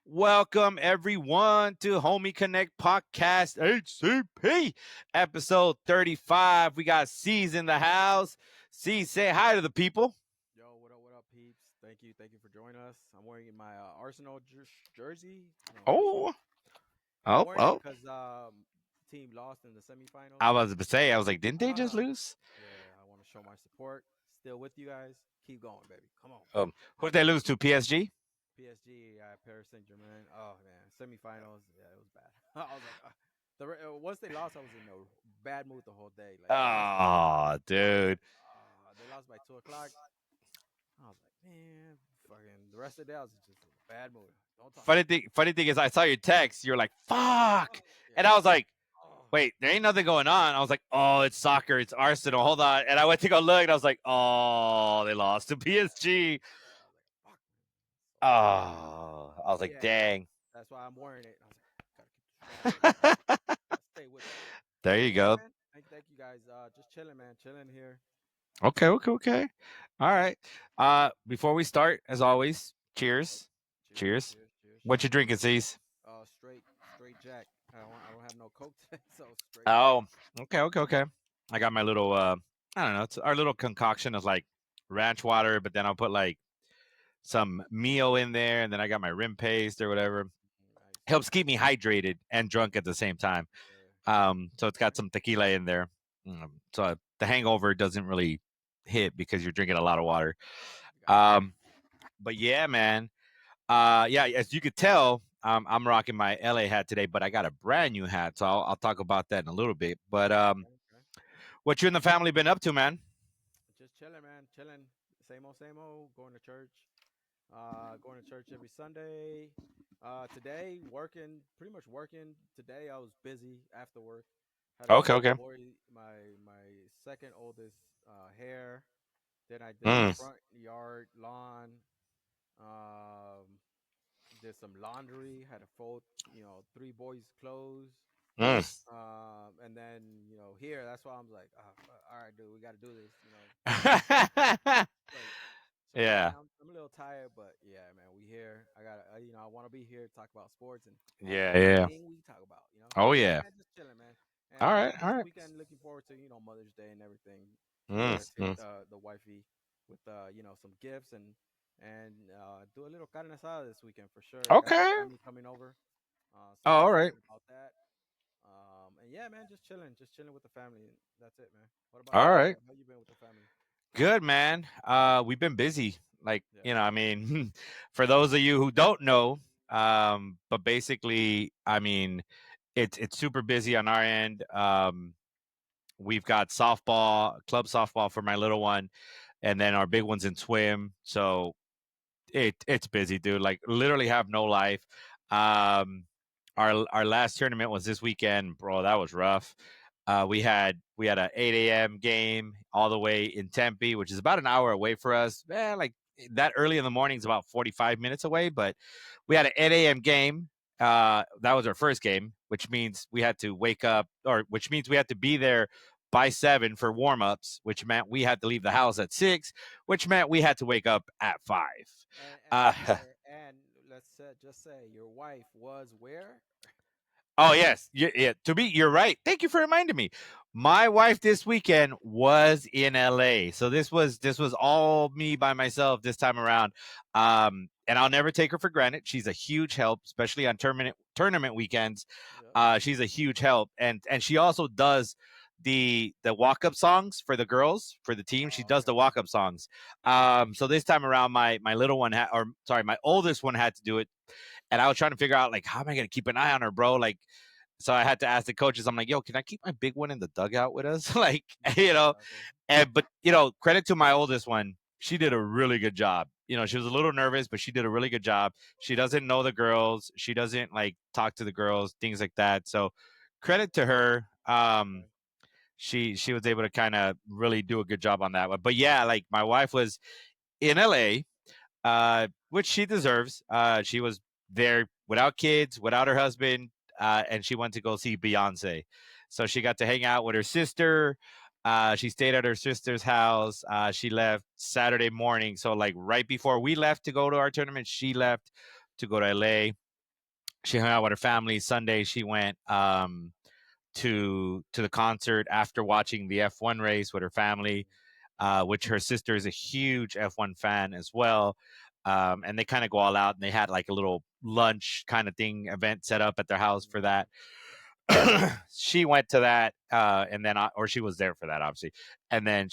Welcome everyone to Homie Connect Podcast HCP episode 35. We got Ceez in the house. Ceez, say hi to the people. Yo, what up, peeps? Thank you for joining us. I'm wearing my Arsenal jersey. Arsenal. Oh, I'm oh, wearing it oh. because team lost in the semifinals. I was to say, I was like, didn't they just Ah, lose? yeah, I want to show my support. Still with you guys. Keep going, baby. Come on. Who'd they lose to? PSG? PSG, Paris Saint Germain. Oh man, semifinals. Yeah, it was bad. I was like, once they lost, I was in a bad mood the whole day. Like honestly, Oh, dude. they lost by 2 o'clock. I was like, man, fucking the rest of the day I was just in a bad mood. Don't talk to me. Funny thing is, I saw your text. You're like, fuck. Oh, And yeah. I was like, Oh, wait, there ain't nothing going on. I was like, oh, it's soccer, it's Arsenal. Hold on. And I went to go look, and I was like, oh, they lost to PSG. yeah. I was like, fuck, man. So sad. Oh, I was But like, yeah, dang. that's why I'm wearing it. I was like, gotta keep the strong feeling. Gotta stay with it. There But you yeah, go. man. Thank you guys. Just chilling, man. Chilling here. Okay. All right. Before we start, as always, Oh, cheers. cheers, Cheers. cheers, cheers, What you cheers. drinking, C's? Straight Jack. I don't have no Coke today, so straight Jack. Oh, okay. I got my little I don't know, it's our little concoction of like ranch water, but then I'll put like some Mio in there, and then I got my rim paste or whatever. Nice, Helps nice. keep me hydrated and drunk at the same time. Yeah, So it's got some tequila in there. So the hangover doesn't really hit because you're drinking a lot of water. I got you. Um, but yeah, man. Yeah, as you could tell, I'm rocking my LA hat today, but I got a brand new hat, so I'll talk about that in a little bit. But Okay, okay. what you and the family been up to, man? Just chilling, man. Chilling. Same old. Going to church. Going to church every Sunday. Today working, pretty much working. Today I was busy after work. Had to do my Okay. boy, my second oldest hair. Then I did the Mm, front yard lawn. Um, did some laundry. Had to fold, three boys' clothes. mm. And then here. That's why I'm like, all right, dude, we got to do this. Like, so yeah, Yeah, I'm a little tired, but yeah, man, we here. I got to I want to be here to talk about sports and yeah. anything we talk about. Oh But yeah, yeah. man, just chilling, man. All And right, all this right. weekend, looking forward to Mother's Day and everything. Mm, Take mm. the wifey with some gifts and do a little carne asada this weekend for sure. I got some Okay. family coming over, so Oh, I'm all right. excited about that. And yeah, man, just chilling with the family. That's it, man. What about All you? right. How you been with the family? Good, man. We've been busy. Like, Yeah. I mean, for those of you who don't know, but basically, I mean, it's super busy on our end. We've got softball, club softball for my little one, and then our big one's in swim. So it's busy, dude. Like literally have no life. Um, our last tournament was this weekend, bro. That was rough. We had a 8 a.m. game all the way in Tempe, which is about an hour away for us. Like that early in the morning is about 45 minutes away, but we had an 8 a.m. game. That was our first game, which means we had to wake up, or which means we had to be there by 7 for warm-ups, which meant we had to leave the house at 6, which meant we had to wake up at 5. And Uh, and let's just say your wife was where? oh yes, yeah. To be, you're right. Thank you for reminding me. My wife this weekend was in LA, so this was all me by myself this time around. And I'll never take her for granted. She's a huge help, especially on tournament weekends. Yep. She's a huge help, and she also does the walk up songs for the girls for the team. She Oh, does okay. the walk up songs. So this time around, my little one or sorry, my oldest one had to do it, and I was trying to figure out like how am I gonna keep an eye on her, bro? Like, so I had to ask the coaches. I'm like, yo, can I keep my big one in the dugout with us? Like, you know, Okay. and but credit to my oldest one. She did a really good job. She was a little nervous, but she did a really good job. She doesn't know the girls. She doesn't like talk to the girls, things like that. So credit to her. Okay. She was able to kind of really do a good job on that one. But yeah, like my wife was in LA, which she deserves. She was there without kids, without her husband, and she went to go see Beyonce. So she got to hang out with her sister. She stayed at her sister's house. She left Saturday morning. So, like, right before we left to go to our tournament, she left to go to LA. She hung out with her family. Sunday, she went to the concert after watching the F1 race with her family, which her sister is a huge F1 fan as well. And they kind of go all out, and they had like a little lunch kind of thing event set up at their house for Mm-hmm. that. She went to that, and then or she was there for that, obviously. And then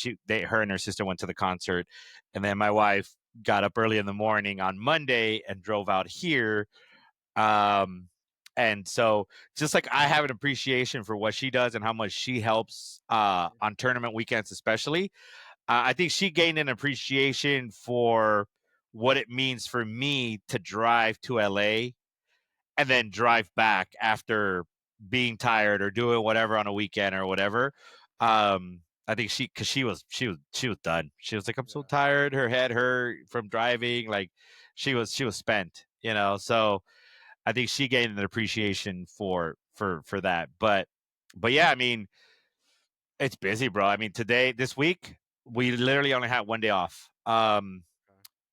her and her sister went to the concert, and then my wife got up early in the morning on Monday and drove out here. Um, and so just like I have an appreciation for what she does and how much she helps on tournament weekends, especially, I think she gained an appreciation for what it means for me to drive to LA and then drive back after being tired or doing whatever on a weekend or whatever. I think because she was done. She was like, I'm so Yeah. tired. Her head hurt from driving. Like she was spent, you know. So I think she gained an appreciation for that. But yeah, I mean, it's busy, bro. I mean, this week, we literally only had one day off. Okay.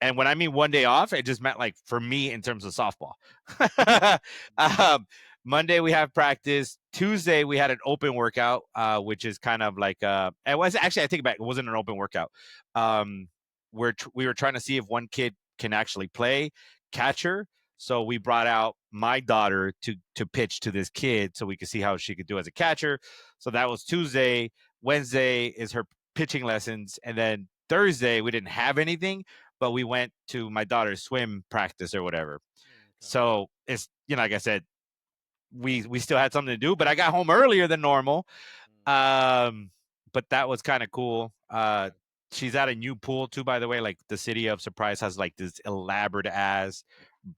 And when I mean one day off, it just meant like for me in terms of softball. Mm-hmm. um, Monday we have practice. Tuesday we had an open workout, which is kind of like it was actually, I take it back, it wasn't an open workout. Um, we were trying to see if one kid can actually play catcher. So we brought out my daughter to pitch to this kid so we could see how she could do as a catcher. So that was Tuesday. Wednesday is her pitching lessons, and then Thursday we didn't have anything, but we went to my daughter's swim practice or whatever. Okay. So it's, like I said, we still had something to do, but I got home earlier than normal. Mm. Um, but that was kind of cool. Yeah. She's at a new pool too, by the way. Like the city of Surprise has like this elaborate ass,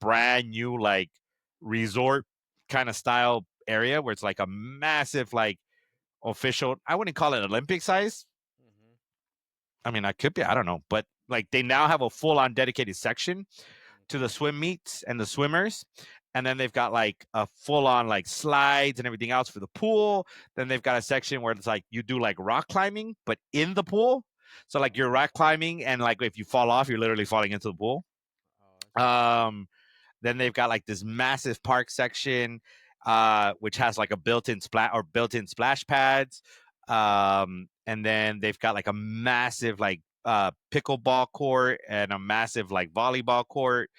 brand new like resort kind of style area where it's like a massive like official. I wouldn't call it Olympic size. Mm-hmm. I mean, I could be. I don't know, but like they now have a full on dedicated section to the Okay. swim meets and the swimmers. And then they've got like a full on like slides and everything else for the pool. Then they've got a section where it's like you do like rock climbing, but in the pool. So like you're rock climbing, and like if you fall off, you're literally falling into the pool. Oh, that's cool. Um, then they've got like this massive park section, which has like a built-in splash pads. And then they've got like a massive like pickleball court and a massive like volleyball court.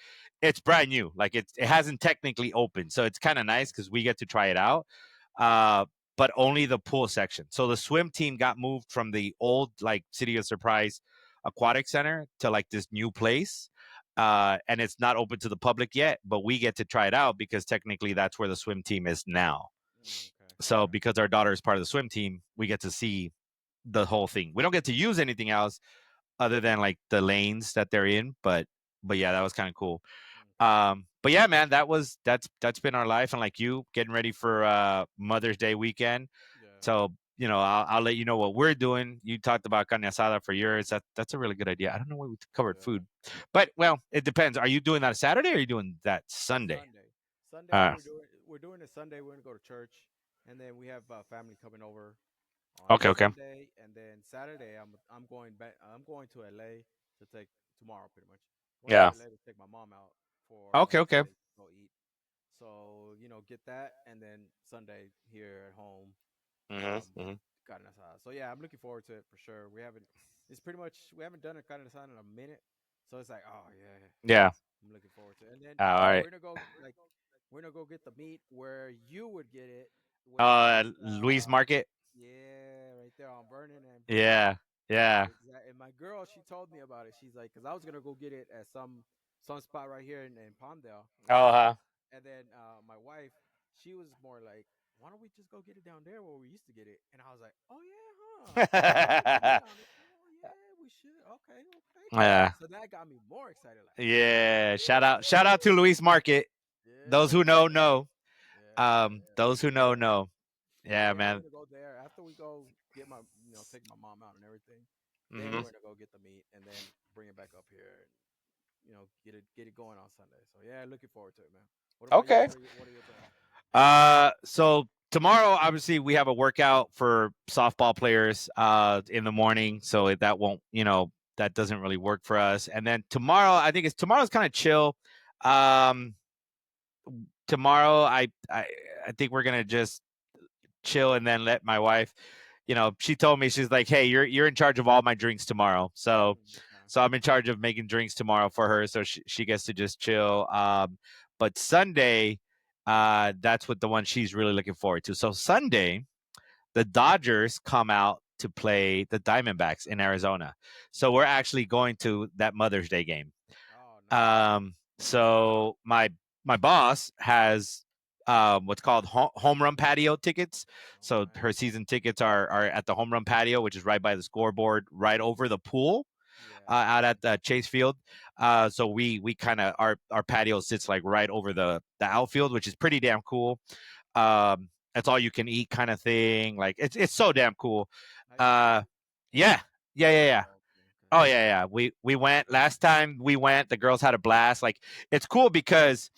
It's brand new, like it hasn't technically opened, so it's kind of nice because we get to try it out. Uh, but only the pool section. So the swim team got moved from the old like City of Surprise Aquatic Center to like this new place, and it's not open to the public yet, but we get to try it out because technically that's where the swim team is now. Okay. So Okay. because our daughter is part of the swim team, we get to see the whole thing. We don't get to use anything else other than like the lanes that they're in, but yeah, that was kind of cool. Okay. But yeah, man, that's been our life, and like you getting ready for Mother's Day weekend. Yeah. So I'll let you know what we're doing. You talked about carne asada for yours. That's a really good idea. I don't know why we covered Yeah. food, but well, it depends. Are you doing that Saturday or are you doing that Sunday? Sunday. Sunday Uh, we're doing it Sunday. We're gonna go to church, and then we have family coming over on okay, okay, Sunday, and then Saturday I'm going back. I'm going to LA to take tomorrow, pretty much. Going to yeah, LA to take my mom out for okay, okay. Sunday to go eat. So get that, and then Sunday here at home, Mm-hmm, mm-hmm. carne asada. So yeah, I'm looking forward to it for sure. It's pretty much we haven't done a carne asada in a minute, so it's like, oh yeah, Yeah. I'm looking forward to it. And then All right. we're gonna go get the meat where you would get it, which is Luis Market. yeah, right there on Vernon and Palm. Yeah, yeah. Exactly. And my girl, she told me about it. She's like, because I was gonna go get it at some spot right here in Palmdale, Oh, huh. and then my wife, she was more like, why don't we just go get it down there where we used to get it? And I was like, oh yeah, huh? Put the meat on it. Oh yeah, we should. Okay, okay. Yeah, So that got me more excited. Like, yeah. Shout out to yeah, Luis Market. Those yeah, who know yeah, know. yeah, yeah. Those who know know. So Yeah, yeah, we're man. gonna go there after we go get take my mom out and everything. Then Hmm. we're gonna go get the meat and then bring it back up here and get it going on Sunday. So yeah, looking forward to it, man. What about you? Okay. What are your plans? So tomorrow, obviously, we have a workout for softball players in the morning, so that won't, that doesn't really work for us. And then tomorrow, I think tomorrow's kind of chill. Um, tomorrow, I think we're gonna just chill and then let my wife. She told me she's like, "Hey, you're in charge of all my drinks tomorrow." So, Okay. so I'm in charge of making drinks tomorrow for her, so she gets to just chill. But Sunday, that's what the one she's really looking forward to. So Sunday, the Dodgers come out to play the Diamondbacks in Arizona. So we're actually going to that Mother's Day game. Oh, nice. So my boss has what's called home run patio tickets. So Okay. her season tickets are at the home run patio, which is right by the scoreboard, right over the pool, Yeah. out at the Chase Field. So we kind of our patio sits like right over the outfield, which is pretty damn cool. It's all you can eat kind of thing. Like it's so damn cool. Have you been? Uh, yeah, yeah. Oh, okay. Okay. Oh yeah. We went last time we went. The girls had a blast. Like it's cool because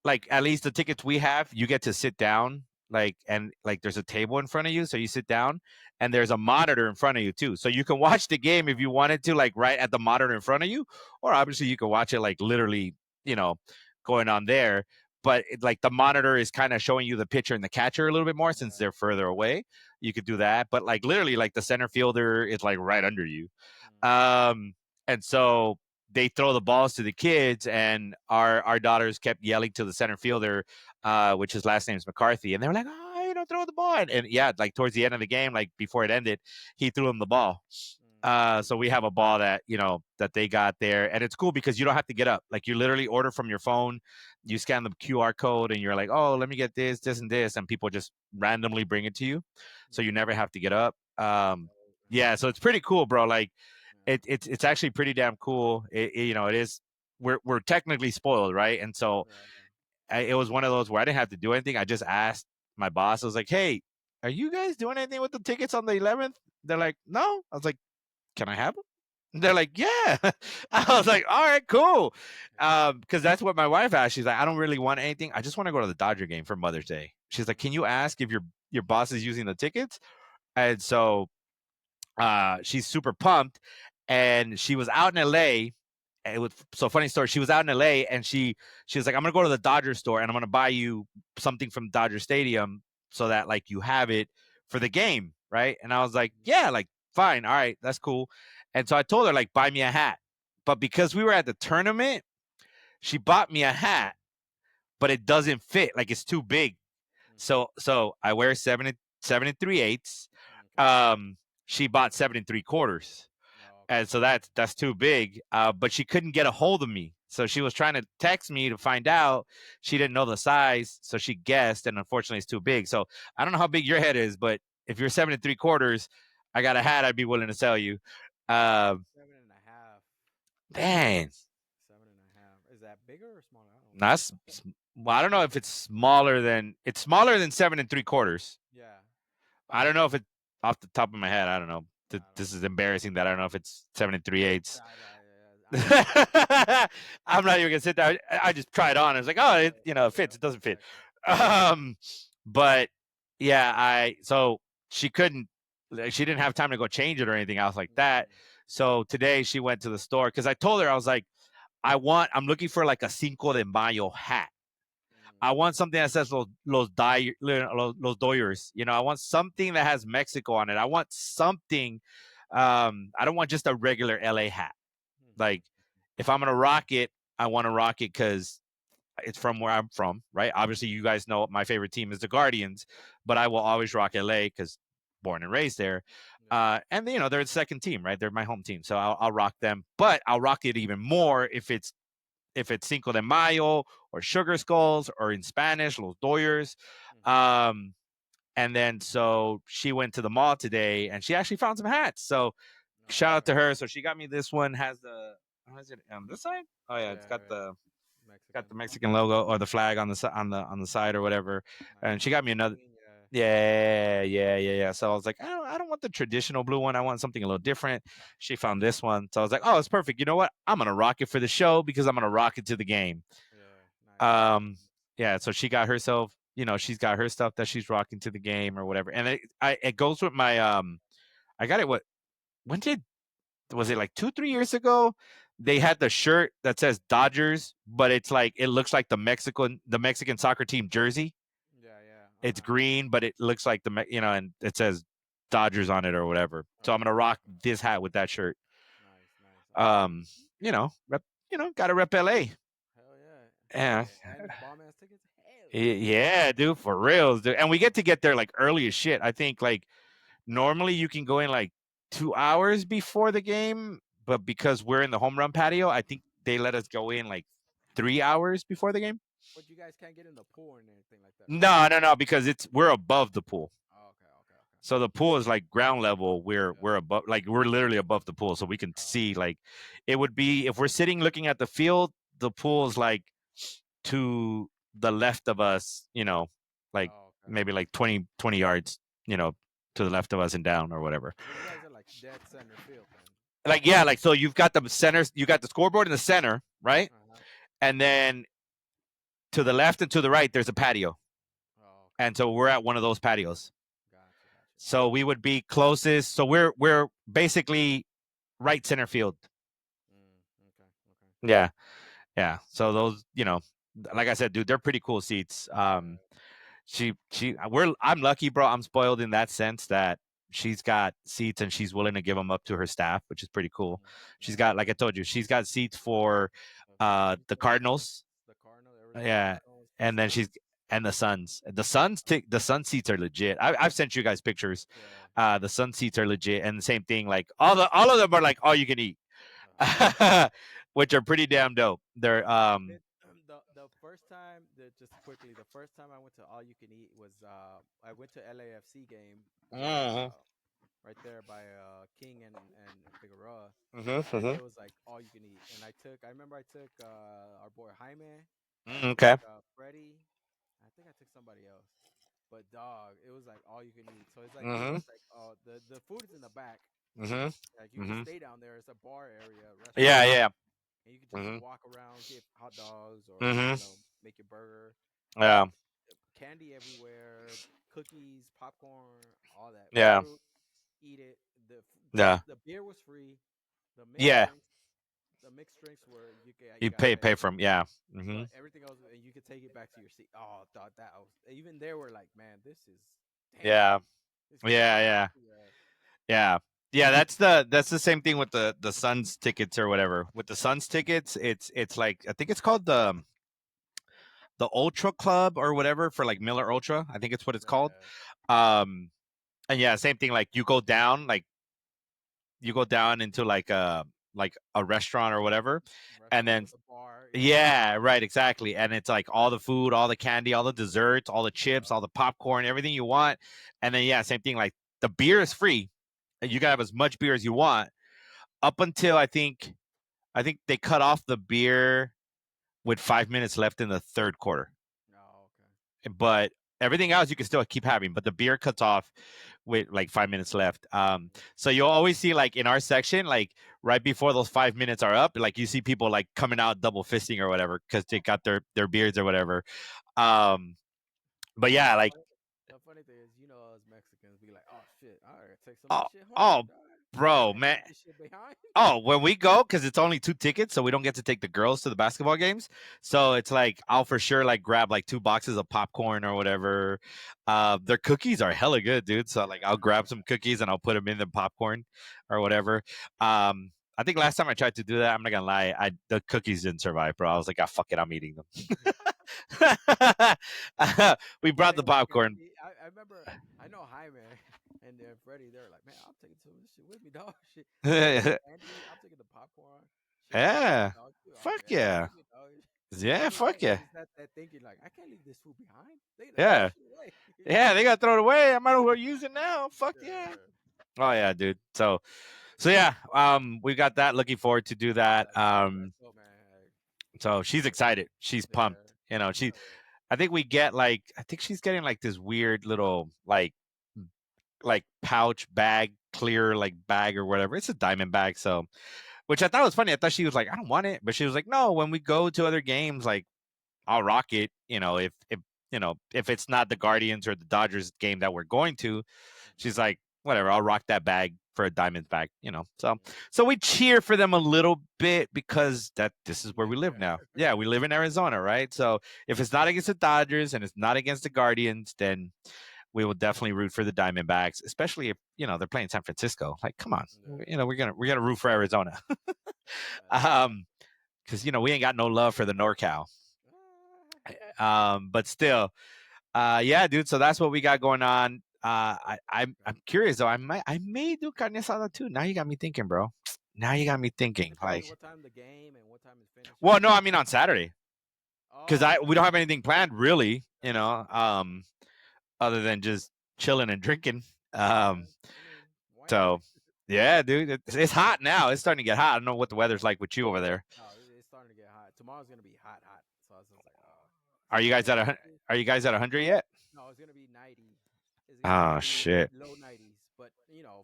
like at least the tickets we have, you get to sit down, like, and like there's a table in front of you, so you sit down, and there's a monitor in front of you too, so you can watch the game if you wanted to, like right at the monitor in front of you, or obviously you can watch it like literally, you know, going on there. But like the monitor is kind of showing you the pitcher and the catcher a little bit more since Yeah. they're further away. You could do that, but like literally, like the center fielder is like right under you. Mm. Um, and so they throw the balls to the kids, and our daughters kept yelling to the center fielder, which his last name is McCarthy, and they were like, "Oh, you don't throw the ball!" And yeah, like towards the end of the game, like before it ended, he threw him the ball. Mm. So we have a ball that that they got there, and it's cool because you don't have to get up. Like you literally order from your phone, you scan the QR code, and you're like, "Oh, let me get this, this, and this," and people just randomly bring it to you, so you Mm. never have to get up. Oh, Yeah, so it's pretty cool, bro. Like yeah. it's actually pretty damn cool. It is. We're technically spoiled, right? And so Yeah. it was one of those where I didn't have to do anything. I just asked my boss. I was like, "Hey, are you guys doing anything with the tickets on the 11th?" They're like, "No." I was like, "Can I have them?" They're like, "Yeah." I was like, "All right, cool," because that's what my wife asked. She's like, "I don't really want anything. I just want to go to the Dodger game for Mother's Day." She's like, "Can Mm. you ask if your boss is using the tickets?" And so she's super pumped, and she was out in LA. It was so funny story. She was out in LA, and she was like, "I'm gonna go to the Dodger store, and I'm gonna buy you something from Dodger Stadium so that like you have it for the game, right?" And I was like, Mm. "Yeah, like fine, all right, that's cool." And so I told her like, "Buy me a hat," but because we were at the tournament, she bought me a hat, but it doesn't fit. Like it's too big. Mhm. So I wear seven and three eighths. Okay. Um, she bought seven and three quarters, Oh, okay. and so that's too big. But she couldn't get a hold of me, so she was trying to text me to find out. She didn't know the size, so she guessed, and unfortunately, it's too big. So I don't know how big your head is, but if you're seven and three quarters, I got a hat I'd be willing to sell you. Um, 7.5. man, 7.5. Is that bigger or smaller? I don't know. that's well, I don't know if it's smaller than seven and three quarters. Yeah. I don't know if it off the top of my head. I don't know. I don't This know. is embarrassing that I don't know if it's seven and three eighths. I don't know. I'm not even gonna sit there. I just tried on. I was like, oh, it Yeah. fits. It doesn't fit. Exactly. Um, but yeah, so she couldn't. Like, she didn't have time to go change it or anything else like that. Mm. So today she went to the store because I told her I was like, I'm looking for like a Cinco de Mayo hat. I Mm. want something that says los Doyers. I want something that has Mexico on it. I want something. I don't want just a regular LA hat. Mhm. Like, if I'm gonna rock it, I want to rock it because it's from where I'm from, right? Obviously, you guys know my favorite team is the Guardians, but I will always rock LA because born and raised there. Yeah. And they're the second team, right? They're my home team, so I'll rock them. But I'll rock it even more if it's Cinco de Mayo or Sugar Skulls or in Spanish, Los Doyers. Mhm. Um, and then so she went to the mall today and she actually found some hats. So shout out Okay. to her. So she got me this one. Has the how is it on this side? Oh yeah, it's Yeah. got Yeah. the Mexican. Mexican logo or the flag on the side or whatever. Nice. And she On the got me another. green. Yeah. Yeah. So I was like, I don't want the traditional blue one. I want something a little different. She found this one. So I was like, oh, it's perfect. You know what? I'm gonna rock it for the show because I'm gonna rock it to the game. Yeah. Nice. Um, yeah, so she got herself, she's got her stuff that she's rocking to the game or whatever. And it goes with my I got it when did was it like 2, 3 years ago? they had the shirt that says Dodgers, but it's like it looks like the Mexican soccer team jersey. Yeah, yeah. It's green, but it looks like and it says Dodgers on it or whatever. So I'm gonna rock Okay. this hat with that shirt. Nice, nice. Um, gotta rep LA. Hell yeah. Hell Yeah, yeah. And bomb ass tickets? Hell yeah. yeah, dude, for reals, dude. And we get there like early as shit. I think like normally you can go in like 2 hours before the game, but because we're in the home run patio, I think they let us go in like 3 hours before the game. But you guys can't get in the pool and anything like that, right? No, no, no, because we're above the pool. Oh, okay, okay, okay. So the pool is like ground level. Yeah. We're above, like we're literally above the pool, so we can Oh, see. Like, it would be if we're sitting looking at the field, the pool is like to the left of us. Like oh, okay. maybe like 20 yards. To the left of us and down or whatever. So you guys are like dead center field then. Like, yeah, like, so you've got the center, you got the scoreboard in the center, right? Uh-huh. And then to the left and to the right, there's a patio, Oh, okay. and so we're at one of those patios. Gotcha, gotcha. So we would be closest. So we're basically right center field. Okay, okay. Yeah, yeah. So those, like I said, dude, they're pretty cool seats. Yeah. I'm lucky, bro. I'm spoiled in that sense that she's got seats and she's willing to give them up to her staff, which is pretty cool. She's Yeah. got, like I told you, she's got seats for the The Cardinals. the Cardinal, Arizona Yeah, Cardinals, the and then Suns. she's and the Suns. The Sun seats are legit. I've sent you guys pictures. Yeah. The Sun seats are legit, and the same thing. Like all of them are like all you can eat, Uh, which are pretty damn dope. They're the first time that just quickly the first time I went to all you can eat was I went to LAFC game there Mhm, right there by King and Figueroa, mhm, and mhm. it was like all you can eat. And I remember I took our boy Jaime, I took Okay. Freddie, I think I took somebody else. But dog, it was like all you can eat. So it's like pretty Mhm, much like the food is in the back. mhm, Like you can mhm. stay down there. It's a bar area, Yeah, restaurant, yeah. and you can just Mhm, walk around, get hot dogs, or mhm. make your burger. Yeah, Candy everywhere, cookies, popcorn, all that yeah, fruit. Eat it. yeah, The beer was free. The mixed yeah. drinks, the mixed drinks were you You got to pay pay. from, yeah. Mhm. But everything else, and you could take it back to your seat. Oh, thought that was even they were like, man, this is damn. Yeah, This is yeah, fire. yeah, Yeah. yeah. Yeah, that's the same thing with the Suns tickets or whatever. With the Suns tickets, it's like I think it's called the Ultra Club or whatever for like Miller Ultra. I think it's what it's called. Yeah. Um, and yeah, same thing. Like you go down into like a restaurant or whatever, and Restaurant then with a bar. Yeah. yeah, right, exactly. And it's like all the food, all the candy, all the desserts, all the chips, Yeah. all the popcorn, everything you want. And then yeah, same thing. Like the beer is free. You can have as much beer as you want up until I think they cut off the beer with 5 minutes left in the third quarter. Oh, okay. But everything else you can still keep having, but the beer cuts off with like 5 minutes left. So you'll always see like in our section, like right before those 5 minutes are up, like you see people like coming out double fisting or whatever because they got their beards or whatever. Um, but And yeah, like the funny thing is, us Mexicans be like, oh shit, I gotta take some of oh this shit home, oh dog. I bro, can't man. leave this shit behind. Oh, when we go, because it's only 2 tickets, so we don't get to take the girls to the basketball games. So it's like I'll for sure like grab like 2 boxes of popcorn or whatever. Their cookies are hella good, dude. So like I'll grab some cookies and I'll put them in the popcorn or whatever. I think last time I tried to do that, I'm not gonna lie, the cookies didn't survive, bro. I was like, ah, fuck it, I'm eating them. We brought the Same with popcorn. candy. I remember, I know Jaime and Freddie, they were like, man, I'm taking some of this shit with me, dog. Shit. I'm taking the candy, I'm taking the popcorn. Shit, I'm taking hot Yeah, dogs too. Oh, fuck yeah, yeah, bring it, dog. yeah, But fuck yeah, it's that thinking, like, I can't leave this food behind. They gonna throw yeah. this shit away. Yeah, they got to throw it away. I might as well use it now. Fuck yeah. Yeah. Oh yeah, dude. So yeah, we got that. Looking forward to do that. That's dope, man. So she's excited. She's pumped. Yeah. She. Hell yeah. I think we get like. I think she's getting like this weird little like pouch bag, clear like bag or whatever. It's a diamond bag. So, which I thought was funny. I thought she was like, I don't want it, but she was like, no. When we go to other games, like I'll rock it. If if it's not the Guardians or the Dodgers game that we're going to, she's like, whatever. I'll rock that bag for a Diamondback, So, Mm. so we cheer for them a little bit because this is You where live we live there. now. Yeah, we live in Arizona, right? So if it's not against the Dodgers and it's not against the Guardians, then we will definitely root for the Diamondbacks, especially if they're playing San Francisco. Like, come on, Yeah. we're gonna root for Arizona, That's right. because we ain't got no love for the NorCal. Ah, But still, yeah, dude. So that's what we got going on. I'm okay. curious though. I may do carne asada too. Now you got me thinking, bro. Now you got me thinking. It depends Like, what time the game and what time it finishes. well, no, I mean on Saturday because Oh, we okay. don't have anything planned really. Okay. Other than just chilling and drinking. Okay. Um, I mean, why not? so yeah, dude, it's hot now. It's starting to get hot. I don't know what the weather's like with you over there. No, it's starting to get hot. Tomorrow's gonna be hot, hot. So I was just like, oh, Are you guys Sunday. at Are you guys at 100 yet? No, it's gonna be 90. It's gonna be Oh 90, shit. low 90s. But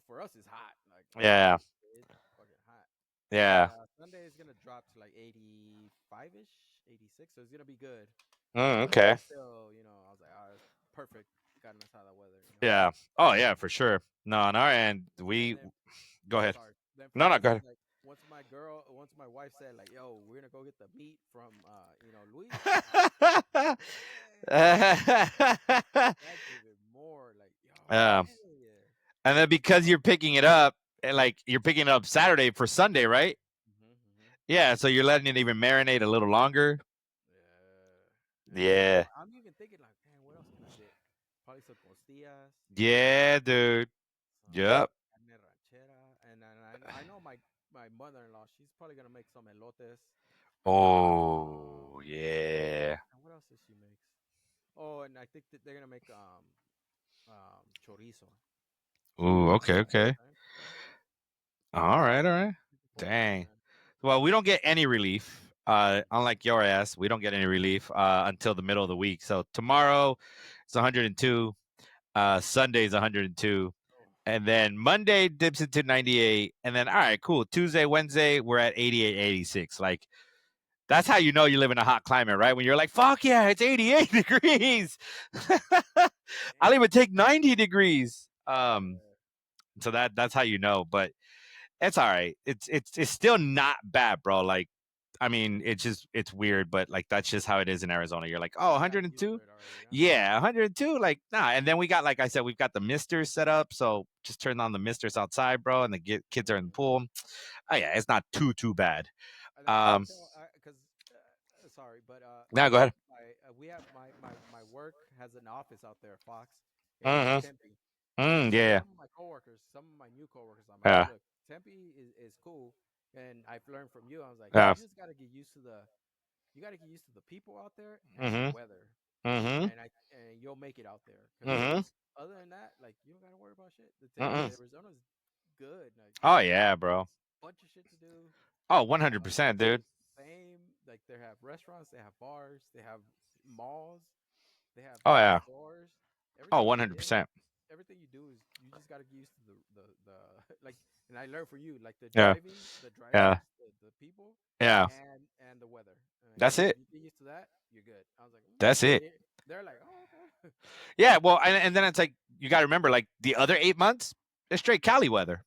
for us, it's hot. Like Yeah, it's fucking hot. But yeah. Sunday is gonna drop to like 85 ish, 86. So it's gonna be good. Okay. But still, I was like, oh, it's perfect. Carne asada weather. Yeah. Oh yeah, for sure. No, on our end, And we then, go ahead. sorry. Then for No, no, us, go it's ahead. like once my wife said like, "Yo, we're gonna go get the meat from Luis," that gave it more like, yo, Yeah. hell yeah. And then because you're picking it up, like you're picking it up Saturday for Sunday, right? Hmm. Yeah. So you're letting it even marinate a little longer. Yeah. And then Yeah. I'm even thinking like, man, what else can I get? Probably some costillas, Yeah, dude. some Yep. carne ranchera, and then I know my mother-in-law, she's probably gonna make some elotes. Oh, yeah. And what else does she make? Oh, and I think that they're gonna make chorizo. Ooh, okay, okay. Right? So All right, all right. looking forward to it, Dang. man. Well, we don't get any relief. Unlike your ass, we don't get any relief until the middle of the week. So tomorrow it's 102. Sunday's 102. Oh, And then Monday dips into 98. And then, all right, cool. Tuesday, Wednesday, we're at 88, 86. Like, that's how you know you live in a hot climate, right? When you're like, fuck yeah, it's 88 degrees. I'll even damn. take 90 degrees. Yeah. So that's how you know. But it's all right. It's still not bad, bro. Like, I mean, it's weird, but like that's just how it is in Arizona. You're like, oh, You got used to 102, it already, huh? yeah, 102, like nah. And then we got, like I said, we've got the misters set up, so just turn on the misters outside, bro, and the kids are in the Hmm. pool. Oh yeah, it's not too bad. And then I Um, tell, because sorry, but now go ahead. we have my work has an office out there, Fox, in Mm-hmm. Tempe. And so Yeah, some of my new coworkers, I'm like, hey, yeah, look, Tempe is cool, and I've learned from you. I was like, yeah. you gotta get used to the people out there and the Mm-hmm. weather, Mm-hmm. and you'll make it out there. Because Mm-hmm. other than that, like you don't gotta worry about shit. Mm-mm. The Arizona's good. Like Oh yeah, bro. bunch of shit to do. Oh, Uh, 100%, dude. same like they have restaurants, they have bars, they have malls, they have Oh yeah. stores. Oh, Everything you get, 100%. everything you do is you just gotta get used to the like. And I learned from you like Yeah, the yeah, drivers, the people, yeah. and the weather. And like, That's if it. you get used to that, you're good. I was like, That's it. they're like, oh okay. Yeah, well, and then it's like you got to remember, like the other 8 months, it's straight Cali weather.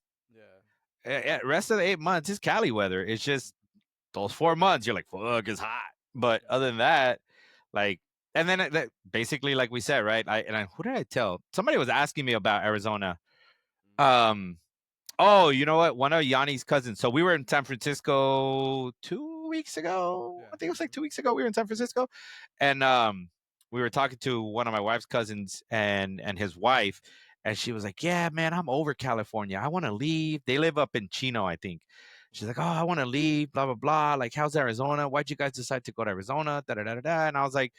Yeah. Rest of the 8 months is Cali weather. It's just those 4 months you're like, fuck, it's hot. But other than that, like, and then basically, like we said, right? Who did I tell? Somebody was asking me about Arizona. Mm. Um, Oh, you know what? One of Yanni's cousins. So we were in San Francisco 2 weeks ago. Yeah. I think it was like Hmm. 2 weeks ago. We were in San Francisco, and we were talking to one of my wife's cousins and his wife, and she was like, "Yeah, man, I'm over California. I want to leave." They live up in Chino, I think. She's like, "Oh, I want to leave." Blah blah blah. Like, how's Arizona? Why'd you guys decide to go to Arizona? Da da da da da. And I was like,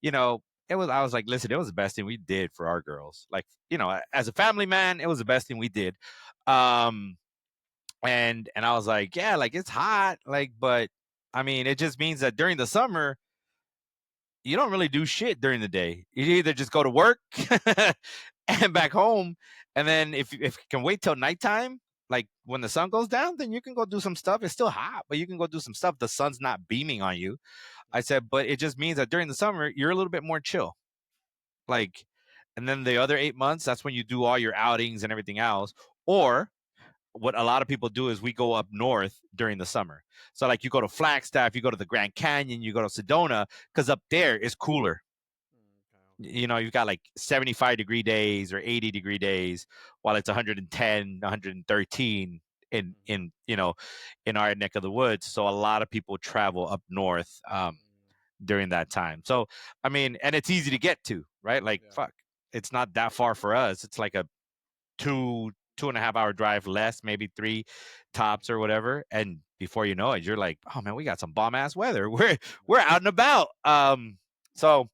you know. It was. I was like, listen, it was the best thing we did for our girls. Like, as a family man, it was the best thing we did. Um, and I was like, yeah, like it's hot, like, but I mean, it just means that during the summer, you don't really do shit during the day. You either just go to work and back home, and then if you can wait till nighttime, like when the sun goes down, then you can go do some stuff. It's still hot, but you can go do some stuff. The sun's not beaming on you. I Hmm. said, but it just means that during the summer, you're a little bit more chill. Like, and then the other 8 months, that's when you do all your outings and everything else. Or what a lot of people do is we go up north during the summer. So like you go to Flagstaff, you go to the Grand Canyon, you go to Sedona, because up there is cooler. Okay, okay. You know, you've got like 75-degree days or 80-degree days, while it's 110, 113 Mm-hmm. in our neck of the woods. So a lot of people travel up north Mm. during that time. So I mean, and it's easy to get to, right? Like Yeah. fuck, it's not that far for us. It's like a 2.5 hour drive less, maybe three tops Mm-hmm. or whatever. And before you know it, you're like, oh man, we got some bomb ass weather. We're Yeah. out and about. So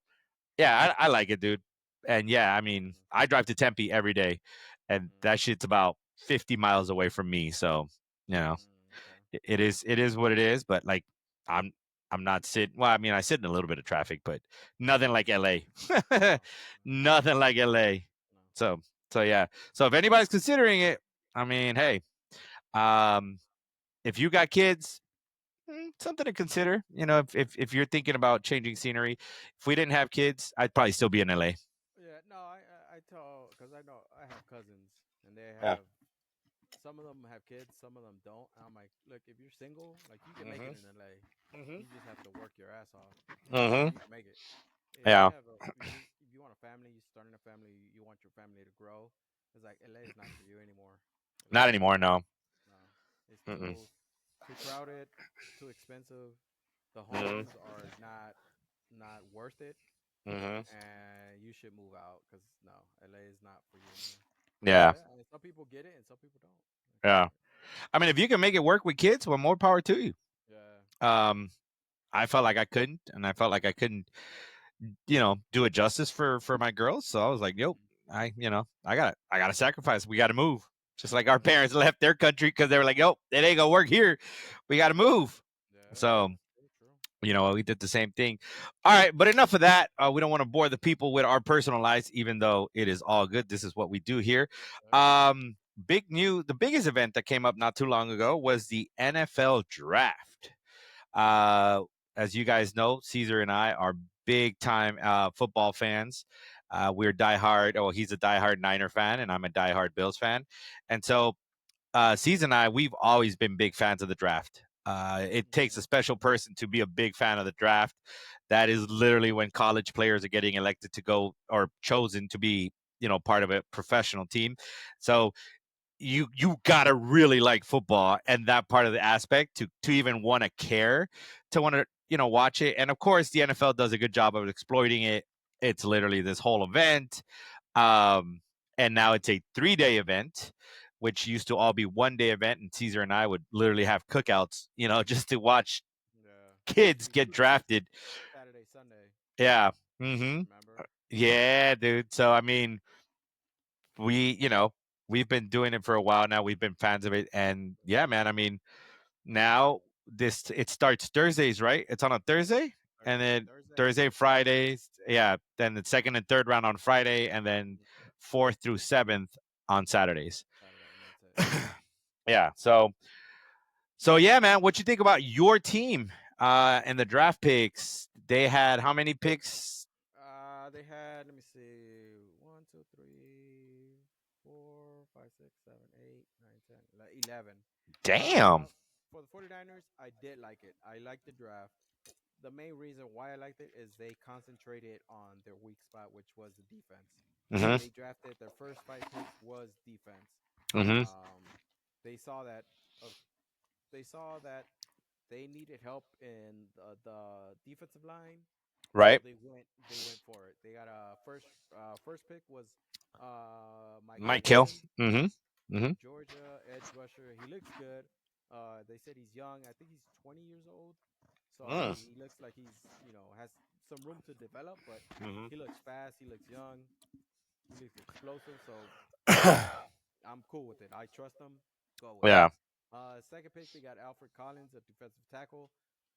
yeah, I like it, dude. And yeah, I mean, Mm-hmm. I drive to Tempe every day, and Mm-hmm. that shit's about 50 miles away from me. So you know, Mm, okay. it is what it is. But like, I'm I'm not sitting. Well, I mean, I sit in a little bit of traffic, but nothing like LA. No. Nothing like LA. No. So so yeah. So if anybody's considering it, I mean, hey, um, if you got kids, something to consider. You know, if you're thinking about changing scenery, if we didn't have kids, I'd probably still be in LA. Yeah. No. I tell because I know I have cousins and they Yeah. have some of them have kids, some of them don't. And I'm like, look, if you're single, like you can make it Mhm. in LA. Mhm. You just have to work your ass off. Mhm. You can make it. Yeah. If you want a family, you starting a family, you want your family to grow. It's like LA is not for you anymore. LA Not is not. anymore. No. No, it's Mm-mm. too crowded, too expensive. The Mhm. homes are not worth it, Mhm. and you should move out because no, LA is not for you anymore. Yeah. Yeah, and some people get it and some people don't. Like, Yeah. I mean, if you can make it work with kids, well, more power to you. yeah. Um, I felt like I couldn't, and I felt like I couldn't, do it justice for my girls. So I was like, "Yo, Mm-hmm. I got to sacrifice. We got to move." Just like our Yeah. parents left their country because they were like, "Yo, it ain't gonna work here. We got to move." Yeah. So True. True. we did the same thing. All right, but enough of that. We don't want to bore the people with our personal lives, even though it is all good. This is what we do here. Yeah. The biggest event that came up not too long ago was the NFL draft. Uh, as you guys know, Caesar and I are big time football fans. We're diehard. Oh, he's a diehard Niner fan, and I'm a diehard Bills fan. And so Caesar and I, we've always been big fans of the draft. It takes a Mm-hmm. special person to be a big fan of the draft. That is literally when college players are getting elected to go or chosen to be, part of a professional team. So you gotta really like football and that part of the aspect to even want to care, to want to watch it. And of course, the NFL does a good job of exploiting it. It's literally this whole event. um, and now it's a 3-day event, which used to all be 1-day event. And Caesar and I would literally have cookouts, just to watch Yeah. It used to kids be get drafted. Saturday, Sunday. Yeah. Mm-hmm. Remember? Yeah, dude. So I mean, we, we've been doing it for a while now. We've been fans of it, and yeah, man. I mean, now this it starts Thursdays, right? It's on a Thursday, and Thursday, then Thursday, Thursday, Thursday, Fridays, yeah. Then the second and third round on Friday, and then mm, fourth through seventh on Saturdays. Saturday, and that's it. Yeah. So yeah, man. What you think about your team and the draft picks? They had how many picks? They had, let me see, one, two, three, four, five, six, seven, eight, nine, 10, 11. Damn. For the 49ers, I did like it. I liked the draft. The main reason why I liked it is they concentrated on their weak spot, which was the defense. Mm-hmm. They drafted their first 5 picks was defense. Mm-hmm. Um, they saw that uh, they saw that they needed help in the defensive line, so Right. they went for it. They got a first pick was Michael Mike Kill. Pittman, Mm-hmm. Mm-hmm. Georgia edge rusher. He looks good. They said he's young. I think he's 20 years old. So Mm. he looks like he's has some room to develop, but Mm-hmm. he looks fast. He looks young. He looks explosive. So I'm cool with it. I trust him. Go with it. Yeah. Second pick, they got Alfred Collins, a defensive tackle.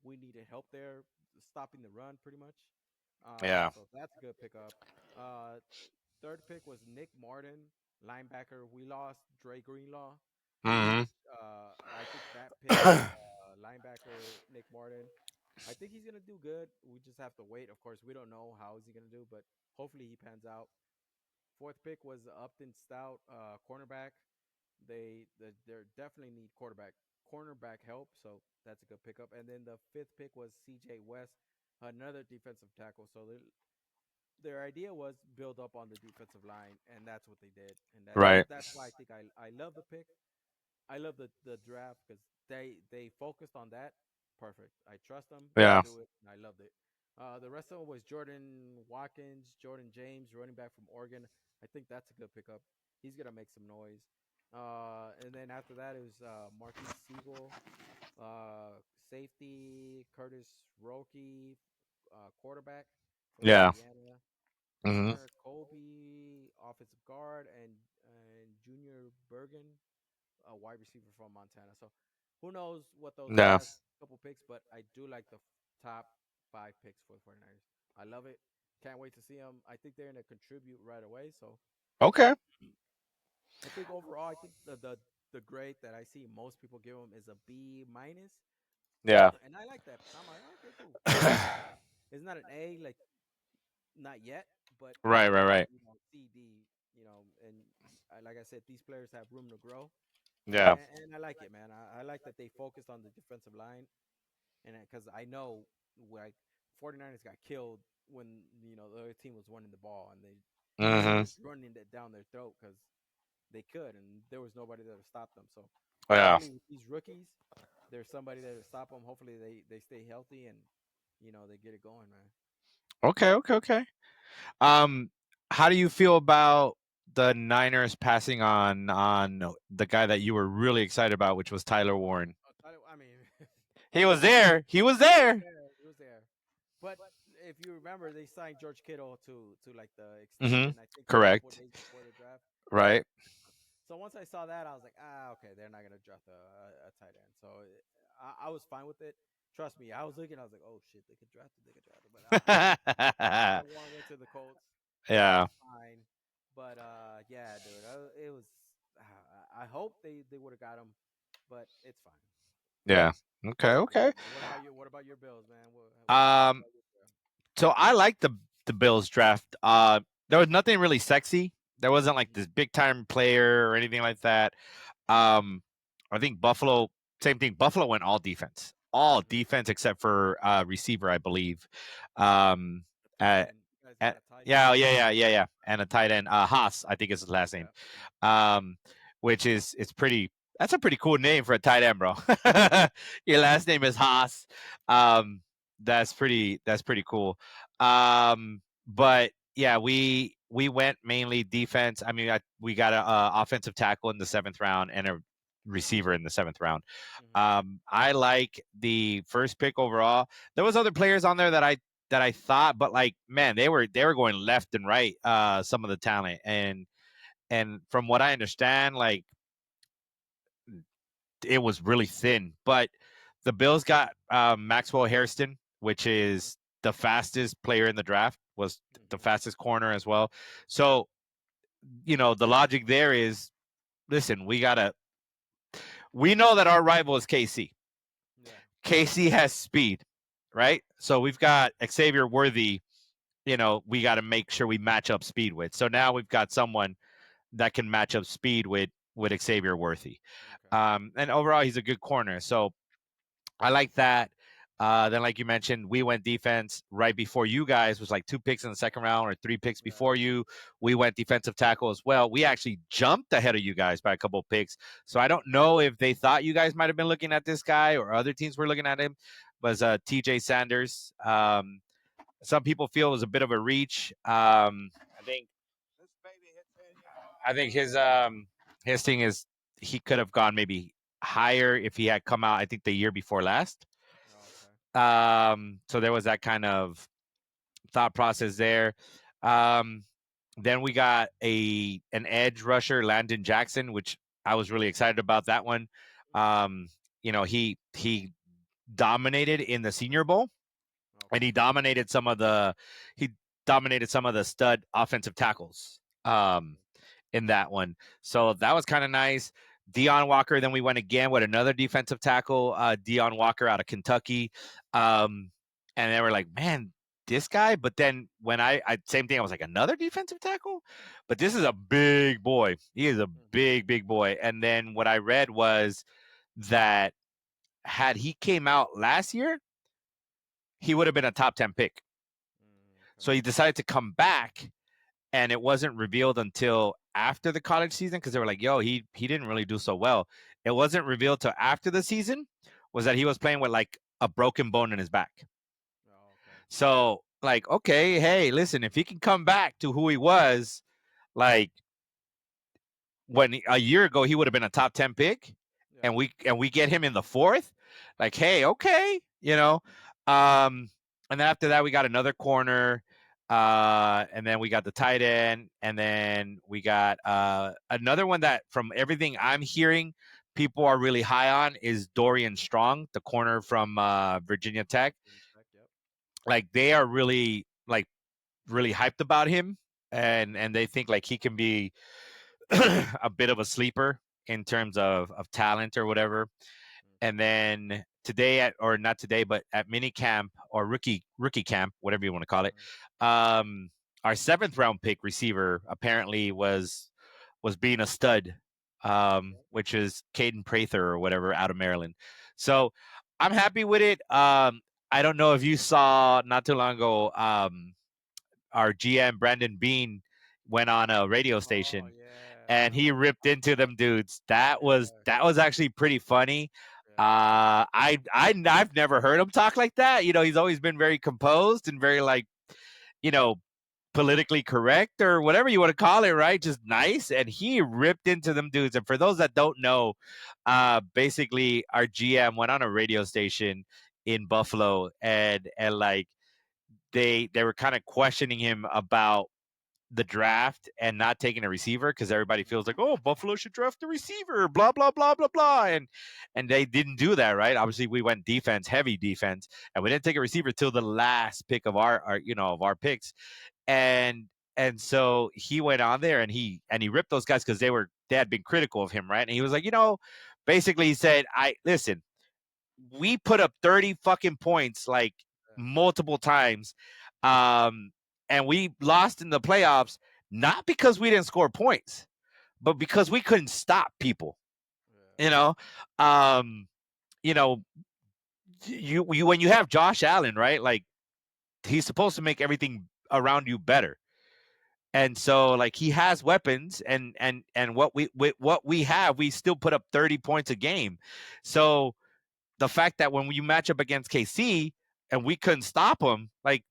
We needed help there, stopping the run pretty much. Yeah. So that's a good pickup. Uh, third pick was Nick Martin, linebacker. We lost Dre Greenlaw. Mm-hmm. I think that pick, linebacker Nick Martin, I think he's gonna do good. We just have to wait. Of course, we don't know how is he gonna do, but hopefully he pans out. Fourth pick was Upton Stout, cornerback. They definitely need cornerback help, so that's a good pickup. And then the fifth pick was C.J. West, another defensive tackle. So their idea was build up on the defensive line, and that's what they did. And Right. that's why I think I love the pick. I love the draft because they focused on that. Perfect. I trust them. They Yeah. do it, and I loved it. The rest of them was Jordan Watkins, Jordan James, running back from Oregon. I think that's a good pickup. He's gonna make some noise. And then after that, it was Marquise Siegel, safety, Curtis Roki, quarterback from Yeah. Indiana, Hmm. Connor Colby, offensive guard, and Junior Bergen, a wide receiver from Montana. So who knows what those Yeah. last couple picks, but I do like the top five picks for the 49ers. I love it. Can't wait to see them. I think they're going to contribute right away. So Okay. I think overall, I think the grade that I see most people give them is a B minus, Yeah. and I like that. I'm like, okay, cool. It's not an A, like not yet, but it's Right. Right. more Right. C D. And like I said, these players have room to grow, Yeah. and I like it, man. I like that they focused on the defensive line, and because I know like 49ers got killed when the other team was winning the ball, and they were Hmm. just running it down their throat because they could, and there was nobody there to stop them. So Yeah. hopefully with these rookies, there's somebody there to stop them. Hopefully they stay healthy and they get it going, man. Okay. Okay. Okay. Um, how do you feel about the Niners passing on the guy that you were really excited about, which was Tyler Warren? I mean, He was there. He was he was there. there. He was there. But if you remember, they signed George Kittle to like the Hmm. extension. I think a couple of Correct. days before the draft. Right. So once I saw that, I was like, okay, they're not gonna draft a tight end. So I was fine with it. Trust me, I was looking. I was like, oh shit, they could draft it. They could draft it. But Tyler Warren went to the Colts. Yeah. That's fine. But yeah, dude, it was. I hope they would have got him, but it's fine. Yeah. Okay. It's Okay. fine. What about you? What about your Bills, man? What you think Um. about your draft? So I like the Bills draft. There was nothing really sexy. There wasn't like Mm-hmm. this big time player or anything like that. Um, I think Buffalo, same thing. Buffalo went all Mm-hmm. defense except for receiver, I believe. A Um, tight uh, end. You guys got a tight end. yeah, and a tight end, Haas, I think is his last name. Yeah. Yeah. Um, which is it's pretty. That's a pretty cool name for a tight end, bro. Your last name is Haas. Um, that's pretty cool. But yeah, we went mainly defense. I mean, we got a offensive tackle in the seventh round and a receiver in the seventh round. Mm-hmm. I like the first pick overall. There was other players on there that I thought, but like man, they were going left and right. Some of the talent and from what I understand, like it was really thin. But the Bills got Maxwell Hairston, which is the fastest player in the draft, was the Mm-hmm. fastest corner as well. So the logic there is, listen, we know that our rival is KC. Yeah. KC has speed, right? So we've got Xavier Worthy. We got to make sure we match up speed with. So now we've got someone that can match up speed with Xavier Worthy. Okay. And overall, he's a good corner. So I like that. Then, like you mentioned, we went defense right before you guys. Was like 2 picks in the second round or 3 picks Yeah. before you. We went defensive tackle as well. We actually jumped ahead of you guys by a couple of picks. So I don't know if they thought you guys might have been looking at this guy or other teams were looking at him. Was T.J. Sanders? Some people feel it was a bit of a reach. I think his thing is he could have gone maybe higher if he had come out. I think the year before last. Oh, okay. So there was that kind of thought process there. Um, then we got an edge rusher, Landon Jackson, which I was really excited about that one. Um, he dominated in the Senior Bowl, and Okay. he dominated some of the stud offensive tackles Okay. in that one. So that was kind of nice. Deion Walker. Then we went again with another defensive tackle, Deion Walker out of Kentucky. And they were like, man, this guy, but then when I same thing, I was like another defensive tackle, but this is a big boy. He is a Mm-hmm. big boy. And then what I read was that had he came out last year, he would have been a top 10 pick. So Okay. he decided to come back, and it wasn't revealed until after the college season because they were like, "Yo, he didn't really do so well." It wasn't revealed till after the season was that he was playing with like a broken bone in his back. Oh, okay. So like, okay, hey, listen, if he can come back to who he was, like when a year ago he would have been a top 10 pick, Yeah. and we get him in the fourth, like, hey, okay, you know. Um, and then after that we got another corner, and then we got the tight end, and then we got another one that from everything I'm hearing people are really high on is Dorian Strong, the corner from Virginia Tech. Virginia Tech. Yep. Like they are really like really hyped about him, and they think like he can be a bit of a sleeper in terms of talent or whatever. And then today at or not today, but at mini camp or rookie camp, whatever you want to call it, Mm-hmm. um, our seventh round pick receiver apparently was being a stud, Yep. which is Caden Prather or whatever out of Maryland. So I'm happy with it. I don't know if you saw not too long ago. Our GM Brandon Bean went on a radio Oh station yeah, and he ripped into them dudes. yeah, That was actually pretty funny. yeah, I've never heard him talk like that. You know, he's always been very composed and very like, you know, politically correct or whatever you want to call it, right? Just nice. And he ripped into them dudes. And for those that don't know, basically our GM went on a radio station in Buffalo and like they were kind of questioning him about the draft and not taking a receiver because everybody feels like, oh, Buffalo should draft a receiver, blah blah blah blah blah, and they didn't do that, right? Obviously, we went defense, heavy defense, and we didn't take a receiver till the last pick of our you know of our picks, and and so he went on there and he ripped those guys because they had been critical of him, right? And he was like, you know, basically he said, I listen, we put up 30 fucking points like yeah, multiple times. Um, and we lost in the playoffs not because we didn't score points, but because we couldn't stop people. yeah, You know, um, you know, you when you have Josh Allen, right? Like he's supposed to make everything around you better. And so like he has weapons and what we with what we have, we still put up 30 points a game. So the fact that when you match up against KC and we couldn't stop him, like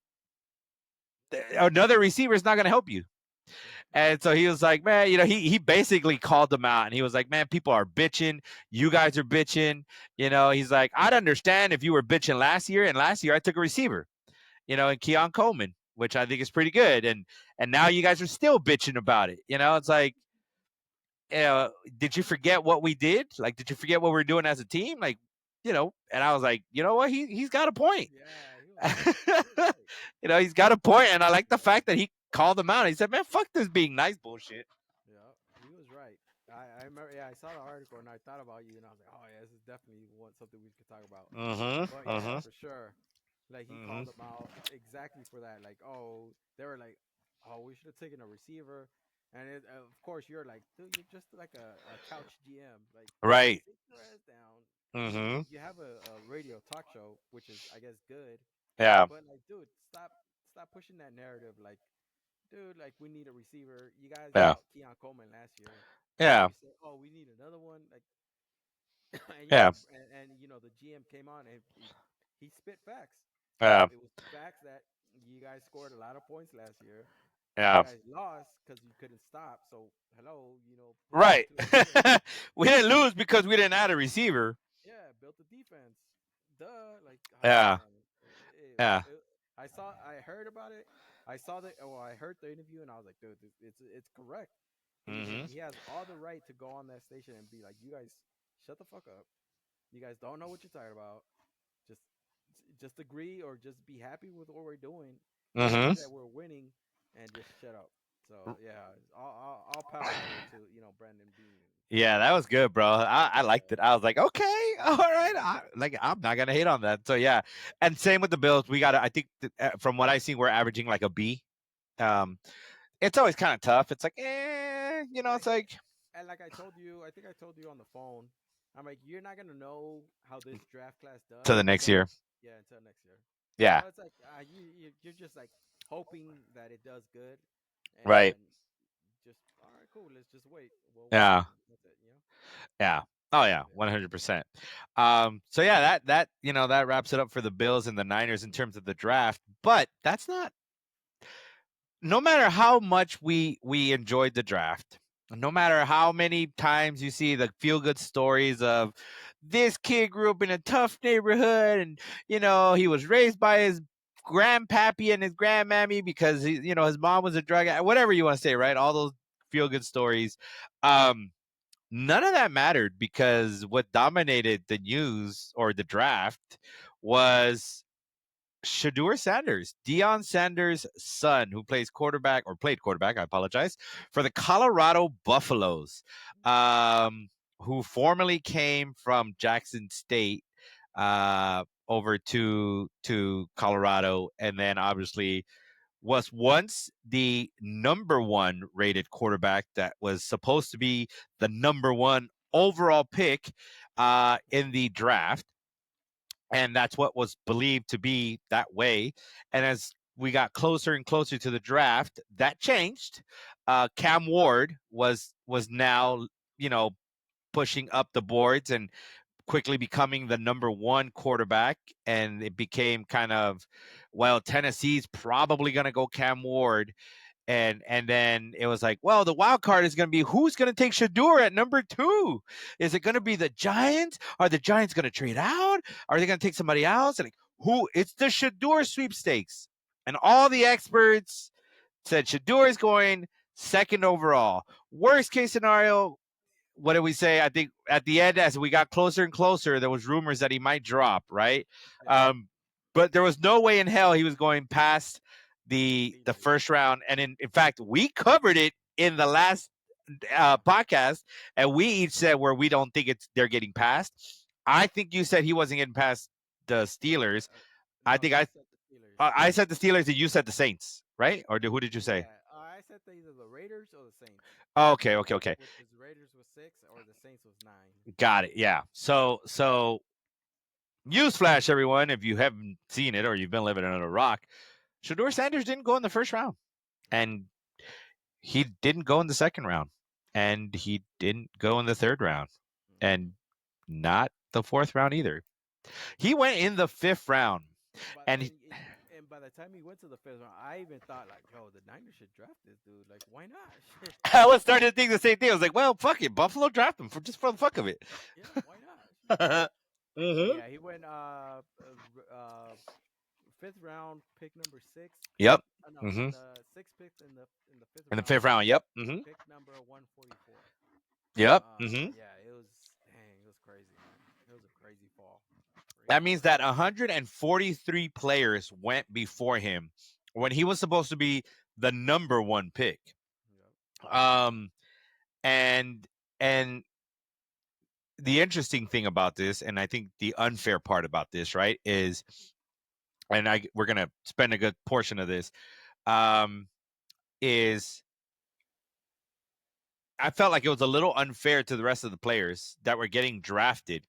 another receiver is not going to help you. And so he was like, man, you know, he basically called them out and he was like, man, people are bitching. You guys are bitching. You know, he's like, I'd understand if you were bitching last year. And last year I took a receiver, you know, and Keon Coleman, which I think is pretty good. And now you guys are still bitching about it. You know, it's like, did you forget what we did? Like, did you forget what we're doing as a team? Like, you know, and I was like, you know what? He's got a point. yeah. He was right. He was right. You know, he's got a point, and I like the Yeah, fact that he called them out. He said, "Man, fuck this being nice bullshit." yeah. He was right. I remember. Yeah, I saw the article and I thought about you and I was like, oh yeah, this is definitely something we could talk about. But yeah, Mm-hmm. for sure. Like he Mm-hmm. called them out exactly for that. Like, oh, they were like, oh, we should have taken a receiver. And of course, you're like, dude, you're just like a couch GM. Like, Right. sit your ass down. Mm-hmm. You have a radio talk show, which is, I guess, good. Yeah. But like, dude, stop pushing that narrative. Like, dude, like we need a receiver. You guys Yeah. got Keon Coleman last year, and then Yeah. you say, oh, we need another one. Like, and Yeah. the GM came on and he spit facts. Yeah. It was facts that you guys scored a lot of points last year. You Yeah. guys lost because you couldn't stop. So hello, put that Right. into a narrative. We didn't lose because we didn't add a receiver. Yeah, built the defense. Duh. Like, oh Yeah. man, Yeah. I heard about it. I saw the. Oh, I heard the interview, and I was like, dude, it's correct. Mm-hmm. He has all the right to go on that station and be like, you guys, shut the fuck up. You guys don't know what you're talking about. Just just agree or just be happy with what we're doing. Mm-hmm. Agree that we're winning, and just shut up. So yeah, all power to Brandon Bean. Yeah, that was good, bro. I liked it. Yeah, I was like, okay, all right. yeah, I'm not gonna hate on that. So yeah, and same with the Bills. We got. I think from what I see, we're averaging like a B. Um, it's always kind of tough. It's like, like, it's like and like I told you, I think I told you on the phone. I'm like, you're not gonna know how this draft class to does the next until year. until next year. Yeah, So it's like you're just like hoping that it does good, right. and just all right, cool. Let's just wait. We'll wait, Yeah, and that's it. You know. yeah. Oh yeah, Yeah. 100%. So yeah, that that wraps it up for the Bills and the Niners in terms of the draft. But that's not. No matter how much we enjoyed the draft, no matter how many times you see the feel good stories of this kid grew up in a tough neighborhood and he was raised by his grandpappy and his grandmammy because his mom was a drug addict, whatever you want to say, right? All those feel good stories. Um, None of that mattered because what dominated the news or the draft was Shadur Sanders, Deion Sanders' son, who played quarterback, I apologize, for the Colorado Buffaloes, who formerly came from Jackson State over to Colorado, and then obviously was once the number one rated quarterback that was supposed to be the number one overall pick in the draft, and that's what was believed to be that way. And as we got closer and closer to the draft, that changed. Cam Ward was now pushing up the boards and quickly becoming the number one quarterback, and it became kind of, well, Tennessee's probably going to go Cam Ward, and then it was like, well, the wild card is going to be who's going to take Shadur at number 2. Is it going to be the Giants? Are the Giants going to trade out? Are they going to take somebody else? And like, who? It's the Shadur sweepstakes, and all the experts said Shadur is going second overall. Worst case scenario, what did we say? I think at the end, as we got closer and closer, there was rumors that he might drop, right? Yeah. Um, but there was no way in hell he was going past the Steelers. first round. And in fact, we covered it in the last podcast, and we each said where we don't think they're getting past. I think you said he wasn't getting past the Steelers. I No, think he I said the Steelers. I said the Steelers, and you said the Saints, right? Or who did you say? Yeah, I said either the Raiders or the Saints, Oh, okay, okay, okay. which is Raiders was 6 or the Saints was 9. Got it. Yeah. So newsflash, everyone, if you haven't seen it or you've been living under a rock, Shador Sanders didn't go in the first round, and he didn't go in the second round, and he didn't go in the third round, and not the fourth round either. He went in the fifth round, But and and by the time he went to the fifth round, I even thought like, yo, the Niners should draft this dude. Like, why not? Shit. I was starting to think the same thing. I was like, well, fuck it, Buffalo draft him for the fuck of it. Yeah, why not? Shit. But Mm-hmm. yeah, he went fifth round, pick number 6. Yep. No, Mm-hmm. the sixth pick in the fifth In the round, fifth round. Yep. Mm-hmm. pick number 144. Yep. Mm-hmm. Yeah, it was dang, it was crazy, man. It was a crazy fall, That crazy means fall. that 143 players went before him when he was supposed to be the number one pick. Yep. Um, and and the interesting thing about this, and I think the unfair part about this, right, is, and we're gonna spend a good portion of this, um, is I felt like it was a little unfair to the rest of the players that were getting drafted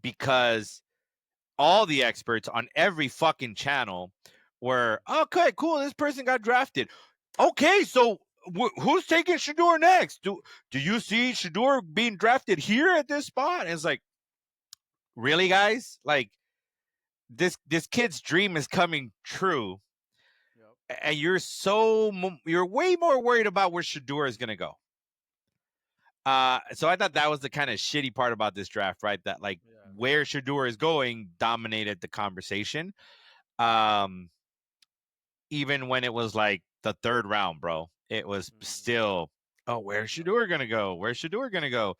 because all the experts on every fucking channel were, okay, cool, this person got drafted. Okay, so who's taking Shador next? Do you see Shador being drafted here at this spot? And it's like, really, guys? Like this kid's dream is coming true, Yep. and you're way more worried about where Shador is gonna go. So I thought that was the kind of shitty part about this draft, right? That like Yeah. where Shador is going dominated the conversation. Um, Even when it was like the third round, bro, it was Mm-hmm. still, oh, where's Shador gonna go? Where's Shador gonna go?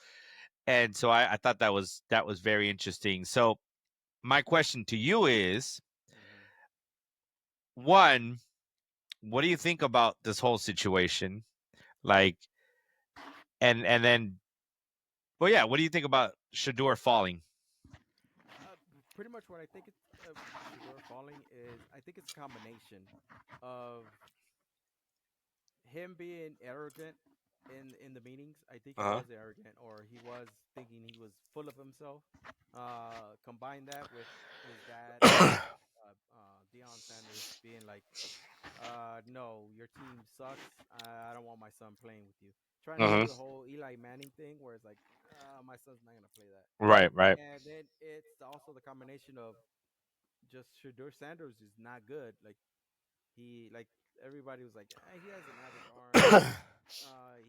And so I thought that was very interesting. So my question to you is, Mm-hmm. one, what do you think about this whole situation? Like, and then Well, yeah. What do you think about Shador falling? Uh, Pretty much what I think it's Shador falling is I think it's a combination of him being arrogant in the meetings. I think he Uh was arrogant, or he was thinking he was full of himself. Combine that with his dad, huh. Deion Sanders, being like, "No, your team sucks. I don't want my son playing with you." Trying to do uh-huh. the whole Eli Manning thing, where it's like, "My son's not gonna play that." Right. Right. And then it's also the combination of just Shador Sanders is not good. Like everybody was like, he has an average arm.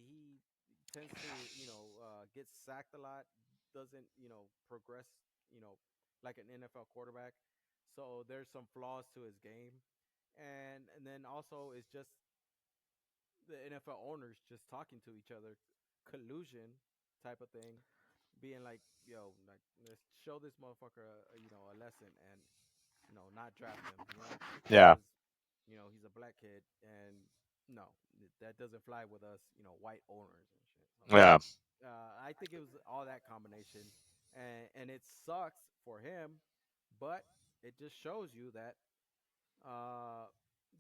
He tends to get sacked a lot. Doesn't progress like an NFL quarterback. So there's some flaws to his game, and then also it's just the NFL owners just talking to each other, collusion type of thing, being like, yo, like let's show this motherfucker a lesson and not draft him, Yeah. because he's a black kid, and no, that doesn't fly with us, white owners and shit. So Yeah. I think it was all that combination, and it sucks for him, but it just shows you that uh,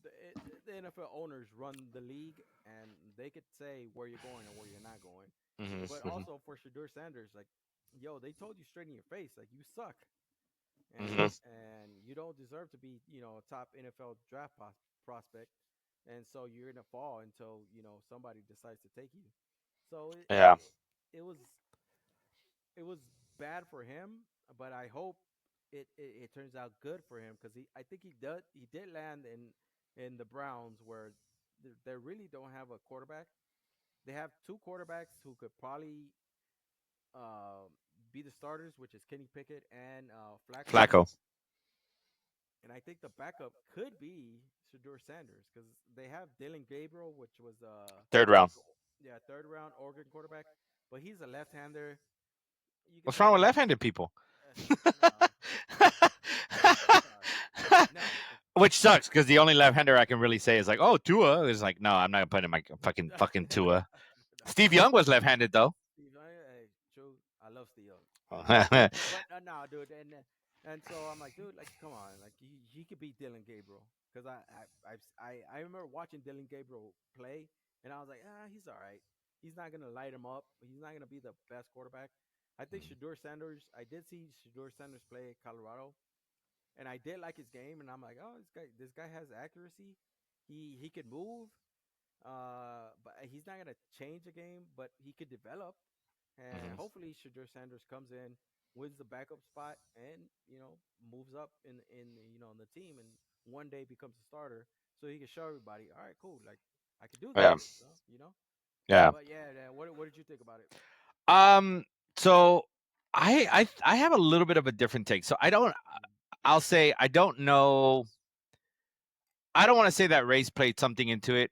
the NFL owners run the league, and they could say where you're going and where you're not going. But Mm-hmm. also for Shadur Sanders, like, yo, they told you straight in your face, like, you suck, Mm-hmm. and you don't deserve to be, a top NFL draft prospect, and so you're gonna fall until somebody decides to take you. So Yeah. it was it was bad for him, but I hope it turns out good for him, because I think he did land in the Browns, where they really don't have a quarterback. They have two quarterbacks who could probably uh, be the starters, which is Kenny Pickett and Flacco. Flacco. And I think the backup could be Shador Sanders, because they have Dylan Gabriel, which was Third round. yeah, third round Oregon quarterback, but he's a left-hander. You could What's tell wrong with he's left-handed people? no, sorry, no, Which sucks because the only left-hander I can really say is like, oh, Tua is like, no, I'm not putting my fucking Tua. no. Steve Young was left-handed though. Hey, true. I love Steel. Yeah. But no, dude, and so I'm like, dude, like, come on, like he could beat Dylan Gabriel, because I remember watching Dylan Gabriel play, and I was like, he's all right. He's not gonna light him up. He's not gonna be the best quarterback. I think Shador Sanders. I did see Shador Sanders play at Colorado, and I did like his game. And I'm like, oh, this guy has accuracy. He could move. But he's not gonna change the game, but he could develop, and hopefully Shadur Sanders comes in, wins the backup spot, and moves up in the team, and one day becomes a starter, so he can show everybody, all right, cool, like I could do this, Yeah. you know. Yeah. But yeah, what did you think about it? Um. So I have a little bit of a different take. So I don't. Mm, I'll say I don't know. I don't want to say that race played something into it,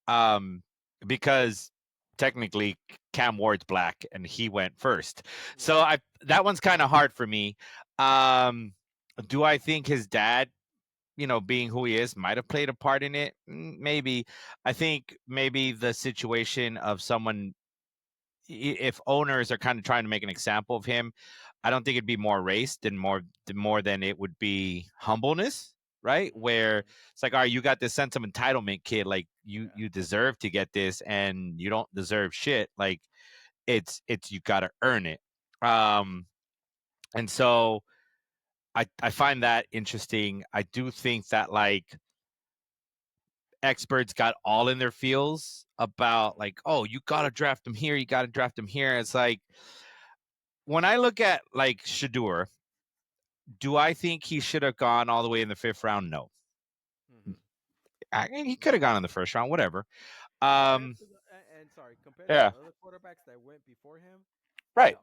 um, because technically Cam Ward's black and he went first. So right. I that one's kind of hard for me. Um, do I think his dad, being who he is, might have played a part in it? Maybe. I think maybe the situation of someone, if owners are kind of trying to make an example of him, I don't think it'd be more race than more than it would be humbleness, right? Where Mm-hmm. it's like, all right, you got this sense of entitlement, kid. Like you Yeah. you deserve to get this, and you don't deserve shit. Like it's you got to earn it. Um, and so I find that interesting. I do think that like experts got all in their feels about Mm-hmm. like, oh, you got to draft him here, you got to draft him here. It's like when I look at like Shadur, do I think he should have gone all the way in the fifth round? No. Mm-hmm. I mean, he could No. have gone in the first round, whatever. Compared Um, to and sorry, compared to the yeah, other quarterbacks that went before him, right,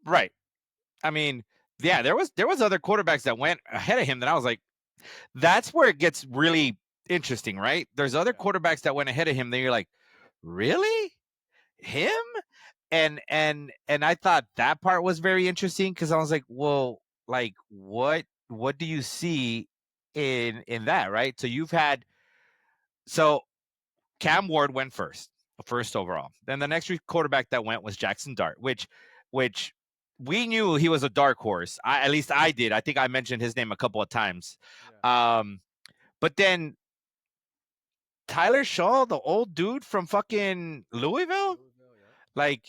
no. right. I mean, yeah, there was other quarterbacks that went ahead of him that I was like, that's where it gets really interesting, right? There's other Yeah. quarterbacks that went ahead of him that you're like, really? Him? And I thought that part was very interesting because I was like, well, like what do you see in that, right? So Cam Ward went first. first overall. Then the next quarterback that went was Jackson Dart, which we knew he was a dark horse. At least I did. I think I mentioned his name a couple of times. Yeah. But then Tyler Shaw, the old dude from fucking Louisville, Louisville. Yep. like,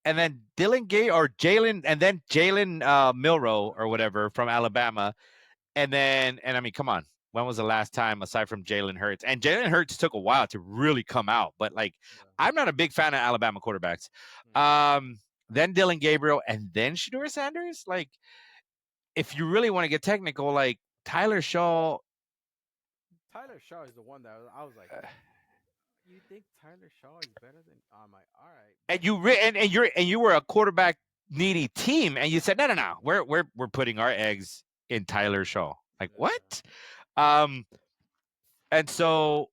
and then Dylan Gay or Jalen, and then Jalen Milrow or whatever from Alabama, and I mean, come on, when was the last time aside from Jalen Hurts? And Jalen Hurts took a while to really come out, but like, Yeah. I'm not a big fan of Alabama quarterbacks. Mm-hmm. Then Dylan Gabriel, and then Shedeur Sanders. Like, if you really want to get technical, like Tyler Shaw, Tyler Shaw is the one that I was like, you think Tyler Shaw is better than? I'm like, all right, and but you were a quarterback needy team, and you said no, we're putting our eggs in Tyler Shaw. Like yeah. what? Um, and so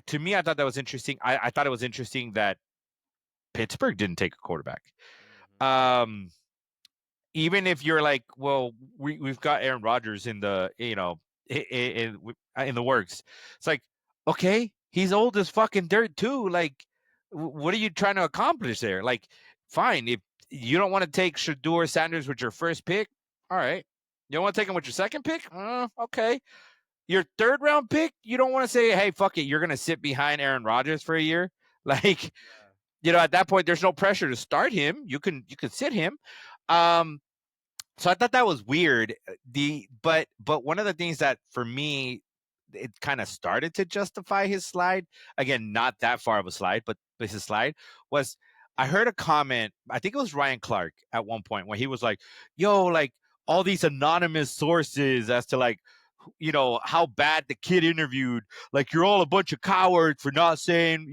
to me, I thought that was interesting. I thought it was interesting that Pittsburgh didn't take a quarterback. Mm-hmm. Um, even if you're like, well, we've got Aaron Rodgers in the in the works. It's like, okay, he's old as fucking dirt too. Like, what are you trying to accomplish there? Like, fine, if you don't want to take Shador Sanders with your first pick, all right. You don't want to take him with your second pick? Okay. Your third round pick, you don't want to say, hey, fuck it, you're gonna sit behind Aaron Rodgers for a year. Like, Yeah. at that point, there's no pressure to start him. You can sit him. Um, so I thought that was weird. But one of the things that for me it kind of started to justify his slide, again, not that far of a slide, but his slide was, I heard a comment, I think it was Ryan Clark at one point where he was like, yo, like all these anonymous sources as to like how bad the kid interviewed, like you're all a bunch of cowards for not saying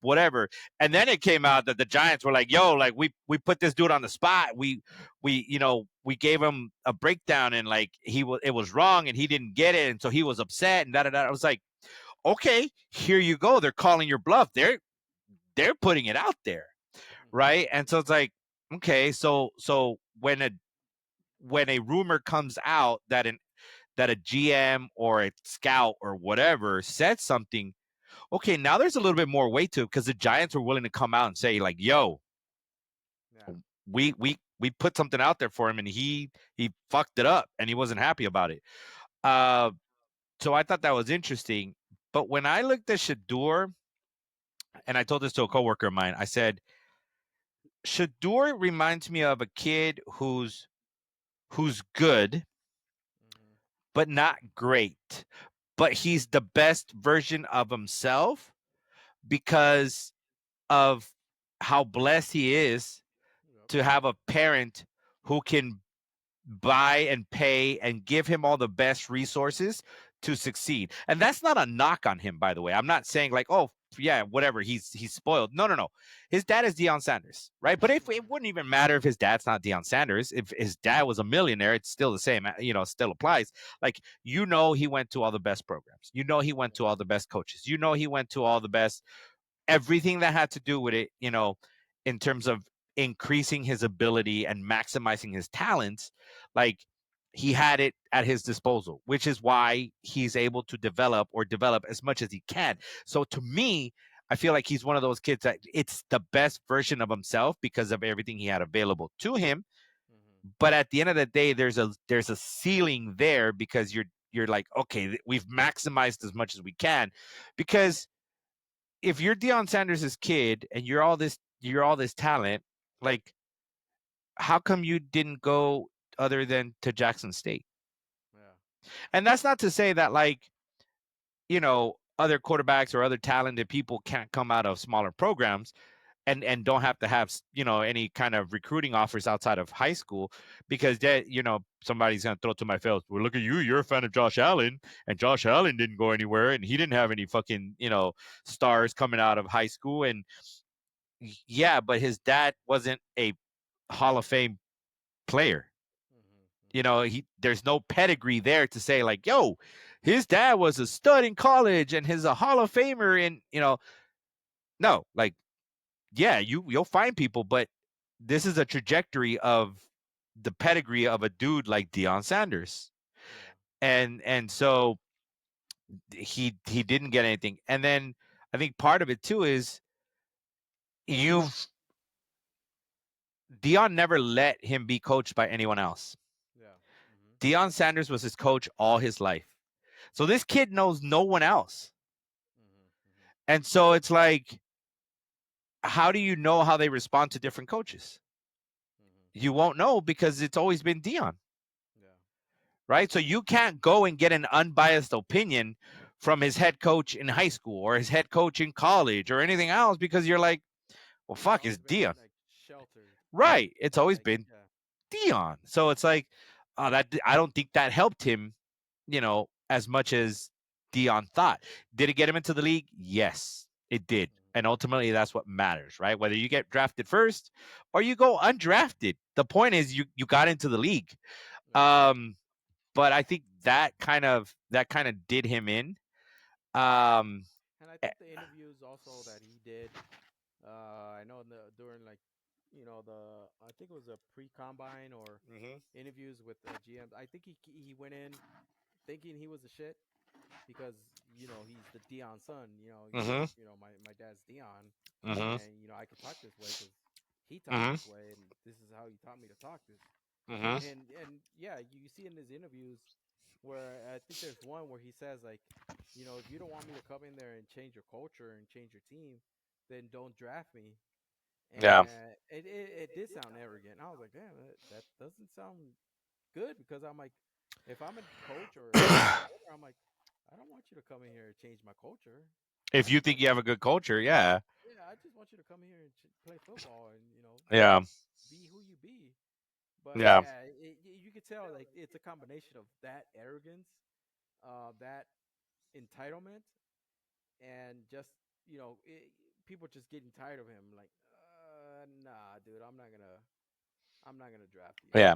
whatever. And then it came out that the Giants were like, yo, like we put this dude on the spot, we gave him a breakdown, and like it was wrong and he didn't get it, and so he was upset and da. I was like, okay, here you go, they're calling your bluff, they're putting it out there, Mm-hmm. right? And so it's like, okay, so when a rumor comes out that a GM or a scout or whatever said something, okay, now there's a little bit more weight to it because the Giants were willing to come out and say like, yo, Yeah. we put something out there for him and he fucked it up and he wasn't happy about it. Uh, so I thought that was interesting. But when I looked at Shador, and I told this to a coworker of mine, I said, Shador reminds me of a kid who's good Mm-hmm. but not great, but he's the best version of himself because of how blessed he is Yep. to have a parent who can buy and pay and give him all the best resources to succeed. And that's not a knock on him, by the way. I'm not saying like, oh yeah, whatever, he's spoiled. No. His dad is Deion Sanders, right? But if it wouldn't even matter if his dad's not Deion Sanders, if his dad was a millionaire, it's still the same, still applies. Like, he went to all the best programs. He went Yeah. to all the best coaches. He went to all the best everything that had to do with it, in terms of increasing his ability and maximizing his talents, like he had it at his disposal, which is why he's able to develop as much as he can. So to me, I feel like he's one of those kids that it's the best version of himself because of everything he had available to him. Mm-hmm. But at the end of the day, there's a ceiling there because you're like, okay, we've maximized as much as we can, because if you're Deion Sanders' kid and you're all this talent, like how come you didn't go other than to Jackson State? Yeah. And that's not to say that like, other quarterbacks or other talented people can't come out of smaller programs and don't have to have, any kind of recruiting offers outside of high school, because that, somebody's going to throw to my face, well, look at you, you're a fan of Josh Allen, and Josh Allen didn't go anywhere and he didn't have any fucking, stars coming out of high school. And yeah, but his dad wasn't a Hall of Fame player. Mm-hmm. Mm-hmm. There's no pedigree there to say like, yo, his dad was a stud in college and he's a Hall of Famer. And no, like, yeah, you'll find people, but this is a trajectory of the pedigree of a dude like Deion Sanders, Yeah. and so he didn't get anything. And then I think part of it too is you've Dion never let him be coached by anyone else. Yeah. Mhm. Deion Sanders was his coach all his life. So this kid knows no one else. Mhm. Mhm. And so it's like, how do you know how they respond to different coaches? Mhm. You won't know because it's always been Dion, Yeah. right? So you can't go and get an unbiased opinion from his head coach in high school or his head coach in college or anything else because you're like, well, He's fuck, always it's been Dion. like sheltered. Right. It's always Like been yeah. Dion. So it's like, that I don't think that helped him, as much as Dion thought. Did it get him into the league? Yes, it did. Mhm. And ultimately, that's what matters, right? Whether you get drafted first or you go undrafted, the point is you got into the league. Yeah. Um, but I think that kind of did him in. Um, And I eh, think the interviews also that he did, I know in the during like, the I think it was a pre-combine or mhm, interviews with GMs. I think he went in thinking he was a shit because he's the Dion son. He's like, mhm, my dad's Dion, mhm, and I could talk this way because he talks mhm, this way, and this is how he taught me to talk this. mhm. And yeah, you see in his interviews where I think there's one where he says like, if you don't want me to come in there and change your culture and change your team, then don't draft me. Yeah. And it did sound arrogant. I was like, damn, that doesn't sound good because I'm like, if I'm a coach or if I'm an owner, I'm like, I don't want you to come in here and change my culture. If I you just think want you you have to, a good culture, yeah, yeah, I just want you to come here and play football and yeah, be who you be. But yeah, yeah, you could tell like it's a combination of that arrogance, that entitlement, and just people just getting tired of him. Like, nah, dude, I'm not gonna draft you. yeah.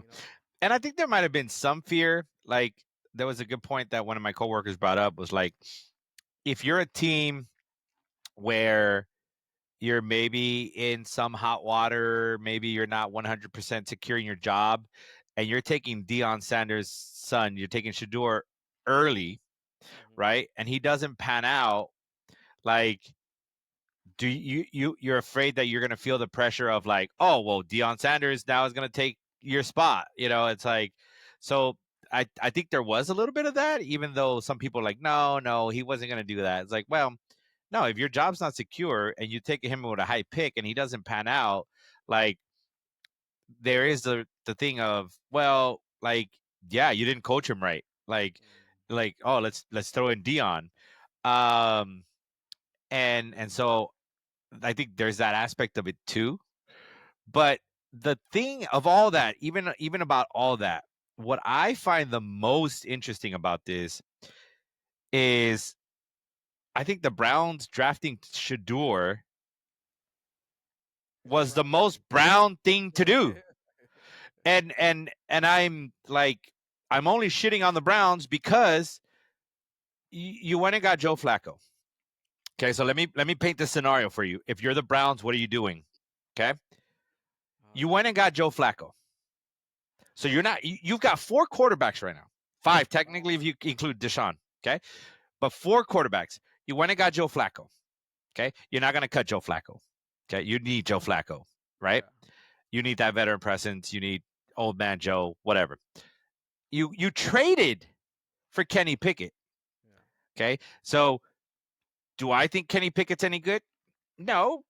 And I think there might have been some fear. Like there was a good point that one of my coworkers brought up was like, if you're a team where you're maybe in some hot water, maybe you're not 100% securing your job, and you're taking Deion Sanders' son, you're taking Shador early, Hmm. right? And he doesn't pan out, like, do you're afraid that you're gonna feel the pressure of like, oh well, Deion Sanders now is gonna take your spot. It's like, so I think there was a little bit of that, even though some people are like, no, no, he wasn't gonna do that. It's like, well, no, if your job's not secure and you take him with a high pick and he doesn't pan out, like there is the thing of, well, like, yeah, you didn't coach him right. Like, oh, let's throw in Dion. Um and so I think there's that aspect of it too. But the thing of all that, even about all that, what I find the most interesting about this is I think the Browns drafting Shador It's the was the brown most thing. Brown thing to do. And I'm like, I'm only shitting on the Browns because you went and got Joe Flacco. Okay, so let me paint this scenario for you. If you're the Browns, what are you doing? Okay, you went and got Joe Flacco. So you're not you've got four quarterbacks right now. Five technically if you include Deshaun. Okay, but four quarterbacks. You went and got Joe Flacco. Okay, you're not going to cut Joe Flacco. Okay, you need Joe Flacco, right? Yeah. You need that veteran presence. You need old man Joe, whatever. You traded for Kenny Pickett. Yeah. Okay. So do I think Kenny Pickett's any good? No,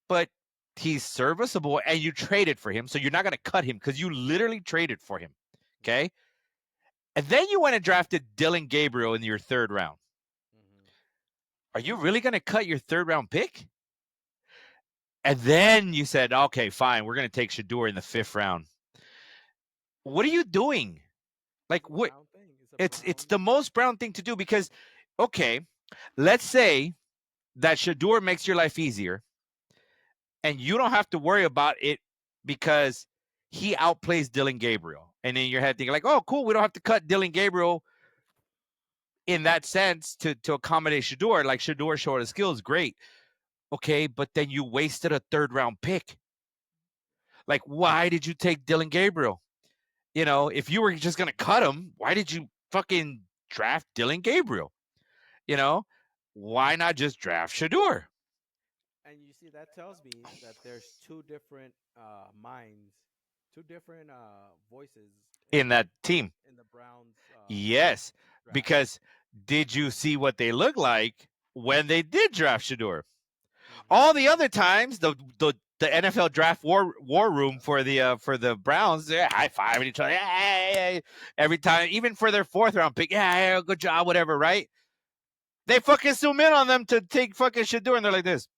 but he's serviceable and you traded for him. So you're not going to cut him because you literally traded for him. Yeah. Okay. And then you went and drafted Dylan Gabriel in your third round. Hmm. Are you really going to cut your third round pick? And then you said, okay, fine, we're going to take Shador in the fifth round. What are you doing? It's Like, a what? brown thing. It's a It's brown. the most Brown thing to do because, okay, let's say that Shador makes your life easier and you don't have to worry about it because he outplays Dylan Gabriel. And in your head thinking like, oh, cool, we don't have to cut Dylan Gabriel in that sense to accommodate Shador. Like Shador showed his skills, great. Okay, but then you wasted a third round pick. Like, why did you take Dylan Gabriel? If you were just gonna cut him, why did you fucking draft Dylan Gabriel? You know, why not just draft Shador? and you see that tells me that there's two different minds, two different voices in that team. in the Browns Yes, draft. because did you see what they look like when they did draft Shador? Mm-hmm. All the other times, the NFL draft war room for the Browns, they're high fiving each other. Hey, every time, even for their fourth round pick, yeah, good job, whatever, right? They fucking zoom in on them to take fucking Shador, and they're like this.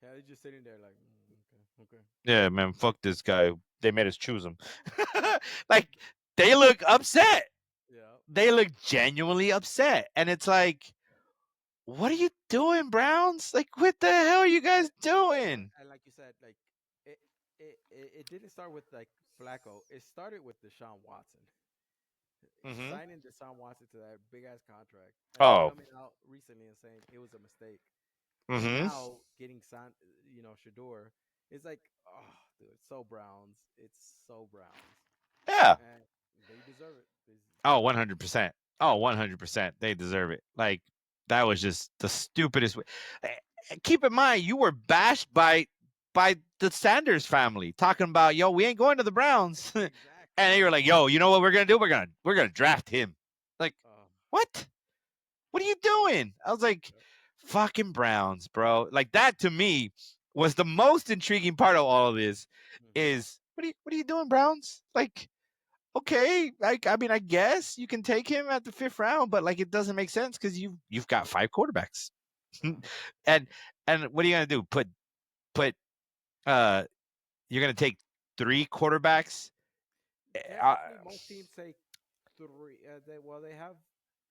Yeah, they're just sitting there like, okay, okay. Yeah, man, fuck this guy. They made us choose him. Like they look upset. Yeah. They look genuinely upset, and it's like, what are you doing, Browns? Like, what the hell are you guys doing? And like you said, like it didn't start with like Flacco. It started with Deshaun Watson. Mm-hmm. Signing Deshaun Watson to that big ass contract, and then Oh. coming out recently and saying it was a mistake, and Mm-hmm. now getting signed, Shador. It's like, oh, dude, it's so Browns. It's so Browns, Yeah. and they deserve it. Oh, 100%. Oh, 100%. They deserve it. Like, that was just the stupidest way. Keep in mind, you were bashed by the Sanders family talking about, yo, we ain't going to the Browns. And Exactly. they were like, yo, you know what we're gonna do? We're gonna draft him. Like, Uh, what? What are you doing? I was like, yep. fucking Browns, bro. Like that to me was the most intriguing part of all of this Mm-hmm. is what are you doing, Browns? Like, okay, like I mean, I guess you can take him at the fifth round, but like it doesn't make sense because you've got five quarterbacks. and and what are you gonna do? Put uh you're gonna take three quarterbacks. Uh, Technically, most teams take three. They have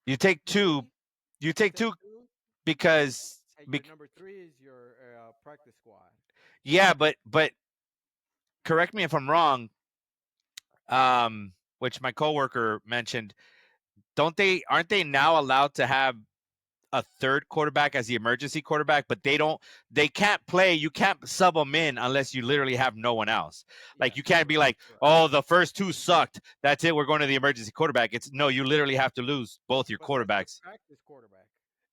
you take two. three. You They take take two two, because and your number three is your practice squad. yeah, but correct me if I'm wrong. Which my coworker mentioned. Don't they? Aren't they now allowed to have a third quarterback as the emergency quarterback? But they don't. They can't play. You can't sub them in unless you literally have no one else. Like Yes, you can't be like, correct. oh, the first two sucked. That's it. We're going to the emergency quarterback. It's no. You literally have to lose both your But that's your quarterbacks. practice quarterback.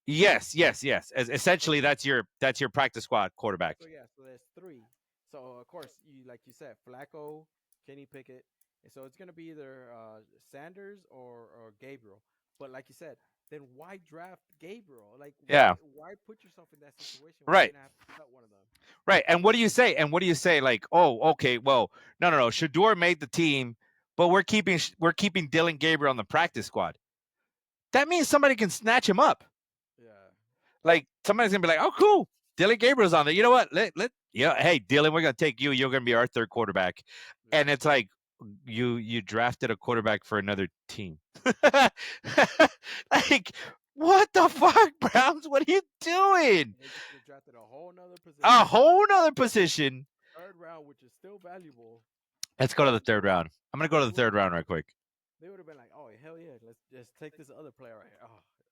Yes, yes, yes. So Essentially, that's your practice squad quarterback. so yeah, so there's three. So of course, you like you said, Flacco, Kenny Pickett, and so it's gonna be either Sanders or Gabriel. But like you said, then why draft Gabriel? Like Yeah. why put yourself in that situation where you're Right. gonna have to cut one of them? Right. And what do you say? And what do you say? Like, oh, okay, well, no. Shador made the team, but we're keeping Dylan Gabriel on the practice squad. That means somebody can snatch him up. Yeah, Like somebody's gonna be like, oh, cool, Dylan Gabriel's on there. You know what? Hey, Dylan, we're gonna take you. You're gonna be our third quarterback. yeah. And it's like you drafted a quarterback for another team. Like, what the fuck, Browns? What are you doing? They could have drafted a whole nother A position, whole nother position. third round, which is still valuable. Let's go to the And third round. I'm gonna go to they the would third round right quick. they would have been like, oh hell yeah, let's just take this other player right here.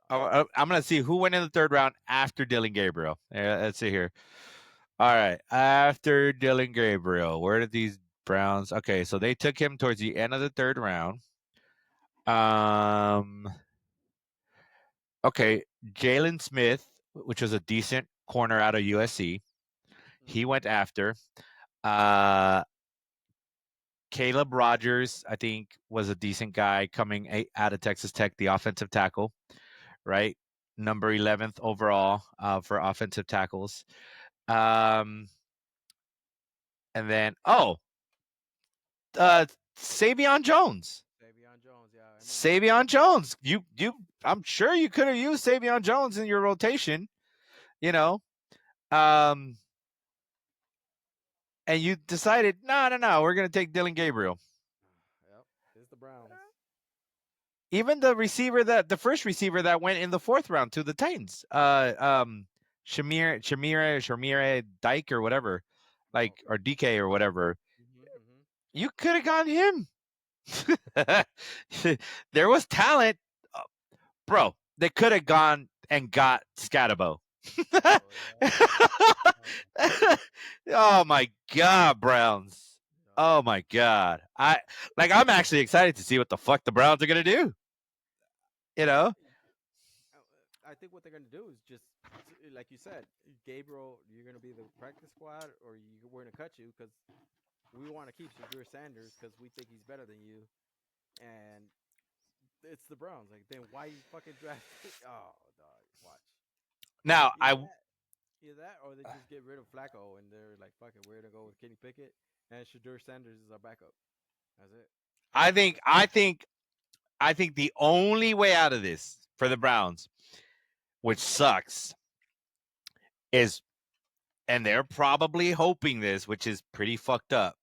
Oh, I'm gonna see who went in the third round after Dylan Gabriel. Yeah, let's see here. All right, after Dylan Gabriel, where did these Browns? Okay, so they took him towards the end of the third round. Um, okay, Jalen Smith, which was a decent corner out of USC, he mm-hmm. went after. Uh, Caleb Rogers, I think, was a decent guy coming out of Texas Tech, the offensive tackle, right? Number 11th overall for offensive tackles. Um, and then, uh, Savion Jones. Davion Jones, yeah, I remember him. Savion Jones. I'm sure you could have used Savion Jones in your rotation, you know. Um, and you decided, no, we're gonna take Dylan Gabriel. Yep, it's the Browns. Even the first receiver that went in the fourth round to the Titans, Shamir Dyke or whatever, like Oh, or DK or whatever. mm-hmm. You could have gotten him. There was talent, bro. They could have gone and got Scatabo. Scatabo, yeah. Oh my god, Browns. Yep. Oh my god. I'm actually excited to see what the fuck the Browns are gonna do. You know? I think what they're gonna do is just like you said, Gabriel, you're gonna be the practice squad, or we're gonna cut you because we want to keep Shadur Sanders because we think he's better than you, and it's the Browns. Like, then why you fucking draft? Oh, dog, watch. Now, Either that, either that, or they just get rid of Flacco and they're like, fuck it, we're gonna go with Kenny Pickett and Shadur Sanders is our backup. That's it. I think, I think, I think the only way out of this for the Browns, which sucks, is, and they're probably hoping this, which is pretty fucked up.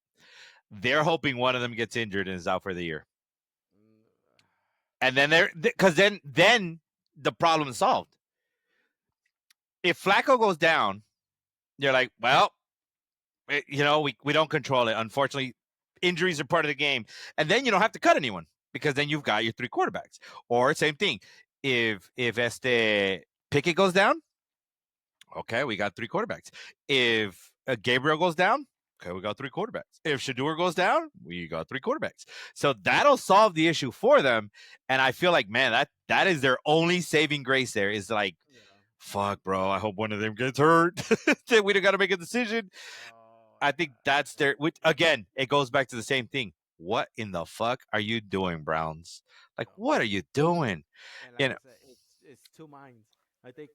They're hoping one of them gets injured and is out for the year, Mm, and then because then the problem is solved. If Flacco goes down, you're like, well, we don't control it. Unfortunately, injuries are part of the game, and then you don't have to cut anyone because then you've got your three quarterbacks. Or same thing, if Pickett goes down, okay, we got three quarterbacks. If Gabriel goes down, okay, we got three quarterbacks. If Shadur goes down, we got three quarterbacks. So that'll solve the issue for them. And I feel like, man, that is their only saving grace. There is like, yeah. fuck, bro. I hope one of them gets hurt. We don't got to make a decision. Oh, I think that's their. Which again, it goes back to the same thing. What in the fuck are you doing, Browns? Like, yeah. what are you doing? And You like know. I said, it's two minds. I think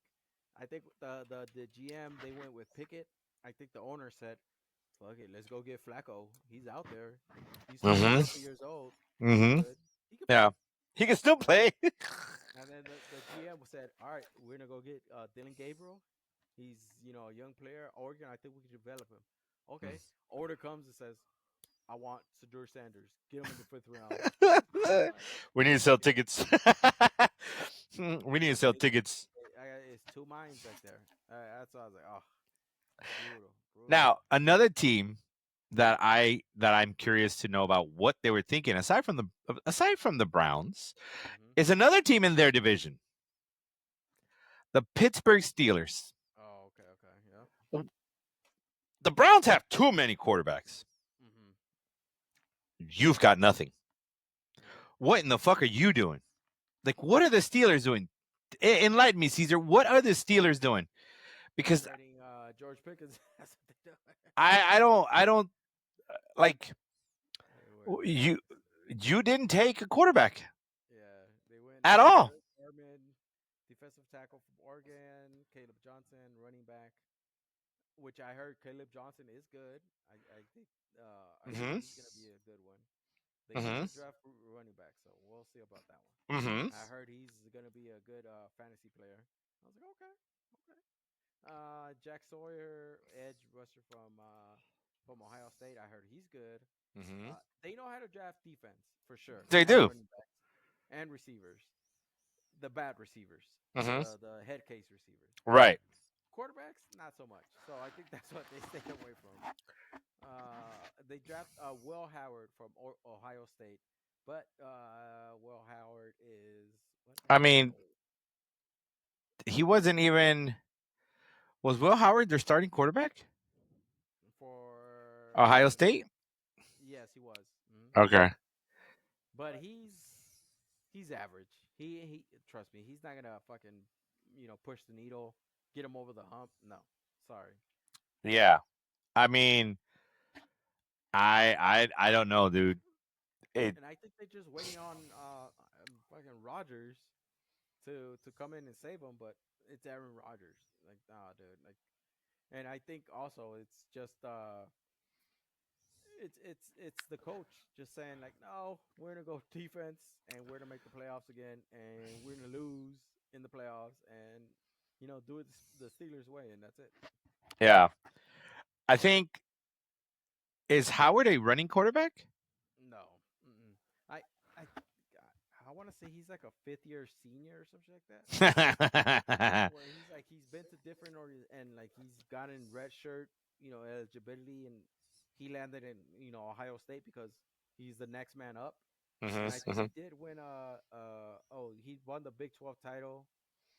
the GM they went with Pickett. I think the owner said, "Fuck it, let's go get Flacco. He's out there. He's a Mm-hmm. couple years old. He's Mm-hmm. good. He can Yeah, play." he can still play. And then the GM said, "All right, we're gonna go get Dylan Gabriel. He's a young player. Oregon, I think we can develop him." Okay. Order comes and says, "I want Sadur Sanders. Get him in the fifth round." What? We need to sell tickets. We need to sell It, tickets. it's two minds right there. That's why I was like, oh, brutal, brutal. Now, another team that I'm curious to know about what they were thinking aside from the Browns Hmm. is another team in their division, the Pittsburgh Steelers. Oh, okay, okay, yeah. The Browns have too many quarterbacks. Hmm. You've got nothing. Yep. What in the fuck are you doing? Like, what are the Steelers doing? Enlighten me, Caesar. What are the Steelers doing? Because Upgrading George Pickens. That's what they do. I don't like Where they went. you didn't take a quarterback Yeah, they went at all. Eric Armin, defensive tackle from Oregon, Caleb Johnson, running back, which I heard Caleb Johnson is good. I think Mm-hmm. he's gonna be a good one. They Mm-hmm. usually draft running back, so we'll see about that one. Mm-hmm. I heard he's gonna be a good fantasy player. I was like, okay, okay. Jack Sawyer, edge rusher from Ohio State. I heard he's good. Mm-hmm. They know how to draft defense for sure, They and do. running backs and receivers. The bad receivers, Mm-hmm. the head case receivers. Right. Quarterbacks, not so much. So I think that's what they stay away from. They draft Will Howard from Ohio State, but Will Howard is what? I How mean, old? he wasn't even. Was Will Howard their starting quarterback? Ohio For State. yes, he was. Hmm. Okay. But he's average. He trust me, he's not gonna fucking push the needle, get him over the hump. No, sorry. Yeah. I mean, I don't know, dude. It. And I think they're just waiting on fucking Rodgers to come in and save him, but it's Aaron Rodgers. Like, nah, dude. Like, and I think also it's just it's the coach just saying like, no, we're gonna go defense and we're gonna make the playoffs again, and we're gonna lose in the playoffs, and do it the Steelers way, and that's it. Yeah. I think is Howard a running quarterback? No, mm-mm. I I want to say he's like a fifth year senior or something like that. Where he's been to different and like he's gotten red shirt, eligibility, and he landed in Ohio State because he's the next man up. And I think Mm-hmm. he did win he won the Big 12 title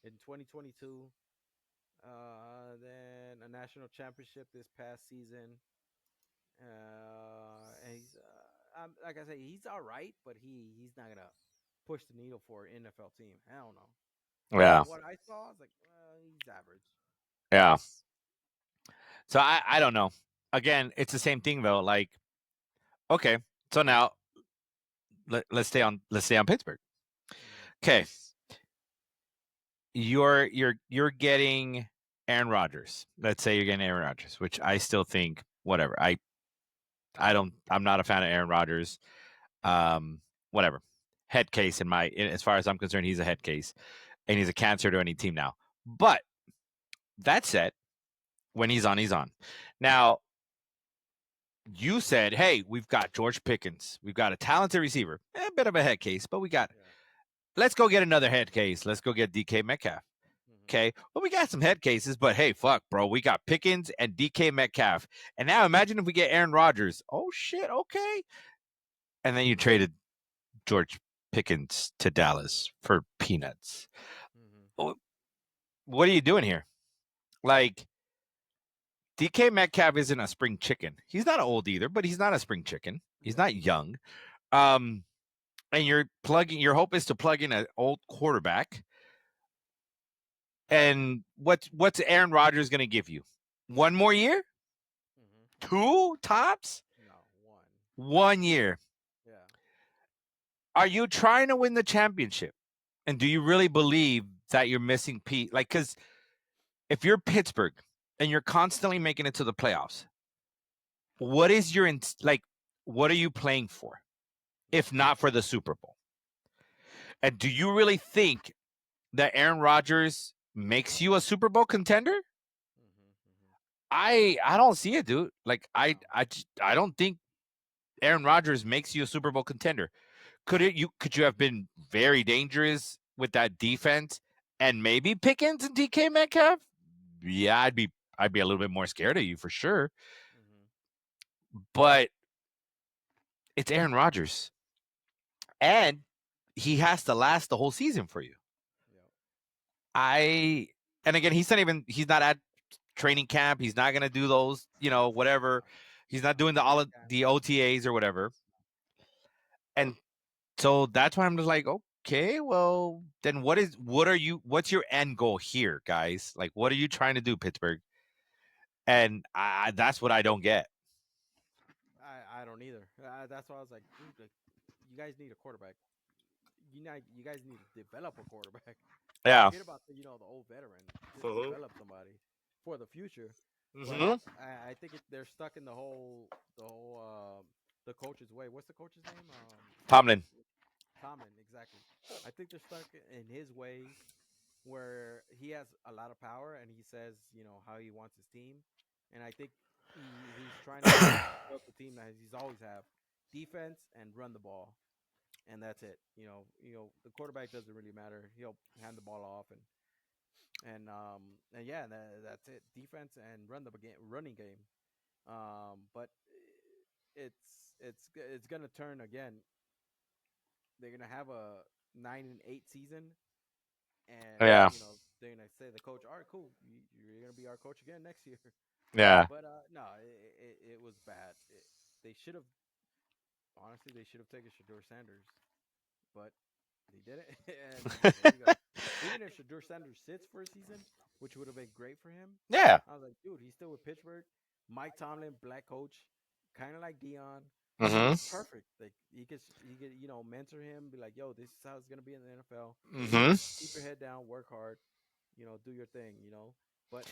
in 2022. Then a national championship this past season. And he's like I say, he's all right, but he's not gonna push the needle for an NFL team. Hell no. From Yeah. what I saw, I was like, he's average. Yeah. So I don't know. Again, it's the same thing though. Like, okay, so now let's stay on Pittsburgh. Mm-hmm. Okay, you're getting Aaron Rodgers. Let's say you're getting Aaron Rodgers, which I still think whatever. I'm not a fan of Aaron Rodgers. Whatever. Head case as far as I'm concerned, he's a head case and he's a cancer to any team now. But that said, when he's on, he's on. Now, you said, hey, we've got George Pickens. We've got a talented receiver. A bit of a head case, but Yeah. let's go get another head case. Let's go get DK Metcalf. Mm-hmm. Okay. Well, we got some head cases, but hey, fuck, bro. We got Pickens and DK Metcalf. And now imagine if we get Aaron Rodgers. Oh, shit. Okay. And then you traded George Pickens to Dallas for peanuts. Mm-hmm. What are you doing here? Like, DK Metcalf isn't a spring chicken. He's not old either, but he's not a spring chicken. He's Yeah. not young. And your hope is to plug in an old quarterback. And what's Aaron Rodgers going to give you? One more year? Mm-hmm. Two tops? No, one. 1 year. Yeah. Are you trying to win the championship? And do you really believe that you're missing Pete? Like, because if you're Pittsburgh and you're constantly making it to the playoffs, what is your what are you playing for if Mm-hmm. not for the Super Bowl? And do you really think that Aaron Rodgers makes you a Super Bowl contender? Mm-hmm. Mm-hmm. I don't see it, dude. Like No. I don't think Aaron Rodgers makes you a Super Bowl contender. Could you have been very dangerous with that defense and maybe Pickens and DK Metcalf? Yeah, I'd be a little bit more scared of you for sure. Mm-hmm. But it's Aaron Rodgers. And he has to last the whole season for you. Yep. I and again, he's not at training camp. He's not gonna do those, whatever. No. He's No. not doing Training all of camp. the OTAs or whatever. And so that's why I'm just like, okay, well, then what's your end goal here, guys? Like, what are you trying to do, Pittsburgh? And that's what I don't get. I don't either. That's why I was like, dude, like, you guys need a quarterback. You guys need to develop a quarterback. Yeah. Forget about the old veteran. Just Mm-hmm. develop somebody for the future. But Mm-hmm. I think they're stuck in the coach's way. What's the coach's name? Tomlin. Tomlin, exactly. I think they're stuck in his ways where he has a lot of power and he says, how he wants his team. And I think he's trying to build the team that he's always have defense and run the ball. And that's it. The quarterback doesn't really matter. He'll hand the ball off and yeah, that's it. Defense and running game. But it's gonna turn again. They're gonna have a 9-8 season, and Yeah. they're gonna say the coach, all right, cool, you're gonna be our coach again next year. Yeah. But no, it was bad. They should have honestly they should have taken Shador Sanders, but they did it, and there you go. Even if Shador Sanders sits for a season, which would have been great for him, Yeah. I was like, dude, he's still with Pittsburgh. Mike Tomlin, black coach, kind of like Dion. Mm-hmm. Perfect. Like he could mentor him, be like, yo, this is how it's gonna be in the NFL. Mm-hmm. Keep your head down, work hard, do your thing. But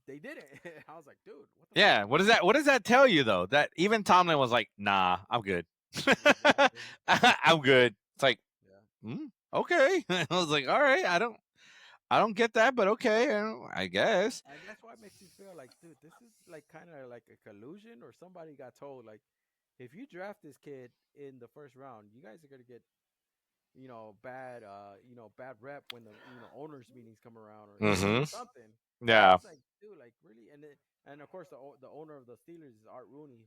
they did it. I was like, dude, what the fuck? Yeah. What does that tell you though? That even Tomlin was like, nah, I'm good. Exactly. I'm good. It's like, Yeah. okay. I was like, all right, I don't get that, but okay, I guess. And that's why it makes you feel like, dude, this is like kind of like a collusion, or somebody got told, like, if you draft this kid in the first round, you guys are gonna get, bad rep when the owners meetings come around, or Mm-hmm. something. Yeah. It's like, dude, like really, and of course the owner of the Steelers is Art Rooney,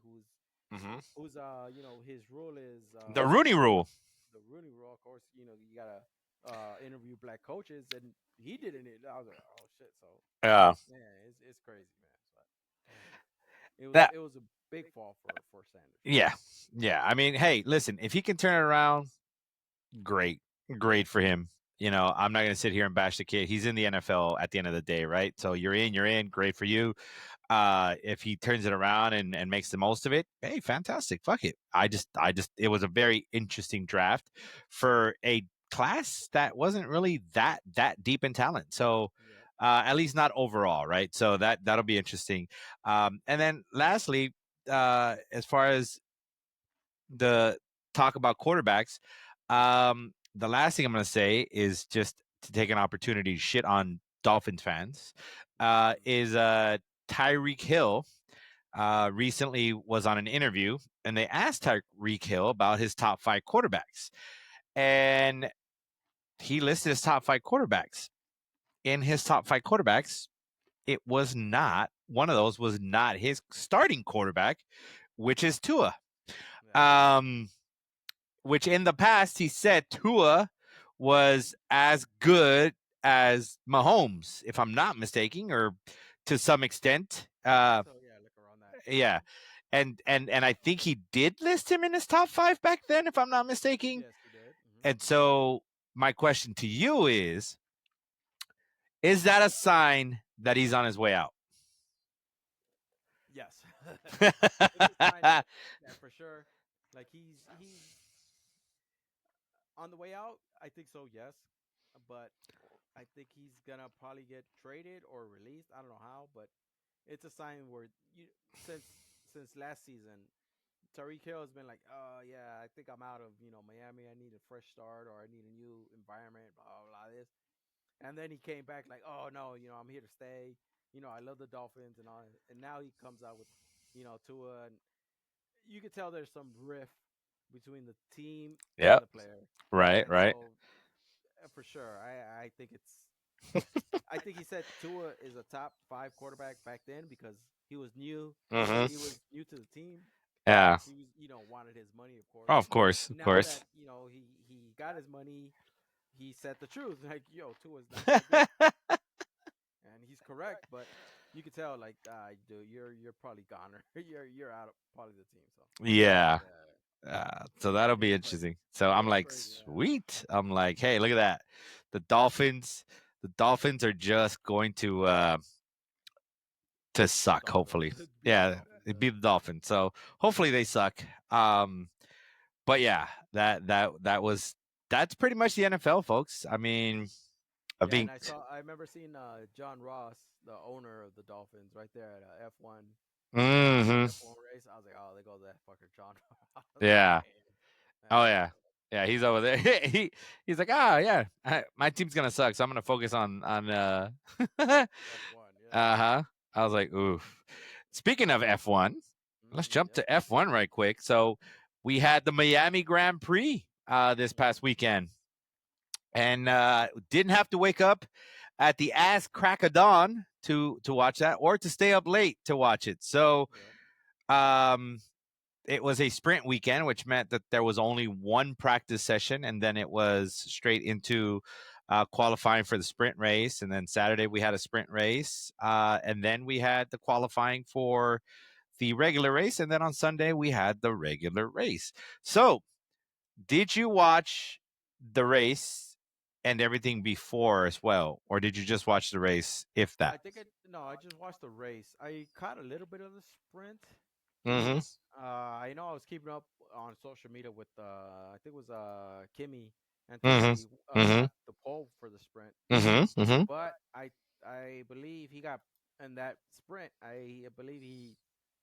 Mm-hmm. who's his rule is The Rooney Rule. the Rooney rule. Of course, you gotta interview black coaches, and he didn't. I was like, oh shit. So Yeah. yeah, it's crazy, man. But it was That. it was a big fall for Sanders. Yeah. Yeah. I mean, hey, listen, if he can turn it around, great, great for him. I'm not going to sit here and bash the kid. He's in the NFL at the end of the day, right? So you're in, great for you. If he turns it around and makes the most of it, hey, fantastic. Fuck it. It was a very interesting draft for a class that wasn't really that deep in talent. So Yep. at least not overall, right? So that'll be interesting. And then lastly, as far as the talk about quarterbacks, the last thing I'm going to say is just to take an opportunity to shit on Dolphins fans. Is Tyreek Hill recently was on an interview, and they asked Tyreek Hill about his top 5 quarterbacks, and he listed his top 5 quarterbacks. In his top 5 quarterbacks, it was not one of those was not his starting quarterback, which is Tua. Yeah. Um, which in the past he said Tua was as good as Mahomes, if I'm not mistaken, or to some extent. I think so. Yeah, look around that. Yeah. And I think he did list him in his top 5 back then, if I'm not mistaken. Yes, he did. And so my question to you is that a sign that he's on his way out? Yes, it's a sign that for sure. Like he's on the way out. I think so. Yes, but I think he's gonna probably get traded or released. I don't know how, but it's a sign where since since last season, Tariq Hill has been like, oh yeah, I think I'm out of Miami. I need a fresh start or I need a new environment. Blah blah, blah this, and then he came back like, oh no, I'm here to stay. I love the Dolphins and all, and now he comes out with Tua, and you can tell there's some rift between the team and Yep. the player, Right, and right. so for sure, I think I think he said Tua is a top 5 quarterback back then because he was new. Mm-hmm. He was new to the team. Yeah. He was, wanted his money, of course. Oh, of course, of Now course. that he got his money, he said the truth. Like, yo, Tua's not that good, and he's correct. But you could tell, like, dude, you're probably goner. you're out of probably the team. So Yeah. yeah, So that'll be it's crazy. interesting. So I'm It's like, crazy. sweet. I'm like, hey, look at that. The Dolphins are just going to The suck, Dolphins, hopefully. be the Yeah, Dolphins. it'd be the Dolphins. So hopefully they suck. But yeah, that's pretty much the NFL, folks. I mean, I Yeah, and think. I remember seeing John Ross, the owner of the Dolphins, right there at F1 watching Mm-hmm. the F1 race. I was like, oh, there goes that fucker John Ross. I was like, Yeah. damn. Oh Yeah. yeah. Yeah, he's over there. He's like, yeah, my team's gonna suck, so I'm gonna focus on F1. Yeah. uh-huh. I was like, oof. Speaking of F1, let's jump Yep. to F1 right quick. So we had the Miami Grand Prix this past weekend, and didn't have to wake up at the ass crack of dawn to watch that, or to stay up late to watch it. So Yep. um it was a sprint weekend, which meant that there was only one practice session, and then it was straight into qualifying for the sprint race. And then Saturday we had a sprint race, and then we had the qualifying for the regular race, and then on Sunday we had the regular race. So, did you watch the race and everything before as well, or did you just watch the race, if that? I think no, I just watched the race. I caught a little bit of the sprint. Mm-hmm. I know I was keeping up on social media with I think it was Kimmy Antonelli Mm-hmm. Mm-hmm. got the pole for the sprint, Mm-hmm. Mm-hmm. but I believe he got in that sprint. I believe he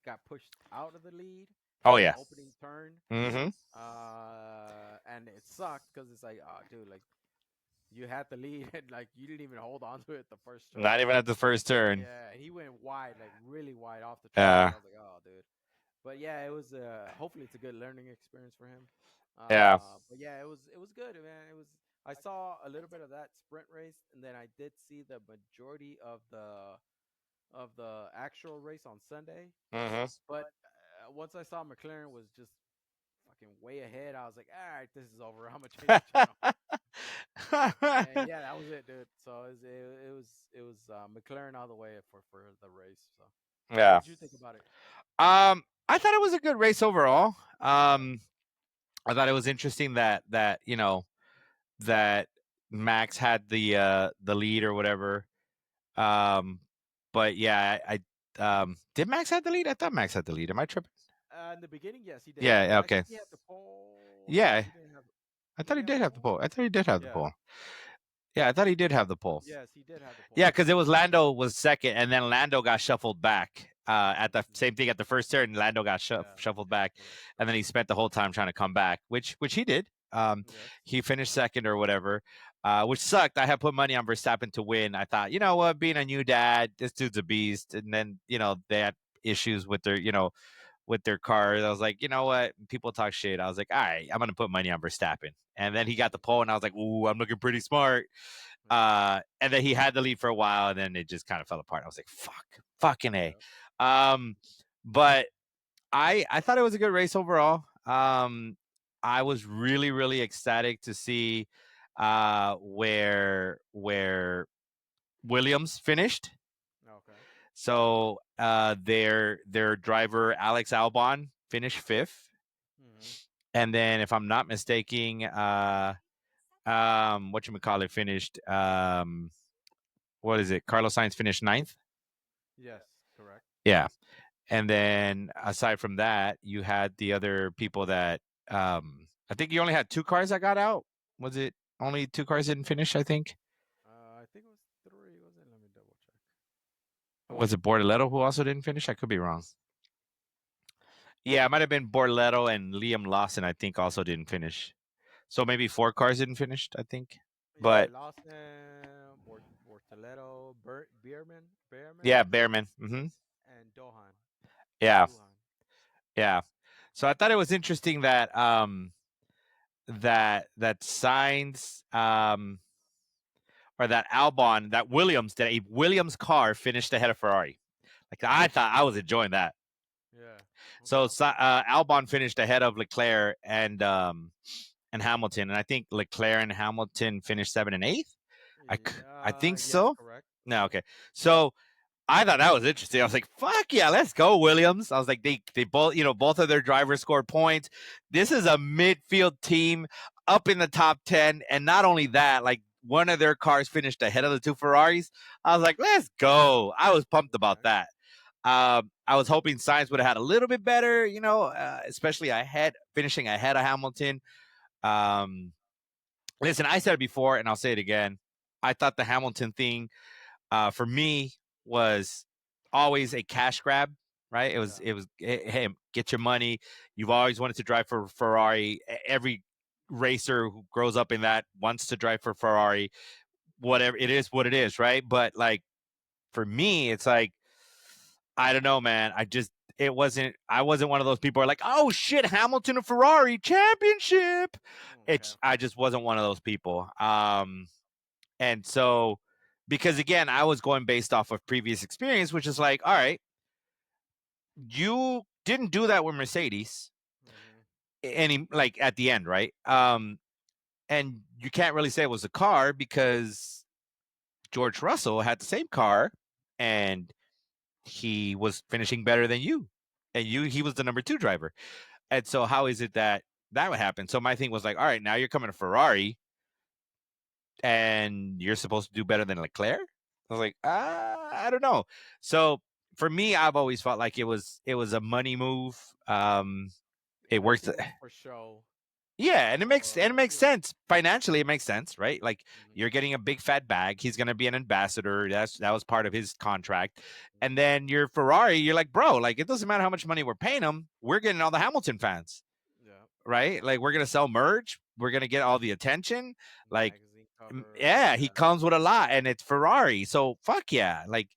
got pushed out of the lead Oh in the yeah. opening turn, Mm-hmm. and it sucked because it's like, oh, dude, like you had the lead and like you didn't even hold on to it the first Not turn. even at the first turn. Yeah, and he went wide, like really wide off the track. Yeah. I was like, oh, dude. But yeah, it was. Hopefully, it's a good learning experience for him. Yeah. But yeah, it was good, man. It was. I saw a little bit of that sprint race, and then I did see the majority of the actual race on Sunday. Mm-hmm. But once I saw McLaren was just fucking way ahead, I was like, all right, this is over. I'm gonna change the channel. And yeah, that was it, dude. So it was McLaren all the way for the race. So, what Yeah. did you think about it? I thought it was a good race overall. I thought it was interesting that that Max had the lead or whatever. But yeah, did Max have the lead? I thought Max had the lead. Am I tripping? In the beginning, yes, he did. Yeah. I Okay. think he had the pole. No, Yeah. he didn't have. I Did thought he he have did the have the pole? pole. I thought he did have the Yeah. pole. Yeah, I thought he did have the pole. Yes, he did have the Yeah, pole. because it was Lando was second, and then Lando got shuffled back. At the Hmm. same thing at the first turn, Lando got Yeah. shuffled Yeah. back, Correct. and then Correct. he spent the whole time trying to come back, which he did. Yes. He finished second or whatever, which sucked. I had put money on Verstappen to win. I thought, you know what, being a new dad, this dude's a beast. And then they had issues with their cars. I was like, you know what, people talk shit. I was like, all right, I'm gonna put money on Verstappen. And then he got the pole, and I was like, ooh, I'm looking pretty smart. Yeah. And then he had the lead for a while, and then it just kind of fell apart. I was like, fucking a. Yeah. Um, but I thought it was a good race overall. I was really really ecstatic to see where Williams finished. Okay. So their driver Alex Albon finished fifth, Hmm. and then if I'm not mistaken, what you call it finished what is it? Carlos Sainz finished ninth. Yes. Correct. Yeah. And then aside from that, you had the other people that I think you only had two cars that got out. Was it only two cars didn't finish? I think. I think it was three. Was it? Let me double check. Was it Bortoletto who also didn't finish? I could be wrong. Yeah, it might have been Bortoletto and Liam Lawson. I think also didn't finish. So maybe four cars didn't finish. I think. Yeah. But Lawson, Bortoletto, Behrman, yeah, Behrman. and Dohan. Yeah, Duhan. yeah. So I thought it was interesting that that Sainz or that Albon, that a Williams car finished ahead of Ferrari. Like I thought I was enjoying that. Yeah. Okay. So Okay. Albon finished ahead of Leclerc and Hamilton, and I think Leclerc and Hamilton finished 7th and 8th. I think Yes. so. Correct. No, okay. So I thought that was interesting. I was like, "Fuck yeah, let's go, Williams!" I was like, they both both of their drivers scored points. This is a midfield team up in the top 10, and not only that, like one of their cars finished ahead of the two Ferraris. I was like, "Let's go!" I was pumped about Okay. that. I was hoping Sainz would have had a little bit better, especially finishing ahead of Hamilton. Um, Listen, I said it before, and I'll say it again. I thought the Hamilton thing for me was always a cash grab, right? It was Yeah. hey, get your money. You've always wanted to drive for Ferrari. Every racer who grows up in that wants to drive for Ferrari. Whatever it is, what it is, right? But like for me, it's like I don't know, man. I wasn't one of those people who are like, oh shit, Hamilton and Ferrari championship. Okay. I Okay. just wasn't one of those people. And so, because again, I was going based off of previous experience, which is like, all right, you didn't do that with Mercedes Hmm. any like at the end, right? And you can't really say it was a car because George Russell had the same car and he was finishing better than you. And he was the number two driver. And so how is it that that would happen? So my thing was like, all right, now you're coming to Ferrari and you're supposed to do better than Leclerc. I was like, I don't know. So for me, I've always felt like it was a money move. It Like works. it was for show. Yeah, and it makes Yeah. sense financially. It makes sense, right? Like Hmm. you're getting a big fat bag. He's gonna be an ambassador. That was part of his contract. And then you're Ferrari. You're like, bro, like it doesn't matter how much money we're paying him. We're getting all the Hamilton fans, Yeah. right? Like we're gonna sell merch. We're gonna get all the attention. Like, Magazine covers. yeah, he Yeah. comes with a lot, and it's Ferrari. So fuck yeah, like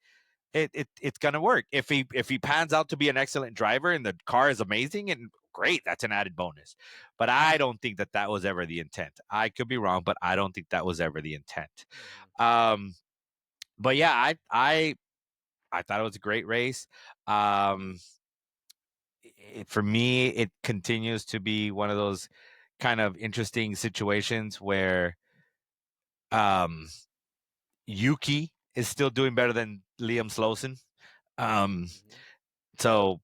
it's gonna work if he pans out to be an excellent driver and the car is amazing and great, that's an added bonus. But I don't think that was ever the intent. I could be wrong, but I don't think that was ever the intent. Hmm. um but yeah, I thought it was a great race. um for me, it continues to be one of those kind of interesting situations where um Yuki is still doing better than Liam Slowson. um Hmm. so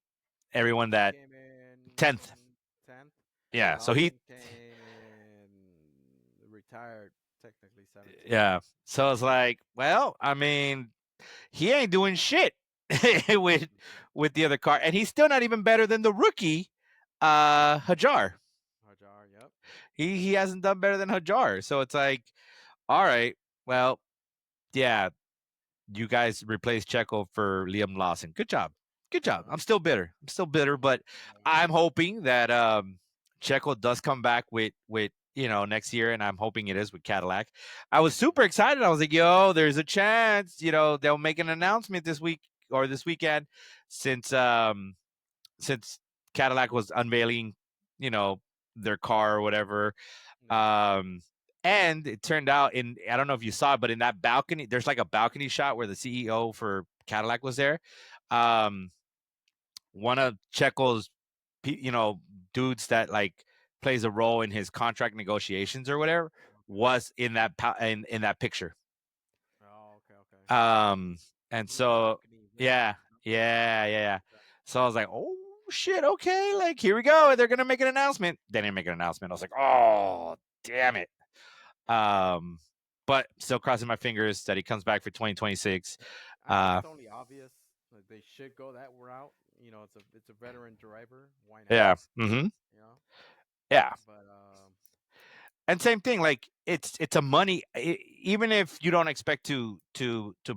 everyone He that came in 10th. 10th. Yeah. So he Lawson came in retired technically 17. Yeah. So it's like, well, I mean, he ain't doing shit with Mm-hmm. with the other car, and he's still not even better than the rookie, Hajar. Hajar, yep. He hasn't done better than Hajar. So it's like, all right, well, yeah, you guys replaced Checo for Liam Lawson. Good job. Good job. Yep. I'm still bitter. I'm still bitter, but Yeah. I'm hoping that Checo does come back with next year, and I'm hoping it is with Cadillac. I was super excited. I was like, yo, there's a chance, they'll make an announcement this week or this weekend since Cadillac was unveiling, you know, their car or whatever. Yeah. Um, and it turned out I don't know if you saw it, but in that balcony, there's like a balcony shot where the CEO for Cadillac was there. Um, one of Checo's, dudes that like plays a role in his contract negotiations or whatever Okay. was in in that picture. Oh, okay, okay. Um, and In the so balcony window. yeah, yeah, yeah, yeah. Okay. So I was like, oh shit, okay, like here we go. They're gonna make an announcement. They didn't make an announcement. I was like, oh damn it. Um, but still crossing my fingers that he comes back for 2026. I think Uh, it's only obvious that they should go that route. It's a veteran driver. Why not? yeah, mm-hmm, You know. yeah. But And same thing, like it's a money. Even if you don't expect to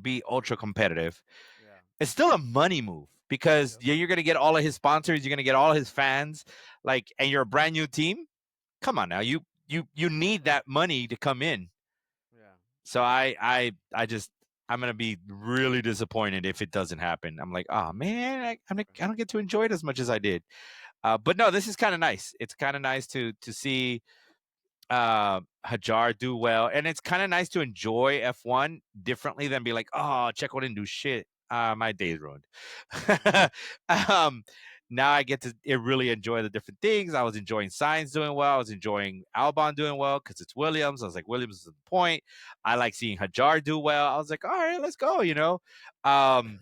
be ultra competitive, yeah. it's still a money move because Yep. yeah, you're gonna get all of his sponsors, you're gonna get all his fans, like, and you're a brand new team. Come on now, you need that money to come in. Yeah. So I'm gonna be really disappointed if it doesn't happen. I'm like, oh man, Okay. I don't get to enjoy it as much as I did. But no, this is kind of nice. It's kind of nice to see Hajar do well, and it's kind of nice to enjoy F1 differently than be like, oh, Checo didn't do shit. My day's ruined. Mm-hmm. um, now I get to really enjoy the different things. I was enjoying Sainz doing well. I was enjoying Albon doing well because it's Williams. I was like, Williams is the point. I like seeing Hajar do well. I was like, all right, let's go. Um,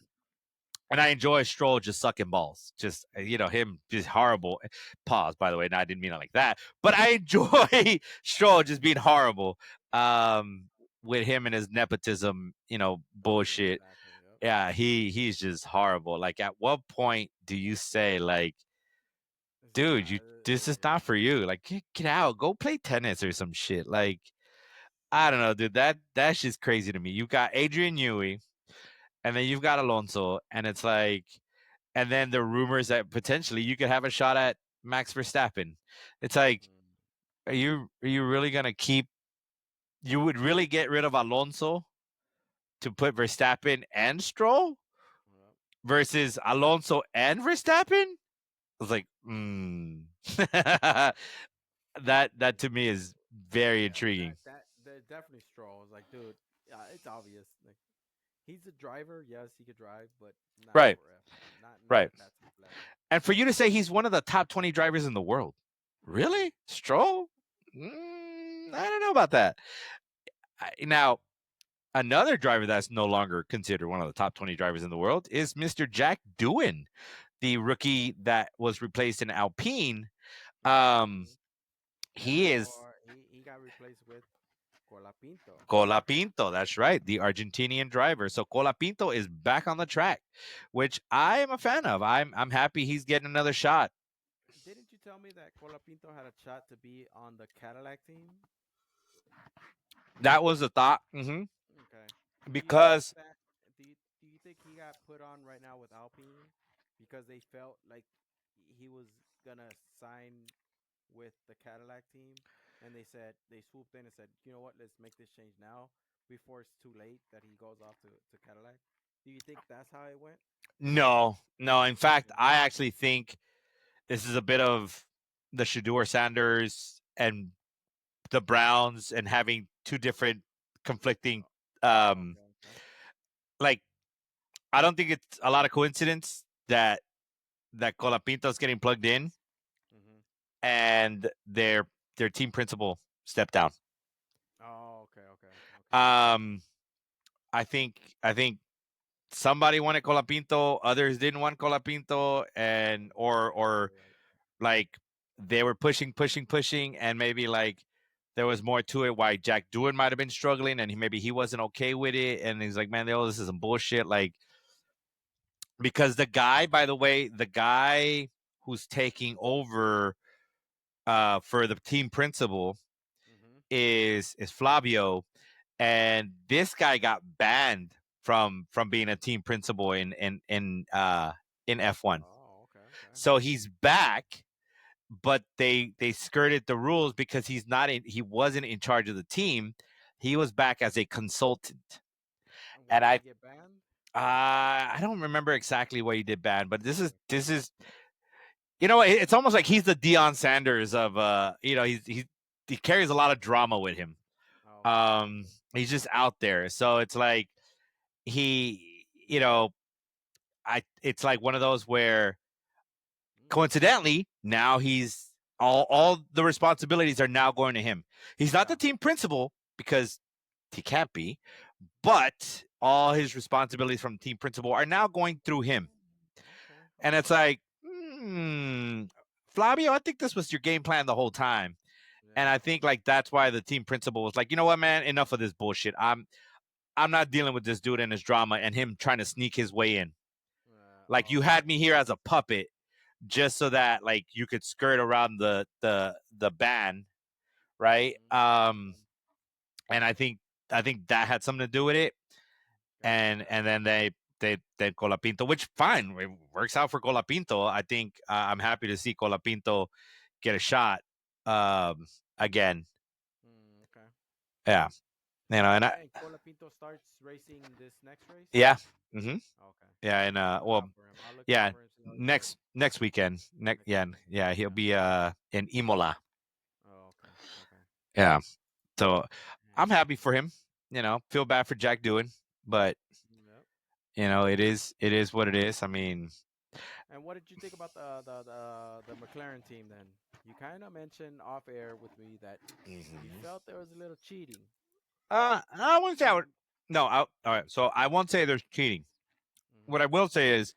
and I enjoy Stroll just sucking balls. Just him just horrible. Pause, by the way. No, I didn't mean it like that. But I enjoy Stroll just being horrible. Um, with him and his nepotism, Totally. bullshit. Exactly. Yep. Yeah, he's just horrible. Like, at what point do you say, like, This is dude, not. this is not for you? Like, get out, go play tennis or some shit. Like, I don't know, dude. That's just crazy to me. You've got Adrian Newey, and then you've got Alonso, and it's like, and then the rumors that potentially you could have a shot at Max Verstappen. It's like, Mm, are you really gonna keep? You would really get rid of Alonso to put Verstappen and Stroll yep. versus Alonso and Verstappen? I was like, that to me is very Yeah. intriguing. That definitely Stroll is like, dude. Yeah, it's obvious. Like he's a driver. Yes, he could drive, but not Right, for F1. Not right. at that top level. And for you to say he's one of the top 20 drivers in the world, Mm-hmm. really, Stroll? I don't know about that. Now, another driver that's no longer considered one of the top 20 drivers in the world is Mr. Jack Doohan, the rookie that was replaced in Alpine. Um, Mm-hmm. And he is he got replaced with Colapinto. Colapinto. That's right, the Argentinian driver. So Colapinto is back on the track, which I am a fan of. I'm happy he's getting another shot. Didn't you tell me that Colapinto had a shot to be on the Cadillac team? That was the thought. Okay. Do you think Because that do you think he got put on right now with Alpine because they felt like he was gonna sign with the Cadillac team and they swooped in and said, you know what, let's make this change now before it's too late that he goes off to Cadillac. Do you think that's how it went? no, no. In fact, Mm. I actually think this is a bit of the Shador Sanders and the Browns and having two different conflicting, Oh, um okay, okay. like, I don't think it's a lot of coincidence that Colapinto's getting plugged in Mm-hmm. and their team principal stepped down. Oh, okay, okay, okay. Um I think somebody wanted Colapinto, others didn't want Colapinto, and Right, or right, right. like they were pushing, and maybe like there was more to it. Why Jack Doohan might have been struggling, and maybe he wasn't okay with it, and he's like, man, this is some bullshit. Like, because the guy, by the way, the guy who's taking over for the team principal Mm-hmm. is Flavio, and this guy got banned from being a team principal in F1. Oh, okay, okay. So he's back, but they skirted the rules because he wasn't in charge of the team. He was back as a consultant. And what And did he get banned? I don't remember exactly what he did bad, but Okay. this is it's almost like he's the Deion Sanders of he carries a lot of drama with him. Okay. He's just out there. So it's like he, it's like one of those where Mm. coincidentally now he's all the responsibilities are now going to him. He's not the Yeah. team principal because he can't be, but all his responsibilities from team principal are now going through him. Okay. And it's Okay. like, Flavio, I think this was your game plan the whole time. And Yeah. I think like that's why the team principal was like, you know what, man, enough of this bullshit. I'm not dealing with this dude and his drama and him trying to sneak his way in. Yeah. Like you Okay. had me here as a puppet just so that like you could skirt around the ban, right? Mm-hmm. Okay. And I think that had something to do with it. Gotcha. And Gotcha. then they Colapinto, which fine, it works out for Colapinto. I think I'm happy to see Colapinto get a shot again. Okay. Yeah, and I Okay. And Colapinto starts racing this next race. yeah, hmm Okay. yeah, and I'll look well, out for him. I'll look out yeah, for him. See how he does next weekend, next weekend. yeah, he'll Yeah. be in Imola. Oh, okay. Okay. Yeah, so I'm Yeah. happy for him. Feel bad for Jack doing, but Yep. it is what it is. I mean, And what did you think about the McLaren team then? You kind of mentioned off air with me that you mhm. felt there was a little cheating. I wouldn't say I would. No, all right. So I won't say there's cheating. What Mm-hmm. I will say is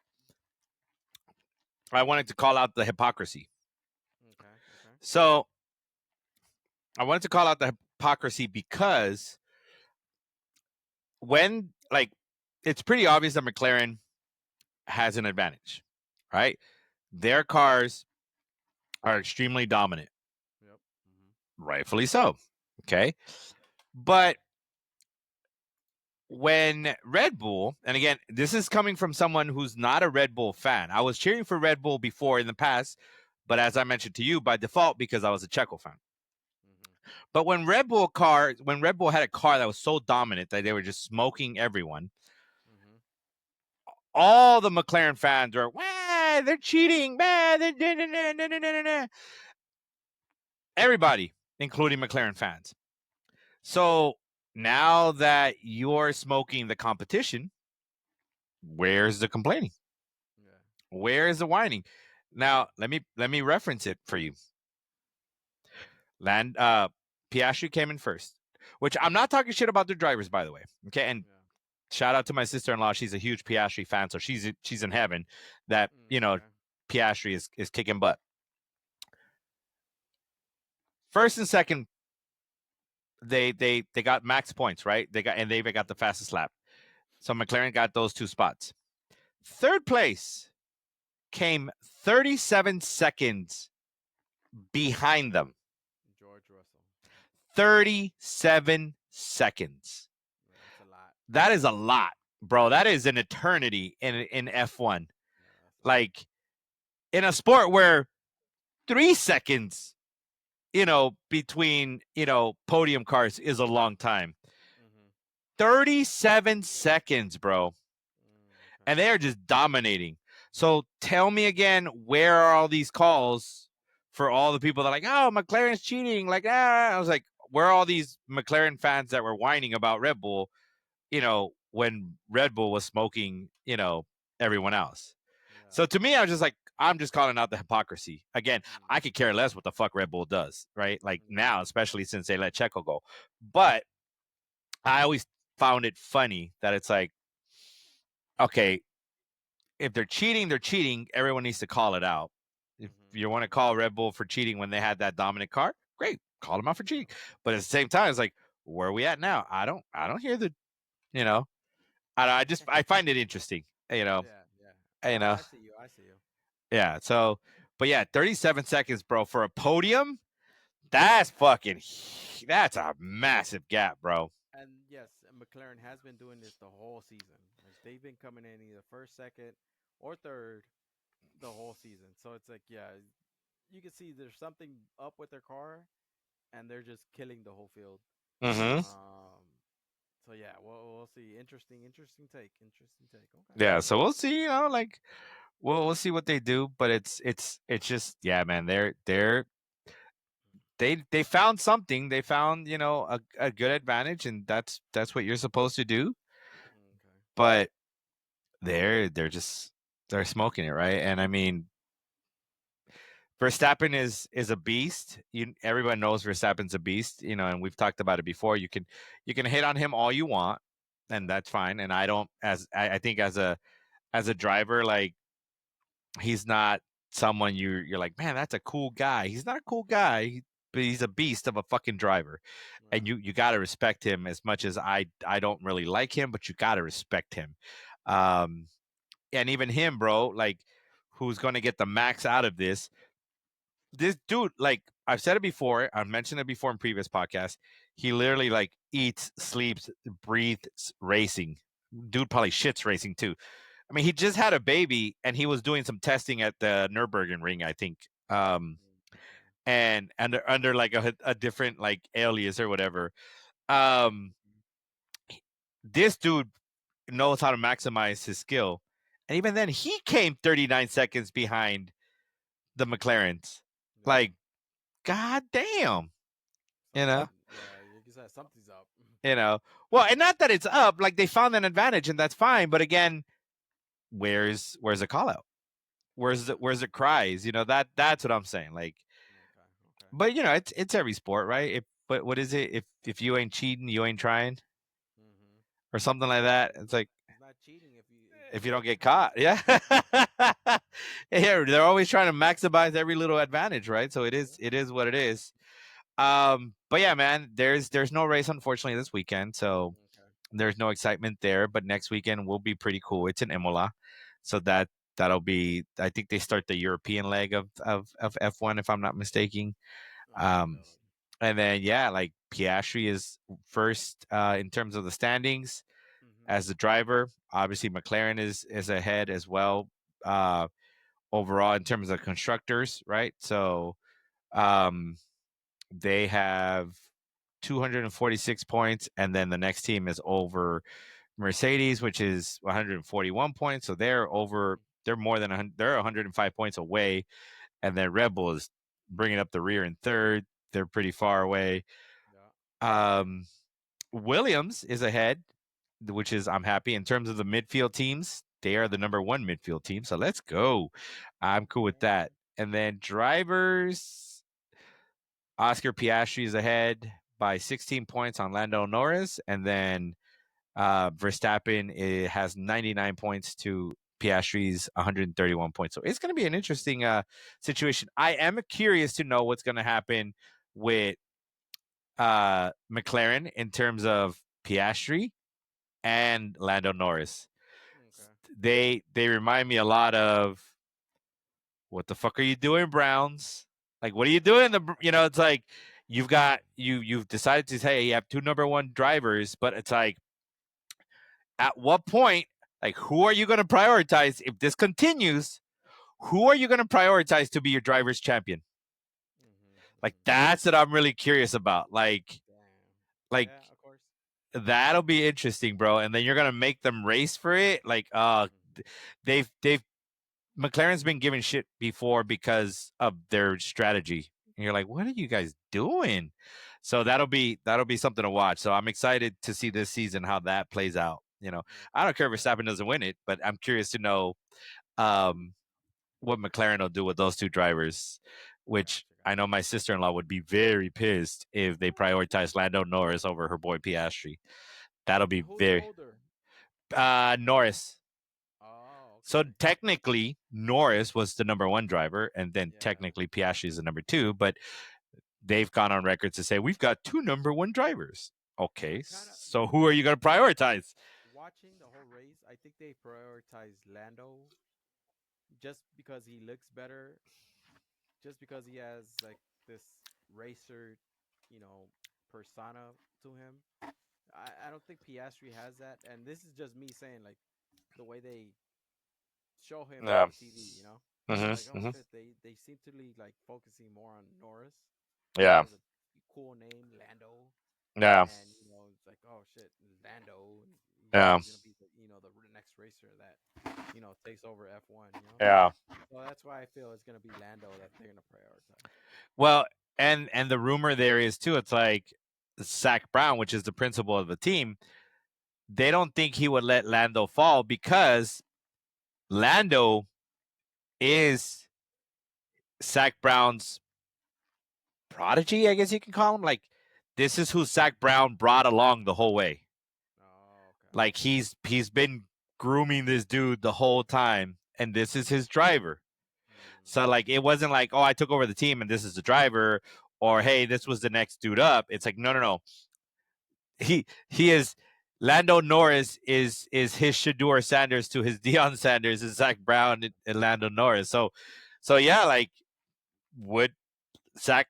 I wanted to call out the hypocrisy. Okay. Okay. So I wanted to call out the hypocrisy because when like it's pretty obvious that McLaren has an advantage, right? Their cars are extremely dominant, Yep. Mm-hmm. rightfully so. Okay. But when Red Bull, and again, this is coming from someone who's not a Red Bull fan. I was cheering for Red Bull before in the past, but as I mentioned to you, by default, because I was a Checo fan. Mm-hmm. But when Red Bull had a car that was so dominant that they were just smoking everyone, Mm-hmm. all the McLaren fans were, "Wow, they're cheating, man!" Everybody, including McLaren fans. So now that you're smoking the competition, where's the complaining? Yeah. Where is the whining? Now let me reference it for you. Land Piastri came in first, which I'm not talking shit about the drivers, by the way. Okay, and Yeah. shout out to my sister-in-law. She's a huge Piastri fan, so she's in heaven that Okay. Piastri is kicking butt. First and second, they got max points, right? They got the fastest lap. So McLaren got those two spots. Third place came 37 seconds behind them. George Russell. 37 seconds. Yeah, that's a lot. That is a lot, bro. That is an eternity in F1. Yeah, that's a lot. Like in a sport where 3 seconds, between, podium cars is a long time. Mm-hmm. 37 seconds, bro. Okay. And they are just dominating. So tell me again, where are all these calls for all the people that are like, oh, McLaren's cheating? Like, I was like, where are all these McLaren fans that were whining about Red Bull, when Red Bull was smoking, everyone else? Yeah. So to me, I was just like, I'm just calling out the hypocrisy. Again, I Mm-hmm. could care less what the fuck Red Bull does, right? Like Yeah. now, especially since they let Checo go. But I always found it funny that it's like, okay, if they're cheating, they're cheating. Everyone needs to call it out. If Mm-hmm. you want to call Red Bull for cheating when they had that dominant car, great, call him out for cheating. But at the same time, it's like, where are we at now? I don't hear the, you know, I find it interesting, you know, Yeah, yeah. you know, I see you. I see you. yeah. So, but yeah, 37 seconds, bro, for a podium. That's fucking, that's a massive gap, bro. And yes, McLaren has been doing this the whole season. Like, they've been coming in either first, second, or third the whole season. So it's like, yeah, you can see there's something up with their car, and they're just killing the whole field. Mm-hmm. Um, so yeah, we'll see. Interesting take. Interesting take. Okay, Yeah, okay. so we'll see. You know, like we'll see what they do, but it's just yeah, man. They found something. They found a good advantage, and that's what you're supposed to do. Okay. But they're smoking it, right? And I mean, Verstappen is a beast. Everyone knows Verstappen's a beast, and we've talked about it before. You can hit on him all you want, and that's fine. And I don't as I think as a driver, like he's not someone you're like, man, that's a cool guy. He's not a cool guy, but he's a beast of a fucking driver. And Right. you got to respect him as much as I don't really like him, but you got to respect him. Um and even him, bro, like who's going to get the max out of this dude, like I've said it before, I've mentioned it before in previous podcasts. He literally like eats, sleeps, breathes racing. Dude probably shits racing too. I mean, he just had a baby and he was doing some testing at the Nürburgring ring, I think. Okay. And under like a different like alias or whatever. Um, this dude knows how to maximize his skill. And even then, he came 39 seconds behind the McLarens. Yeah. Like, god damn, you know? Something. Yeah, you can say something's up. You know. Well, and not that it's up, like they found an advantage and that's fine, but again, where's the call out? Where's the cries? That's what I'm saying. Like, Okay. Okay. but it's every sport, right? But what is it? If you ain't cheating, you ain't trying, Mm-hmm. or something like Yeah, that. It's like it's not cheating if if you you don't don't get get caught. caught, yeah. Yeah, they're always trying to maximize every little advantage, right? So it is Yeah. it is what it is. But yeah, man, there's no race unfortunately this weekend, so Okay. there's no excitement there. But next weekend will be pretty cool. It's in Imola, so that'll be. I think they start the European leg of F1 if I'm not mistaken. Oh, okay. Um, and then yeah, like Piastri is first in terms of the standings Mm-hmm. as the driver. Obviously, McLaren is ahead as well uh, overall in terms of constructors, right? So um, they have 246 points, and then the next team is over Mercedes, which is 141 points. So they're over. They're more than 100, they're 105 points away, and then Red Bull is bringing up the rear in third. They're pretty far away. Yeah. Um, Williams is ahead, which is I'm happy in terms of the midfield teams. They are the number one midfield team, so let's go. I'm cool with Okay. that. And then drivers, Oscar Piastri is ahead by 16 points on Lando Norris, and then Verstappen has 99 points to Piastri's 131 points. So it's going to be an interesting situation. I am curious to know what's going to happen with McLaren in terms of Piastri and Lando Norris. Okay. They remind me a lot of what the fuck are you doing, Browns? Like what are you doing? It's like you've decided to say you have two number one drivers, but it's like at what point, like who are you going to prioritize if this continues? Who are you going to prioritize to be your driver's champion? Mm-hmm. Like Mm-hmm. that's what I'm really curious about. Damn. Like Yeah, of course. that'll be interesting, bro. And then you're gonna make them race for it. Like, Mm-hmm. they've McLaren's been given shit before because of their strategy. And you're like, what are you guys doing? So that'll be something to watch. So I'm excited to see this season how that plays out. I Okay. don't care if Okay. Verstappen doesn't win it, but I'm curious to know um, what McLaren will do with those two drivers. Which Gotcha. I know Gotcha. my sister-in-law would be very pissed if they prioritize Lando Norris over her boy Piastri. That'll be Who's very older? Norris. Oh, So okay. technically, Norris was the number one driver, and then Yeah. technically Piastri is the number two. But they've gone on record to say we've got two number one drivers. Okay, I kind of, so who are you going to prioritize? watching the whole race. I think they prioritize Lando just because he looks better, just because he has like this racer, you know, persona to him. I don't think Piastri has that, and this is just me saying like the way they show him Yeah. on TV. You know, like Mm-hmm, oh mm-hmm. shit, they seem to be like focusing more on Norris because he Yeah. has a cool name, Lando, Yeah. and you know it's like oh shit, Lando, Yeah. he's gonna be the the next racer that takes over F1. Yeah. So that's why I feel it's gonna be Lando that they're gonna prioritize. Well, and the rumor there is too. It's like Zach Brown, which is the principal of the team. They don't think he would let Lando fall because Lando is Zach Brown's prodigy, I guess you can call him. Like this is who Zach Brown brought along the whole way. Oh, okay. Like he's been grooming this dude the whole time, and this is his driver. Hmm. So like it wasn't like, oh, I took over the team and this is the driver, or hey, this was the next dude up. It's like no. He is Lando Norris is his Shador Sanders to his Deion Sanders is Zach Brown and Lando Norris. So yeah, like would Zach,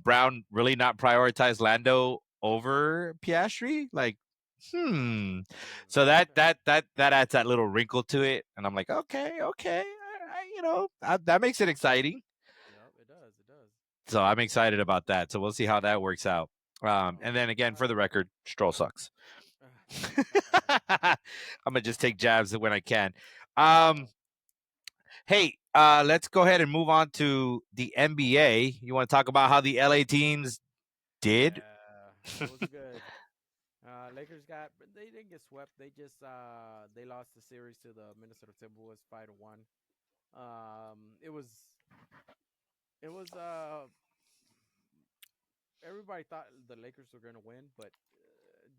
Brown really not prioritize Lando over Piastri? Like, So that Okay. that that that adds that little wrinkle to it, and I'm like, okay, that makes it exciting. Yep, it does. It does. So I'm excited about that. So we'll see how that works out. And Oh, then again, for the record, Stroll sucks. I'm gonna just take jabs when I can. Um, oh, hey, let's go ahead and move on to the NBA. You want to talk about how the LA teams did? yeah, it was good. Lakers got, but they didn't get swept. They just they lost the series to the Minnesota Timberwolves 5-1. It was everybody thought the Lakers were gonna win, but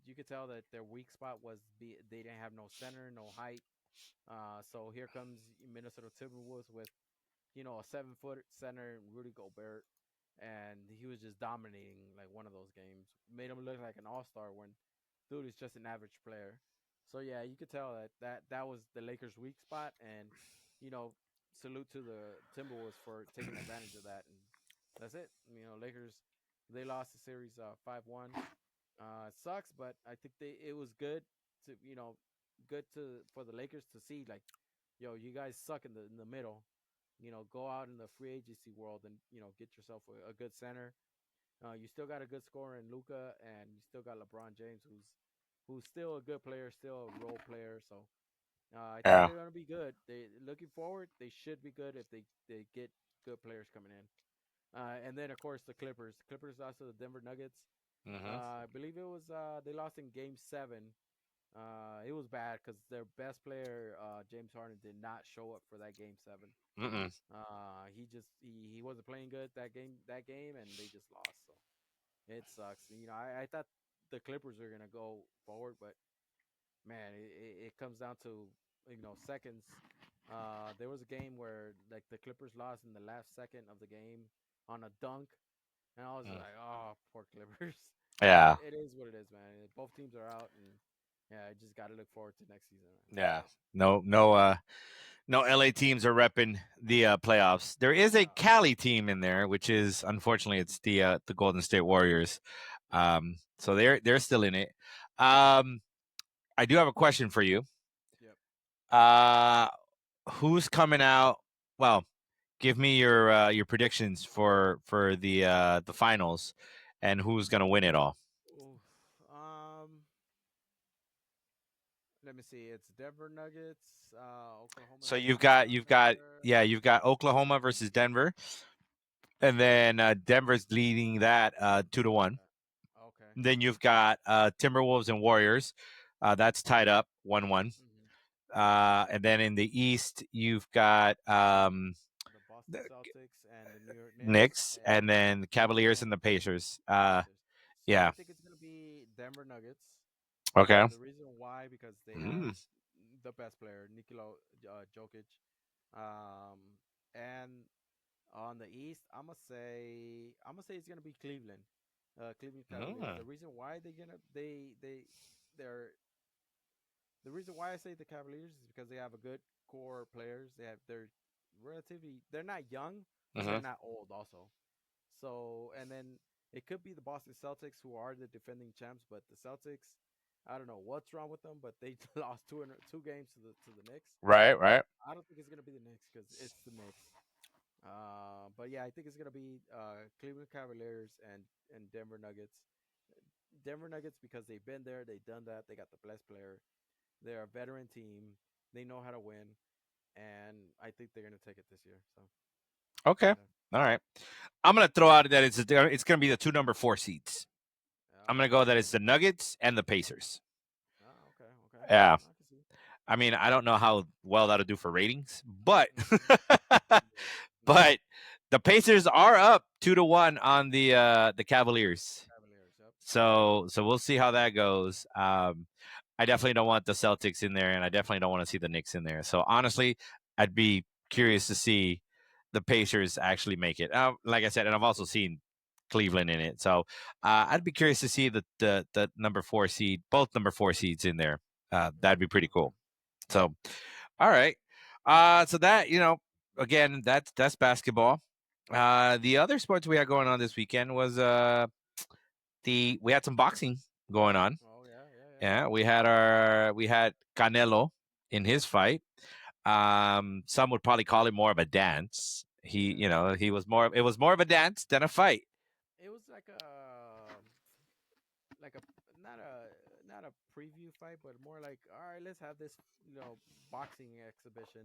you could tell that their weak spot was they didn't have no center, no height. So here comes Minnesota Timberwolves with a 7 foot center, Rudy Gobert, and he was just dominating like one of those games. Made him look like an all star when dude is just an average player. So yeah, you could tell that was the Lakers' weak spot, and you know, salute to the Timberwolves for taking advantage of that, and that's it. Lakers they lost the series 5-1. It sucks, but I think it was good to good to for the Lakers to see like, yo, you guys suck in the middle. Go out in the free agency world and get yourself a good center. You still got a good scorer in Luca, and you still got LeBron James, who's still a good player, still a role player. So I think Yeah. they're gonna be good. They looking forward, they should be good if they get good players coming in. And then of course the Clippers. Clippers lost to the Denver Nuggets. Mm-hmm. I believe it was they lost in Game 7. It was bad because their best player, James Harden, did not show up for that Game 7. Mm-mm. He wasn't playing good that game, and they just lost. So it sucks. I thought the Clippers were gonna go forward, but man, it comes down to seconds. There was a game where like the Clippers lost in the last second of the game on a dunk, and I was Mm. like, oh, poor Clippers. But Yeah. it is what it is, man. Both teams are out, and yeah, I just got to look forward to next season, man. That's Yeah. it. No LA teams are repping the playoffs. There is a No. Cali team in there, which is unfortunately it's the Golden State Warriors. Yep. So they're still in it. Um, I do have a question for you. Yep. Uh, who's coming out? Well, give me your predictions for the finals, and who's gonna win it all. Oof. Let me see. It's Denver Nuggets, Oklahoma So City Thunder. you've got Oklahoma versus Denver, and then Denver's leading that 2-1. Okay. Then you've got Timberwolves and Warriors. That's tied up 1-1. Hmm. And then in the East, you've got The Boston the Celtics and the New York Knicks Knicks, and and then the Cavaliers and and the Pacers. Pacers. So Yeah. I think it's gonna be Denver Nuggets. Okay. The reason why because they have Mm. the best player, Nikola Jokic, and On the East, I'm gonna say it's gonna be Cleveland. Cleveland Cavaliers. Mm. They're the reason why I say the Cavaliers is because they have a good core players. They're not young, but they're Mm-hmm. not old also. So and then it could be the Boston Celtics who are the defending champs, but the Celtics, I don't know what's wrong with them, but they lost two games to the Knicks. Right, right. I don't think it's gonna be the Knicks because it's the Knicks. But yeah, I think it's gonna be Cleveland Cavaliers and Denver Nuggets. Denver Nuggets because they've been there, they've done that. They got the best player. They're a veteran team. They know how to win, and I think they're gonna take it this year. So Okay. yeah, All right. I'm gonna throw out that it's gonna be the two number 4 seeds. I'm gonna go that okay. it's the Nuggets and the Pacers. Okay, okay. Yeah. I can see. I mean, I don't know how well that'll do for ratings, but Mm-hmm. Yeah, yeah. but the Pacers are up 2-1 on the Cavaliers. Cavaliers. Yep. So we'll see how that goes. I definitely don't want the Celtics in there, and I definitely don't want to see the Knicks in there. So honestly, I'd be curious to see the Pacers actually make it. Like I said, and I've also seen Cleveland in it, so I'd be curious to see the number 4 seed, both number 4 seeds in there. That'd be pretty Okay. cool. So, all right. So that again, that's basketball. The other sports we had going on this weekend was we had some boxing going on. Oh yeah, yeah, yeah. Yeah, we had Canelo in his fight. Some would probably call it more of a dance. Yeah. He was more. It was more of a dance than a fight. It was like a not a preview fight, but more like all right, let's have this boxing exhibition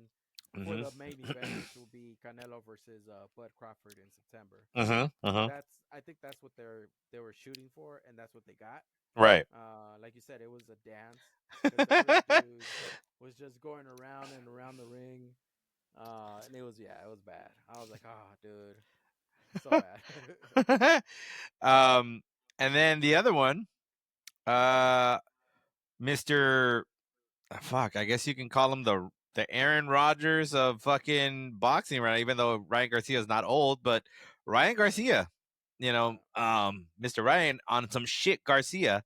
for Mm-hmm. the main event, which will be Canelo versus Bud Crawford in September. Mm-hmm. Mm-hmm. I think that's what they were shooting for, and that's what they got. Right. Like you said, it was a dance because the other dude was just going around and around the ring, and it was bad. I was like, oh, dude, so bad. um, and then the other one, uh, Mister Fuck. I guess you can call him the Aaron Rodgers of fucking boxing, right? Even though Ryan Garcia is not old, but Ryan Garcia, Yeah, Mr. Ryan on some shit Garcia,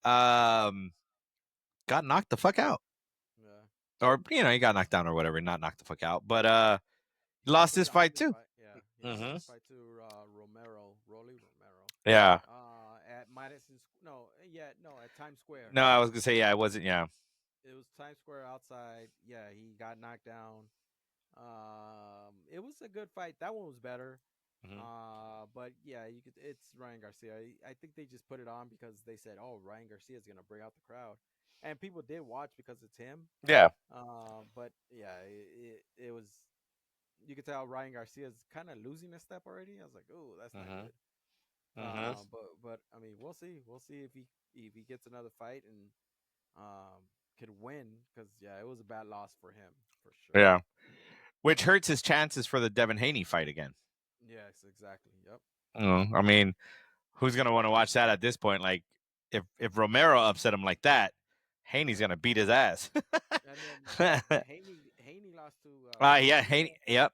um, got knocked the fuck out, yeah. or he got knocked down or whatever, not knocked the fuck out, but he He lost actually his lost fight his too. fight. Yeah, he lost Mm-hmm. his fight to Rolly Romero. Yeah. At Madison. No, yeah, no, at Times Square. No, I was gonna say yeah, it wasn't. Yeah. It was Times Square outside. Yeah, he got knocked down. It was a good fight. That one was better. Mm-hmm. But yeah, it's Ryan Garcia. I think they just put it on because they said, "Oh, Ryan Garcia is gonna bring out the crowd," and people did watch because it's him. Yeah. But yeah, it was. You could tell Ryan Garcia is kind of losing a step already. I was like, "Oh, that's not Mm-hmm. good." Mm-hmm. But I mean, we'll see. We'll see if he gets another fight and could win because yeah, it was a bad loss for him for sure. Yeah. Which hurts his chances for the Devin Haney fight again. Yes, exactly. Yep. I mean, who's gonna want to watch that at this point? Like, if Romero upset him like that, Haney's Yeah. gonna beat his ass. And then Haney lost to Yeah, Garcia, Haney. Yep.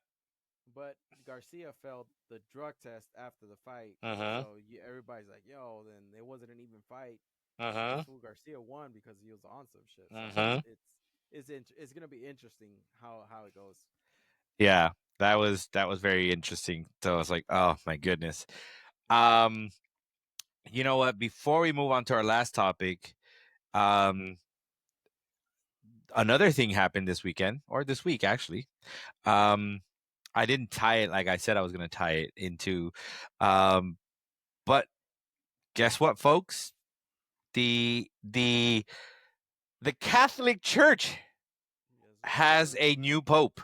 but Garcia failed the drug test after the fight. Uh-huh. So everybody's like, "Yo, then it wasn't an even fight." But this Uh-huh. fool Garcia won because he was on some shit. So Uh-huh. it's gonna be interesting how it goes. Yeah, that was very interesting. So I was like, oh my goodness. Um, you know what? Before we move on to our last topic, um, another thing happened this weekend or this week actually. Um, I didn't tie it like I said I was going to tie it into, um, but guess what, folks? The the the Catholic Church Yes, has sir. a new pope.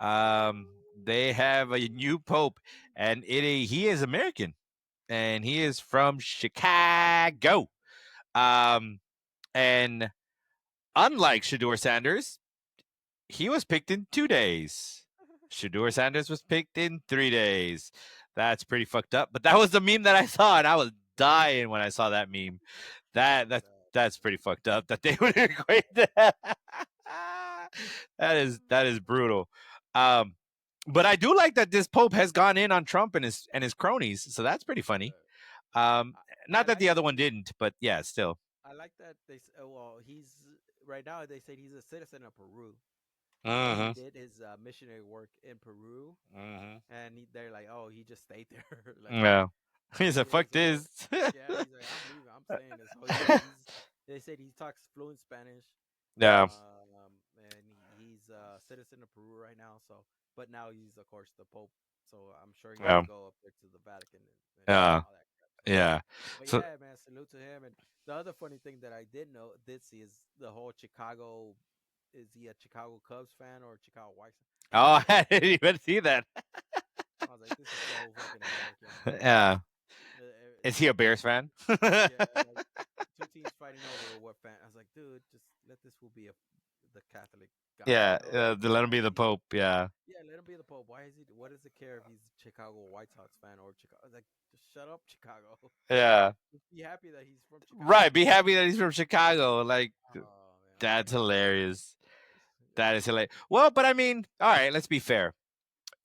Um, they Ooh. have a new pope, and he is American, and he is from Chicago. Um, and unlike Shador Sanders, he was picked in 2 days. Shador Sanders was picked in 3 days. That's pretty fucked up. But that was the meme that I saw, and I was dying when I saw that meme. That That's that sad. that's pretty fucked up. That they would equate that. That is brutal. Um, But I do like that this Pope has gone in on Trump and his cronies, so that's pretty funny. Yeah. Um, I not that like the other that. one didn't, but yeah, still. I like that well, he's right now. They said he's a citizen of Peru. So he Mm-hmm. did his missionary work in Peru, Mm-hmm. and they're like, oh, he just stayed there. Like Yeah. He said, "Fuck he's like, this." yeah, he's like, I'm leaving. I'm staying. There. So yeah, he's. They said he talks fluent Spanish, Yeah. and he's a citizen of Peru right now. So, but now he's of course the Pope. So I'm sure he Yeah. can go up there to the Vatican and Yeah. all that crap. So, Yeah. but So, yeah, man, salute to him. And the other funny thing that I did see is the whole Chicago. Is he a Chicago Cubs fan or a Chicago White Sox? I oh, was like, I didn't even see that. I was like, this is so fucking American. Yeah. Is he a Like, Bears fan? yeah, like two teams fighting over what fan. I was like, dude, just let this will be the Catholic guy, Yeah. Let him Why be is the he? Pope. Yeah. Yeah, let him be the Pope. Why is he? What does it care if he's a Chicago White Sox fan or Chicago? I was like, just shut up, Chicago. Yeah. Just be happy that he's from Right. Chicago. Be happy that he's from Chicago. Like, Oh man, I was that's like, oh my hilarious. goodness. That is hilarious. Well, but I mean, all right, let's be fair.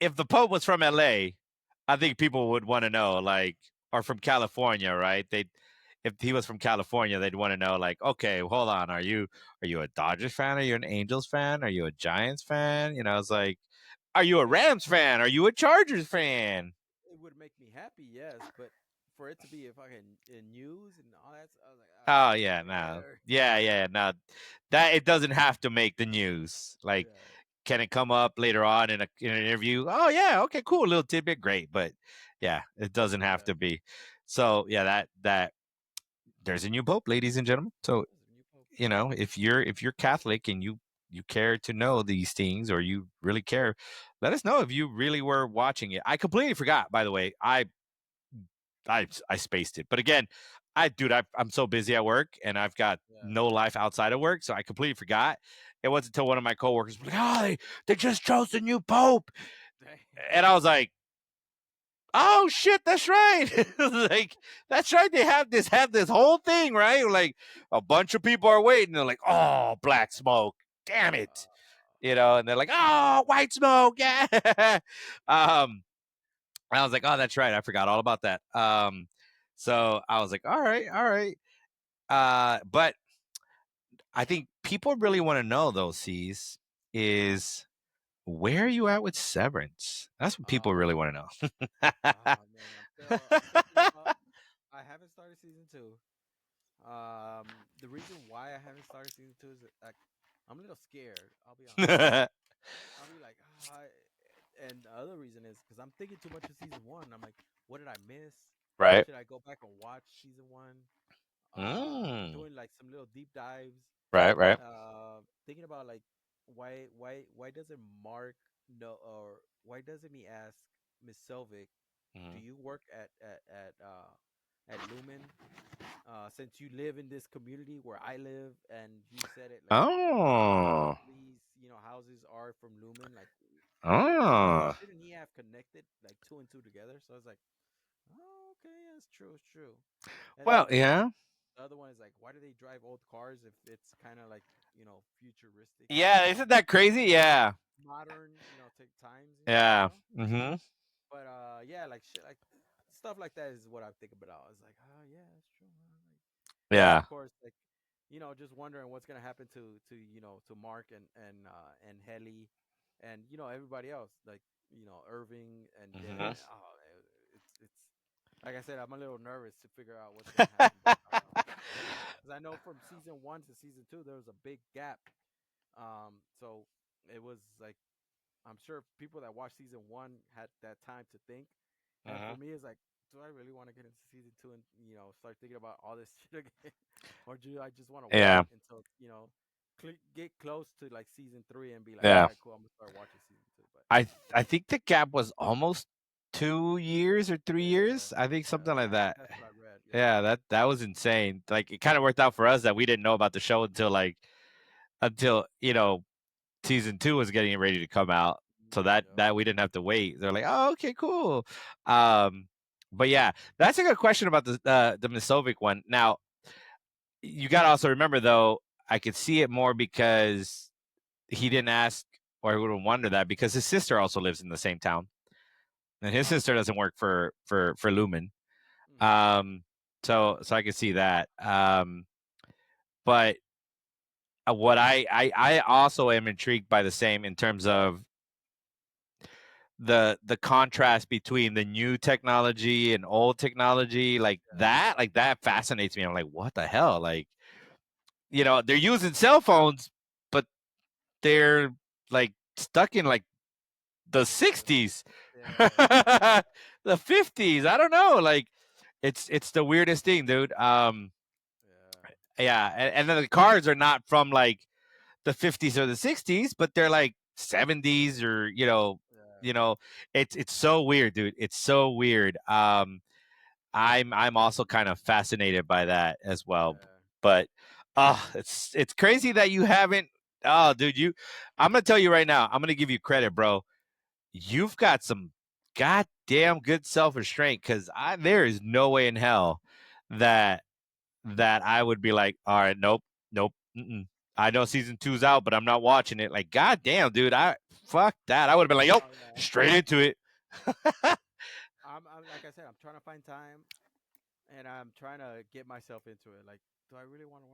If the Pope was from LA, I think people would want to know, like, or from California, right? They, if he was from California, they'd want to know, like, okay, hold on, are you a Dodgers fan? Are you an Angels fan? Are you a Giants fan? It's like, are you a Yeah, Rams fan? Are you a Chargers fan? it would make me happy, yes, but for it to be if I can in news and all that, I was like, Oh get yeah, out of no, here. yeah, yeah, no, that it doesn't have to make the news. Like, Yeah, can it come up later on in an interview? Oh yeah, okay, cool, little tidbit, great. But yeah, it doesn't have yeah. to be. So yeah, that there's a new pope, ladies and gentlemen. So This is a new pope. if you're Catholic and you care to know these things, or you really care, let us know if you really were watching it. I completely forgot, by the way. I spaced it, but again, I'm so busy at work, and I've got Yeah. no life outside of work, so I completely forgot. It wasn't until one of my coworkers was like, "Oh, they just chose the new pope," and I was like, "Oh shit, that's right!" Like, that's right. They have this whole thing, right? Like, a bunch of people are waiting. They're like, "Oh, black smoke, damn it," and they're like, "Oh, white smoke, yeah." um, I was like, "Oh, that's right. I forgot all about that." So I was like, "All right, all right." But I think people really want to know, though, Ceez, is where are you at with Severance? That's what people really want to know. Man, I'm thinking about. I haven't started season two. The reason why I haven't started season two is that, like, I'm a little scared. I'll be honest. I'll be like, and the other reason is because I'm thinking too much of season one. I'm like, what did I miss? Right. Should I go back and watch season one? Mm. Doing like some little deep dives. Right. Right. Thinking about like why doesn't Mark know, or why doesn't he ask Miss Selvig, do Mhm. you work at Lumen? Since you live in this community where I live, and you said it like Oh. all these houses are from Lumen, like Oh. shouldn't he have connected like two and two together? So I was like, oh, okay, yeah, it's true, it's true. And Well, then yeah. the other one is like, why do they drive old cars if it's kind of like futuristic, Yeah. Isn't that crazy? Yeah. modern, take times and shit, Yeah. Mm-hmm. But yeah, like shit, like stuff like that is what I'm thinking about. I was like, oh yeah, that's true. And then Yeah. of course, like just wondering what's gonna happen to Mark and Helly, and everybody else, like Irving and Mm-hmm. Dylan. Oh, it's like I said, I'm a little nervous to figure out what's gonna happen, but because I know from season one to season two there was a big gap. So it was like I'm sure people that watched season one had that time to think, and for Mm-hmm. me, it's like, do I really want to get into season two and start thinking about all this shit again, or do I just want to Yeah. wait until get close to like season three and be like, all Yeah. right, cool, I'm gonna start watching season two. But I think the gap was almost 2 years or three yeah, years. I think yeah, something like I think that. that's what I read. Yeah, Yeah, that was insane. Like, it kind of worked out for us that we didn't know about the show until season two was getting ready to come out. So that yep. that we didn't have to wait. They're like, "Oh, okay, cool." Um, but yeah, that's a good question about the Misovic one. Now, you got to also remember, though, I could see it more because he didn't ask, or I wouldn't wonder that because his sister also lives in the same town, and his Oh, sister okay. doesn't work for Lumen. Mm-hmm. Um, so I can see that. But what I also am intrigued by the same in terms of the contrast between the new technology and old technology, Yeah. like that fascinates me. I'm like, what the hell? Like, they're using cell phones, but they're like stuck in like the The, 60s, yeah. the 50s. I don't know. Like, it's the weirdest thing, dude. Yeah. Yeah, and then the cars are not from like the 50s or the 60s, but they're like 70s or you Yeah. know, it's so weird, dude. It's so weird. I'm also kind of fascinated by that as well. Yeah. But it's crazy that you haven't. Oh, dude, I'm gonna tell you right now. I'm gonna give you credit, bro. You've got some goddamn good self restraint because I there is no way in hell that I would be like, all right, nope, nope. Mm-mm. I know season two's out, but I'm not watching it. Like, goddamn, dude, I fuck that. I would have been like, nope, Oh yeah. straight into it. I'm like I said, I'm trying to find time, and I'm trying to get myself into it. Like, do I really want to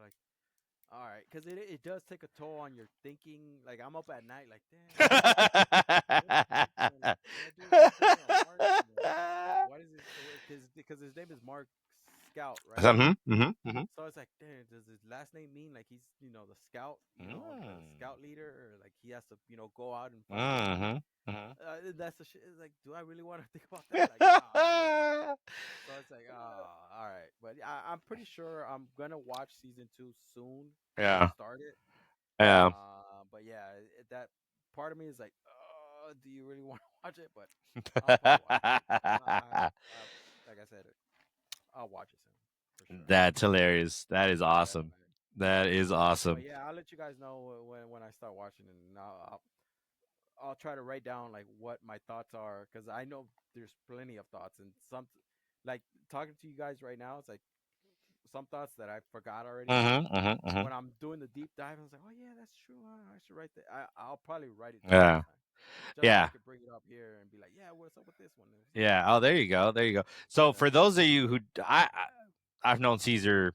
like all right, because it does take a toll on your thinking. Like, I'm up at night, like, damn, what's Mark doing? Like, did I do the same thing about Mark? And then, what is his? Because his name is Mark Scout, right? Mm-hmm, mm-hmm, mm-hmm. So it's like, damn, does his last name mean like he's the scout, the scout leader, or like he has to go out and fight them? And Mm-hmm, mm-hmm. that's the shit. It's like, do I really want to think about that? Like, nah, dude. Like, so it's like, all right. But I'm pretty sure I'm gonna watch season two soon. I'm gonna Yeah, start it. yeah. But yeah, that part of me is like, do you really want to watch it? But I'll probably watch it. Like I said, I'll watch it soon for sure. That's hilarious. That is Yeah, awesome. man. That is But awesome. yeah, I'll let you guys know when I start watching it, and I'll try to write down like what my thoughts are because I know there's plenty of thoughts and some like talking to you guys right now. It's like some thoughts that I forgot already, but Mm-hmm, mm-hmm, mm-hmm. when I'm doing the deep dive, I was like, oh yeah, that's true. I should write that. I'll probably write it down Yeah, next time, just so I yeah. could bring it up here and be like, yeah, what's up with this one? Yeah. Oh, there you go. There you go. So for Yeah. those of you who I've known Caesar,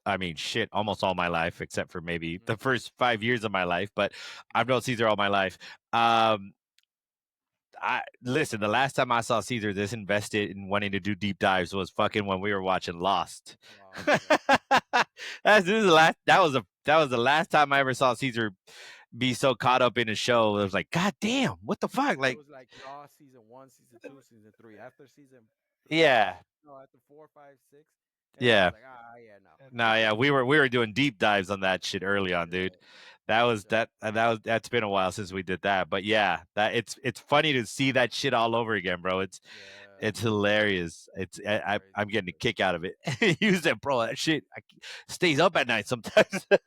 I mean, shit, almost all my life, except for maybe Hmm. the first 5 years of my life. But I've known Caesar all my life. Um, I listen. The last time I saw Caesar this invested in wanting to do deep dives was fucking when we were watching Lost. Lost. Yeah. This is the last. That was the last time I ever saw Caesar be so caught up in a show. It was like, God damn, what the fuck? It Like, was like Lost season one, season two, season three. After season five, yeah, no, after four, five, six, and then I yeah. was like, yeah, no. No, yeah, we were doing deep dives on that shit early on, dude. Yeah, That's been a while since we did that. But yeah, that it's funny to see that shit all over again, bro. yeah, It's hilarious. crazy, I'm getting a crazy. kick out of it. Use that, bro. That shit stays up at night sometimes. Yeah,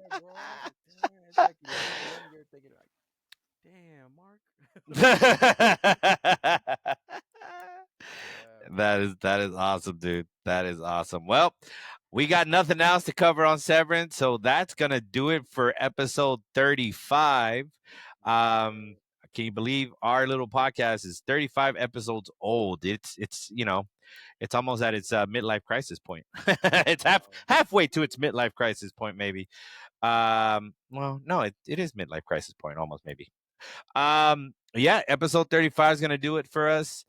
bro. It's like, damn. It's like 11 p.m. You're thinking like, damn, Mark. Yeah, man. That is awesome, dude. That is awesome. Well, we got nothing else to cover on Severance, so that's gonna do it for episode 35. Yes, sir. Um, can you believe our little podcast is 35 episodes old? It's almost at its midlife crisis point. It's Wow. halfway to its midlife crisis point, maybe. Well, no, it is midlife crisis point, almost maybe. Yeah, episode 35 is gonna do it for us.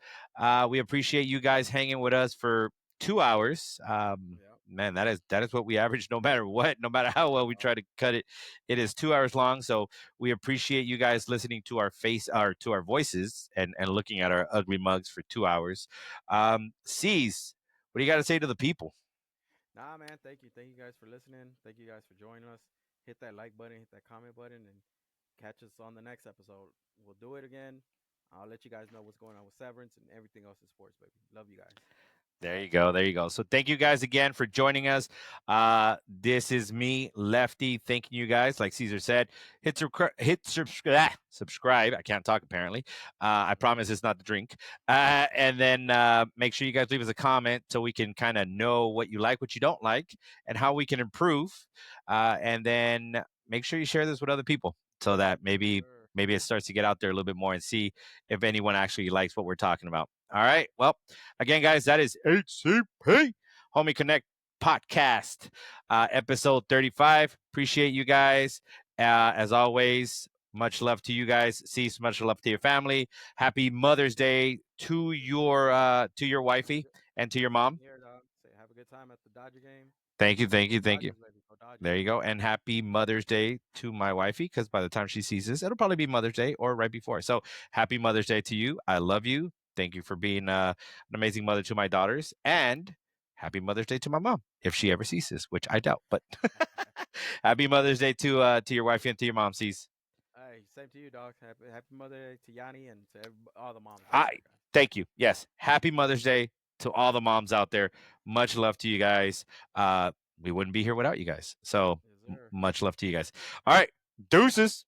We appreciate you guys hanging with us for 2 hours. Yeah. Man, that is what we average no matter what, no matter how well we try to cut it. It is 2 hours long. So we appreciate you guys listening to our face or to our voices and looking at our ugly mugs for 2 hours. Ceez, what do you gotta say to the people? Nah, man. Thank you. Thank you guys for listening. Thank you guys for joining us. Hit that like button, hit that comment button, and catch us on the next episode. We'll do it again. I'll let you guys know what's going on with Severance and everything else in sports, baby. Love you guys. There you go. There you go. So thank you guys again for joining us. This is me, Lefty, thanking you guys. Like Caesar said, subscribe. I can't talk apparently. I promise it's not the drink. And then make sure you guys leave us a comment so we can kind of know what you like, what you don't like, and how we can improve. And then make sure you share this with other people. so that Yes, maybe sir. maybe it starts to get out there a little bit more and see if anyone actually likes what we're talking about. All right. Well, again, guys, that is HCP Homie Connect podcast, episode 35. Appreciate you guys. As always, much love to you guys. Cease, much love to your family. Happy Mother's Day to your Have a wifey good and to your same mom. here, dog. Say have a good time at the Dodger game. Thank you, thank Go you, thank you. Dodgers, baby. Go Dodgers. There you go. And happy Mother's Day to my wifey, because by the time she sees this, it'll probably be Mother's Day or right before. So happy Mother's Day to you. I love you. Thank you for being an amazing mother to my daughters. And happy Mother's Day to my mom, if she ever sees this, which I doubt. But happy Mother's Day to your wifey and to your mom, sees. Hey, same to you, dog. Happy Mother Day to Yanni and to all the moms out I there, guys. thank you. Yes. Happy Mother's Day to all the moms out there. Much love to you guys. We wouldn't be here without you guys. So Yes, sir. much love to you guys. All right. Deuces.